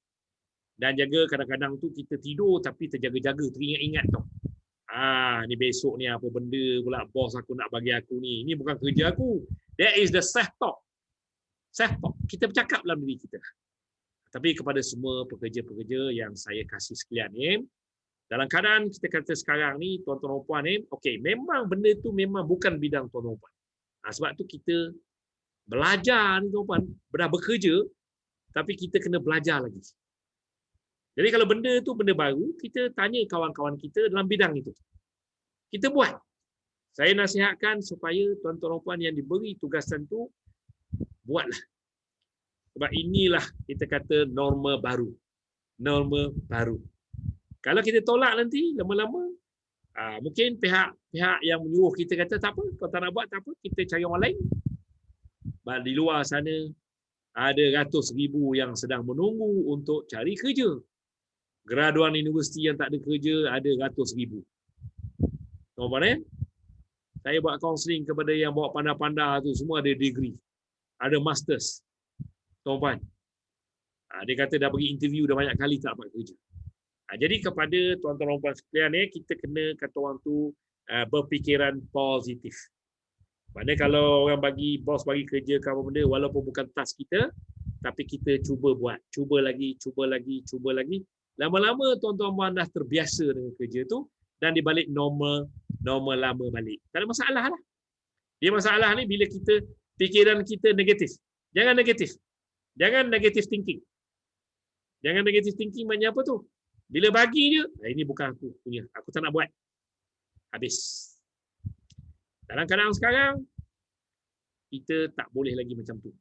Dan jaga kadang-kadang tu kita tidur tapi terjaga-jaga, teringat-ingat tu. Ni besok ni apa benda pula bos aku nak bagi aku ni. Ini bukan kerja aku. That is the self-talk. Self-talk. Kita bercakap dalam diri kita. Tapi kepada semua pekerja-pekerja yang saya kasih sekalian, dalam keadaan kita kata sekarang ni, tuan-tuan dan puan, okey, memang benda tu memang bukan bidang tuan-tuan dan puan. Sebab tu kita belajar ni tuan-tuan, dah bekerja, tapi kita kena belajar lagi. Jadi kalau benda tu benda baru, kita tanya kawan-kawan kita dalam bidang itu. Kita buat. Saya nasihatkan supaya tuan-tuan dan puan yang diberi tugasan tu, buatlah. Sebab inilah kita kata norma baru. Norma baru. Kalau kita tolak nanti, lama-lama, mungkin pihak yang menyuruh kita kata, tak apa, kalau tak nak buat, tak apa, kita cari orang lain. Di luar sana, ada ratus ribu yang sedang menunggu untuk cari kerja. Graduan universiti yang tak ada kerja, ada ratus ribu. Tuan-tuan, saya buat kaunseling kepada yang bawa pandai-pandai tu, semua ada degree. Ada masters. Tuan-tuan. Dia kata dah pergi interview dah banyak kali tak dapat kerja. Jadi kepada tuan-tuan dan puan sekalian, kita kena kata orang tu berfikiran positif. Maknanya kalau orang bos bagi kerja ke apa benda, walaupun bukan task kita, tapi kita cuba buat. Cuba lagi. Lama-lama tuan-tuan puan dah terbiasa dengan kerja tu dan dibalik normal lama balik. Tak ada masalah lah. Dia masalah ni bila kita fikiran kita negatif. Jangan negatif. Jangan negative thinking. Jangan negative thinking maknanya apa tu? Bila bagi je, ini bukan aku punya. Aku tak nak buat. Habis. Dalam keadaan sekarang, kita tak boleh lagi macam tu.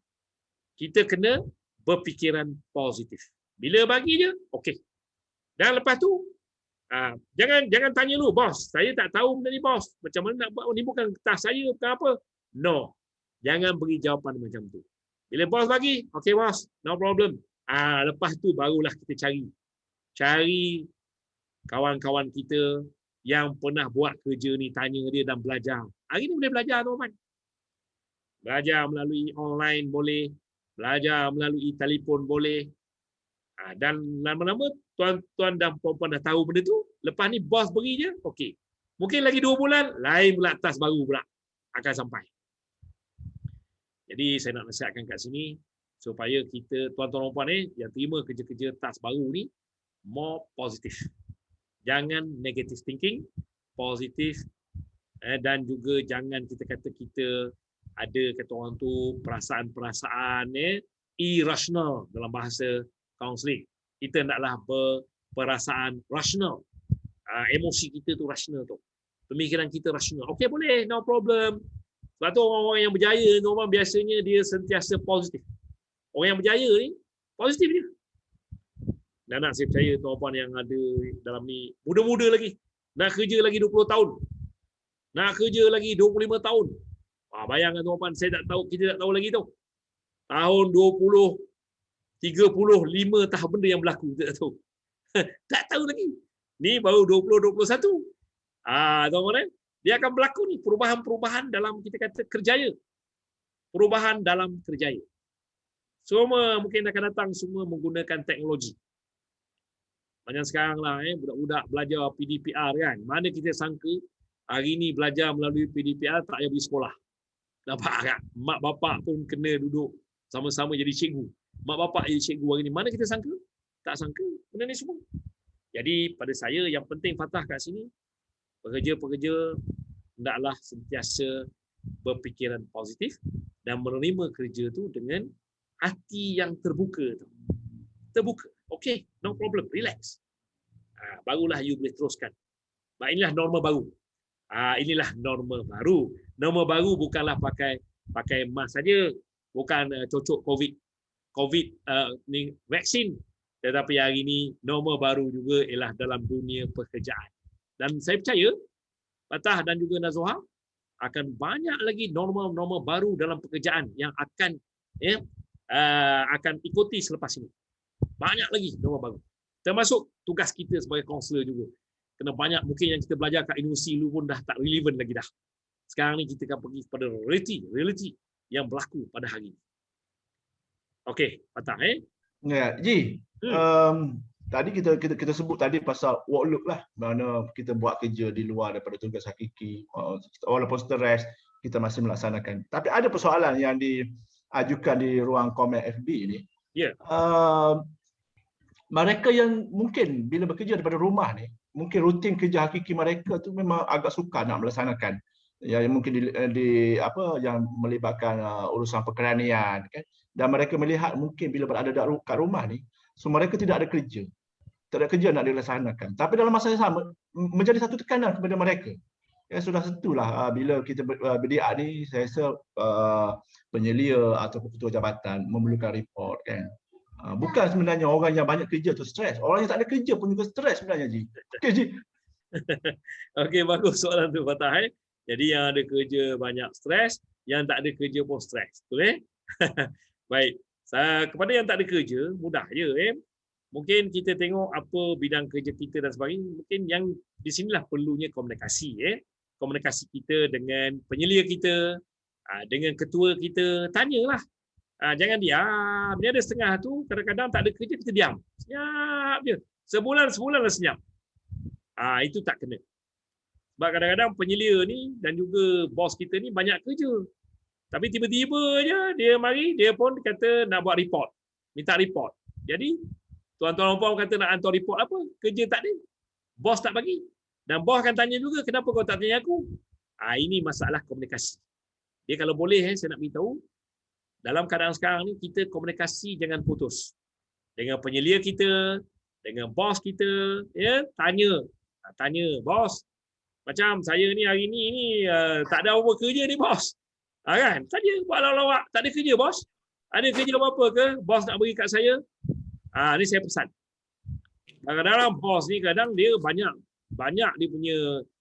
Kita kena berfikiran positif. Bila bagi je, okey. Dan lepas tu, jangan tanya lu, bos, saya tak tahu benda ni, bos. Macam mana nak buat? Ni bukan task saya, bukan apa. No. Jangan beri jawapan macam tu. Bila bos bagi, okey bos, no problem. Lepas tu barulah kita cari kawan-kawan kita yang pernah buat kerja ni, tanya dia dan belajar. Hari ni boleh belajar, teman-teman. Belajar melalui online boleh, belajar melalui telefon boleh. Dan lama-lama tuan-tuan dan puan-puan dah tahu benda tu, lepas ni bos beri je, okey. Mungkin lagi 2 bulan, lain pula task baru pula akan sampai. Jadi saya nak nasihatkan kat sini, supaya kita, tuan-tuan dan puan yang terima kerja-kerja task baru ni, more positif. Jangan negative thinking, positif, dan juga jangan kita kata kita ada kata orang tu perasaan-perasaan irrational dalam bahasa kaunseling. Kita hendaklah perasaan rasional. Emosi kita tu rasional tu. Pemikiran kita rasional. Okey, boleh, no problem. Sebab tu orang-orang yang berjaya, orang biasanya dia sentiasa positif. Orang yang berjaya ni, positif dia. Dan nak saya percaya tuan-tuan yang ada dalam ni, muda-muda lagi. Nak kerja lagi 20 tahun. Nak kerja lagi 25 tahun. Bayangkan tuan-tuan, saya tak tahu, kita tak tahu lagi tu. Tahun 20, 35 tahun benda yang berlaku, kita tak tahu. Tak tahu lagi. Ni baru 20-21. Tuan-tuan, dia akan berlaku ni perubahan-perubahan dalam kita kata kerjaya. Perubahan dalam kerjaya. Semua mungkin akan datang semua menggunakan teknologi. Macam sekarang lah, budak-budak belajar PDPR kan. Mana kita sangka hari ni belajar melalui PDPR tak payah pergi sekolah. Nampak tak? Mak bapak pun kena duduk sama-sama jadi cikgu. Mak bapak jadi cikgu hari ni. Mana kita sangka? Tak sangka benda ni semua. Jadi pada saya yang penting Fatah kat sini, pekerja-pekerja hendaklah sentiasa berfikiran positif dan menerima kerja tu dengan hati yang terbuka tu. Terbuka. Okey, no problem, relax. Barulah you boleh teruskan. Inilah norma baru. Inilah norma baru. Norma baru bukanlah pakai mask saja, bukan cocok COVID ni vaksin. Tetapi hari ini norma baru juga ialah dalam dunia pekerjaan. Dan saya percaya Fatah dan juga Nazoha akan banyak lagi norma-norma baru dalam pekerjaan yang akan ikuti selepas ini. Banyak lagi norma baru. Termasuk tugas kita sebagai kaunselor juga. Kena banyak mungkin yang kita belajar kat universiti dulu pun dah tak relevan lagi dah. Sekarang ni kita akan pergi kepada reality yang berlaku pada hari ini. Okey, Fatah Ya, Ji. Tadi kita sebut tadi pasal workload lah, mana kita buat kerja di luar daripada tugas hakiki, walaupun stres kita masih melaksanakan. Tapi ada persoalan yang diajukan di ruang komen FB ni. Ya. Mereka yang mungkin bila bekerja daripada rumah ni, mungkin rutin kerja hakiki mereka tu memang agak sukar nak melaksanakan. Ya, mungkin yang melibatkan urusan pekerjaan kan. Dan mereka melihat mungkin bila berada kat rumah ni, so mereka tidak ada kerja. Tak ada kerja nak dilaksanakan. Tapi dalam masa yang sama, menjadi satu tekanan kepada mereka. Ya, sudah tentulah bila kita berdiak ni, saya rasa penyelia atau ketua jabatan memerlukan report kan. Bukan sebenarnya orang yang banyak kerja tu stres. Orang yang tak ada kerja pun juga stres sebenarnya, Ji. Okey, Ji. Okey, bagus soalan tu Fatah. Jadi yang ada kerja banyak stres, yang tak ada kerja pun stres. Betul Baik. Kepada yang tak ada kerja, mudah je. Mungkin kita tengok apa bidang kerja kita dan sebagainya. Mungkin yang di sinilah perlunya komunikasi. Komunikasi kita dengan penyelia kita, dengan ketua kita, tanyalah. Jangan diam. Dia ada setengah tu, kadang-kadang tak ada kerja, kita diam. Senyap je. Sebulan dah senyap. Itu tak kena. Sebab kadang-kadang penyelia ni dan juga bos kita ni banyak kerja. Tapi tiba-tiba je dia mari, dia pun kata nak buat report. Minta report. Jadi, tuan-tuan dan puan kata nak hantar report apa? Kerja tak ada. Bos tak bagi. Dan bos akan tanya juga, kenapa kau tak tanya aku? Ini masalah komunikasi. Dia kalau boleh, saya nak beritahu, dalam keadaan sekarang ni, kita komunikasi jangan putus. Dengan penyelia kita, dengan bos kita, tanya, bos, macam saya ni hari ni tak ada apa kerja ni bos. Kan? Tanya buat lawak, tak ada kerja bos. Ada kerja apa ke? Bos nak bagi kat saya. Ni saya pesan. Kadang-kadang bos ni kadang dia banyak dia punya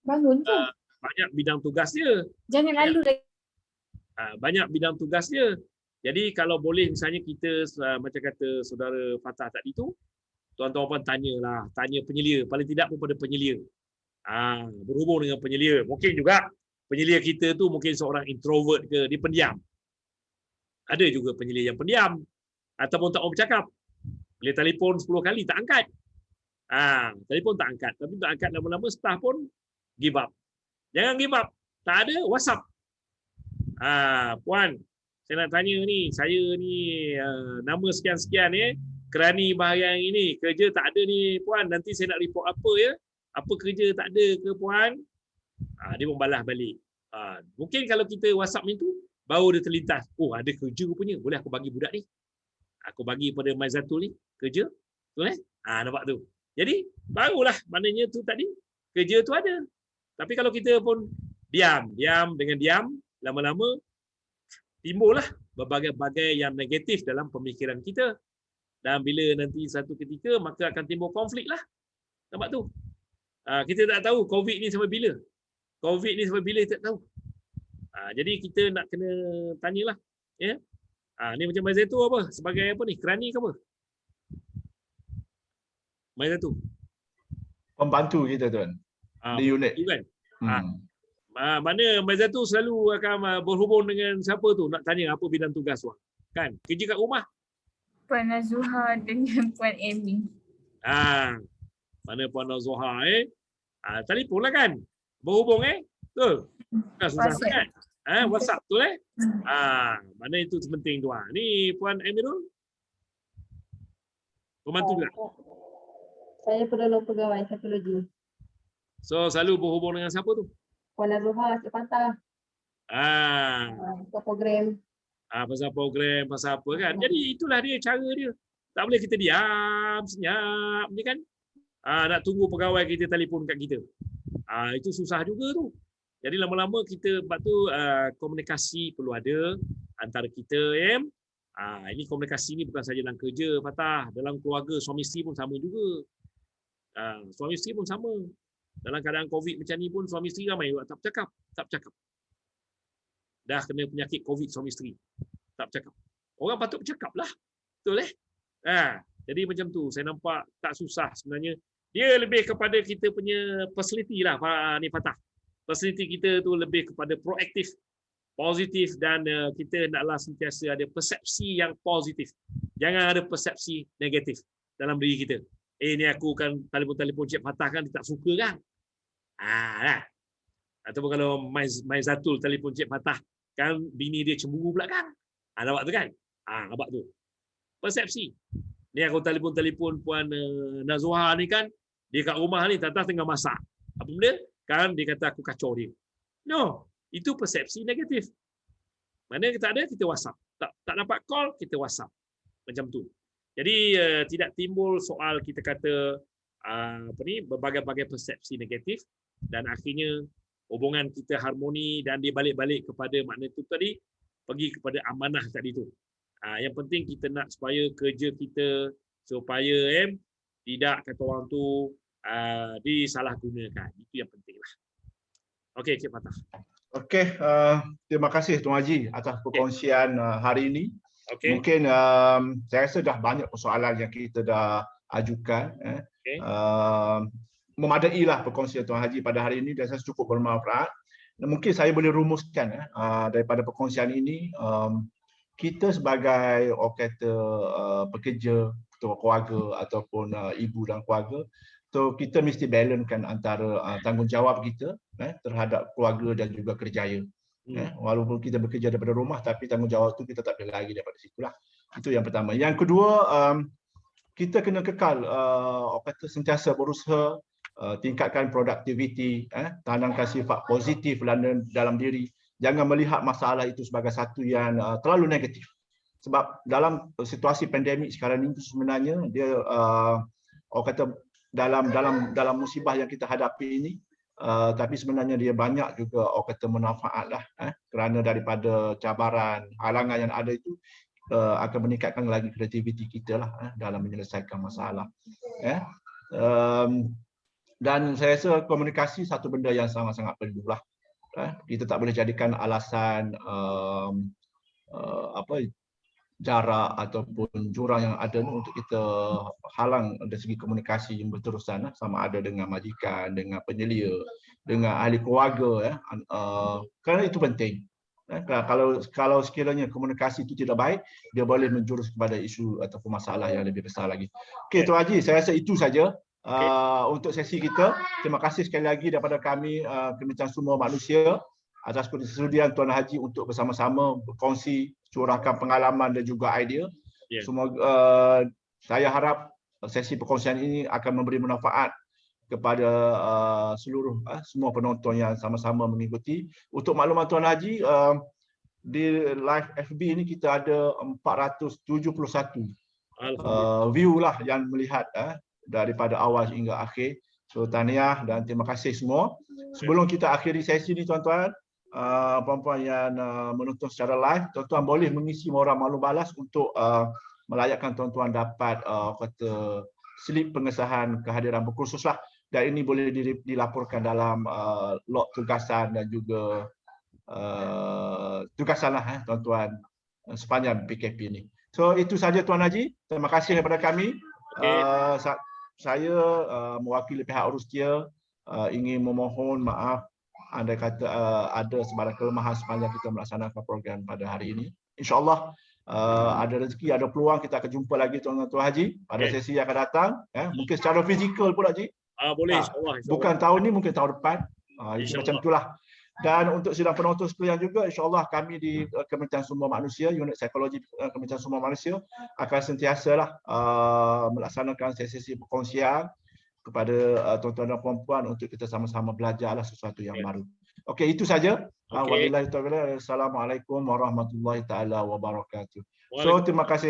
banyak bidang tugas dia. Jangan lalu lagi. Banyak bidang tugas dia. Jadi kalau boleh misalnya kita macam kata saudara Fatah tadi tu, tuan-tuan tanyalah, tanya penyelia, paling tidak pun pada penyelia. Berhubung dengan penyelia. Mungkin juga penyelia kita tu mungkin seorang introvert ke, dia pendiam. Ada juga penyelia yang pendiam ataupun tak mau bercakap. Bila telefon 10 kali tak angkat. Telefon tak angkat. Tapi tak angkat lama-lama staff pun give up. Jangan give up. Tak ada WhatsApp. Puan, saya nak tanya ni, saya ni nama sekian-sekian kerani bahagian ini, kerja tak ada ni puan, nanti saya nak report apa apa kerja tak ada ke puan? Dia membalas balik. Mungkin kalau kita WhatsApp ni tu, baru dia terlintas, oh ada kerja punya, boleh aku bagi budak ni. Aku bagi pada Maizatul ni, kerja. Betul nampak tu. Jadi barulah maknanya tu tadi kerja tu ada. Tapi kalau kita pun diam dengan diam, lama-lama timbullah berbagai-bagai yang negatif dalam pemikiran kita. Dan bila nanti satu ketika maka akan timbul konflik lah. Nampak tu? Kita tak tahu COVID ni sampai bila. COVID ni sampai bila tak tahu. Jadi kita nak kena tanyalah. Ya? Ni macam Mai Zaitun apa? Sebagai apa ni? Kerani ke apa? Mai Zaitun. Pembantu kita tuan. Di unit. Kan? Mana Mai Zaitun selalu akan berhubung dengan siapa tu? Nak tanya apa bidang tugas tu. Kan? Kerja kat rumah. Puan Nazuha dengan Puan Amy. Mana Puan Nazuha telefon lah kan? Berhubung betul? Susah kan? WhatsApp tu mana itu penting tu. Ni Puan Amirul? Pembantu juga? Saya penolong pegawai psikologi. So selalu berhubung dengan siapa tu? Puan Nazuha, Cik Fatah. Program. Pasal program, pasal apa kan. Jadi itulah dia cara dia. Tak boleh kita diam, senyap ni kan. Nak tunggu pegawai kita telefon kat kita. Itu susah juga tu. Jadi lama-lama kita sebab tu komunikasi perlu ada antara kita. Ini komunikasi ni bukan saja dalam kerja, Fatah. Dalam keluarga, suami isteri pun sama juga. Suami isteri pun sama. Dalam keadaan COVID macam ni pun suami isteri ramai tak bercakap. Dah kena penyakit COVID suami isteri. Tak bercakap. Orang patut bercakap lah. Betul jadi macam tu. Saya nampak tak susah sebenarnya. Dia lebih kepada kita punya facility lah ni Fatah. Facility kita tu lebih kepada proaktif, positif dan kita naklah sentiasa ada persepsi yang positif. Jangan ada persepsi negatif dalam diri kita. Ni aku kan telefon Cik Fatah kan dia tak suka kan. Ataupun kalau Mai Zatul telefon Cik Fatah kan bini dia cemburu pula kan. Nampak tu kan? Nampak tu. Persepsi. Ni aku telefon Puan Nazuha ni kan, dia kat rumah ni Tata tengah masak. Apa benda? Kan dia kata aku kacau dia. No, itu persepsi negatif. Mana kita ada kita WhatsApp. Tak dapat call kita WhatsApp. Macam tu. Jadi tidak timbul soal kita kata berbagai-bagai persepsi negatif dan akhirnya hubungan kita harmoni dan dia balik-balik kepada makna itu tadi, pergi kepada amanah tadi tu. Yang penting kita nak supaya kerja kita supaya tidak kata orang tu disalahgunakan. Itu yang penting lah. Okey, Cik Fatah. Okey, terima kasih Tuan Haji atas perkongsian hari ini. Okay. Mungkin saya rasa dah banyak persoalan yang kita dah ajukan. Memadailah perkongsian Tuan Haji pada hari ini dan saya cukup bermanfaat. Mungkin saya boleh rumuskan daripada perkongsian ini, kita sebagai orang kata pekerja, ketua keluarga ataupun ibu dan keluarga, so kita mesti balancekan antara tanggungjawab kita terhadap keluarga dan juga kerjaya. Walaupun kita bekerja daripada rumah tapi tanggungjawab tu kita tak boleh lari daripada situlah. Itu yang pertama. Yang kedua, kita kena kekal orang kata sentiasa berusaha tingkatkan produktiviti, tanamkan sifat positif dalam diri. Jangan melihat masalah itu sebagai satu yang terlalu negatif. Sebab dalam situasi pandemik sekarang ini sebenarnya dia orang kata dalam musibah yang kita hadapi ini, tapi sebenarnya dia banyak juga orang kata manfaat lah, kerana daripada cabaran, halangan yang ada itu akan meningkatkan lagi kreativiti kita lah dalam menyelesaikan masalah. Dan saya rasa komunikasi satu benda yang sangat-sangat perlu lah. Kita tak boleh jadikan alasan jarak ataupun jurang yang ada untuk kita halang dari segi komunikasi yang berterusan, sama ada dengan majikan, dengan penyelia, dengan ahli keluarga, kerana itu penting. Kalau sekiranya komunikasi itu tidak baik, dia boleh menjurus kepada isu ataupun masalah yang lebih besar lagi. Okey, Tuan Haji, saya rasa itu saja untuk sesi kita. Terima kasih sekali lagi daripada kami Kementerian Sumber Manusia atas kesudian Tuan Haji untuk bersama-sama berkongsi, curahkan pengalaman dan juga idea. Semoga saya harap sesi perkongsian ini akan memberi manfaat kepada semua penonton yang sama-sama mengikuti. Untuk makluman Tuan Haji, di live FB ini kita ada 471 view lah yang melihat daripada awal hingga akhir. So tahniah dan terima kasih semua. Sebelum kita akhiri sesi ni tuan-tuan, puan-puan yang menonton secara live, tuan-tuan boleh mengisi moral maklum balas untuk melayakkan tuan-tuan dapat kata slip pengesahan kehadiran berkursus lah. Dan ini boleh dilaporkan dalam log tugasan dan juga tugasan lah tuan-tuan sepanjang PKP ni. So itu saja Tuan Haji. Terima kasih daripada kami. Saya mewakili pihak Urustia ingin memohon maaf andai kata ada sebarang kelemahan sepanjang kita melaksanakan program pada hari ini. InsyaAllah ada rezeki, ada peluang kita akan jumpa lagi Tuan Haji pada sesi yang akan datang. Mungkin secara fizikal pula Haji. Boleh insyaAllah. Bukan tahun ni, mungkin tahun depan. Macam itulah. Dan untuk sidang penonton sekalian juga, insyaAllah kami di Kementerian Sumber Manusia, Unit Psikologi Kementerian Sumber Manusia akan sentiasalah melaksanakan sesi perkongsian kepada tuan-tuan dan puan-puan untuk kita sama-sama belajarlah sesuatu yang baru. Okey, itu saja. Wabillahi taufiq. Assalamualaikum warahmatullahi taala wabarakatuh. So terima kasih.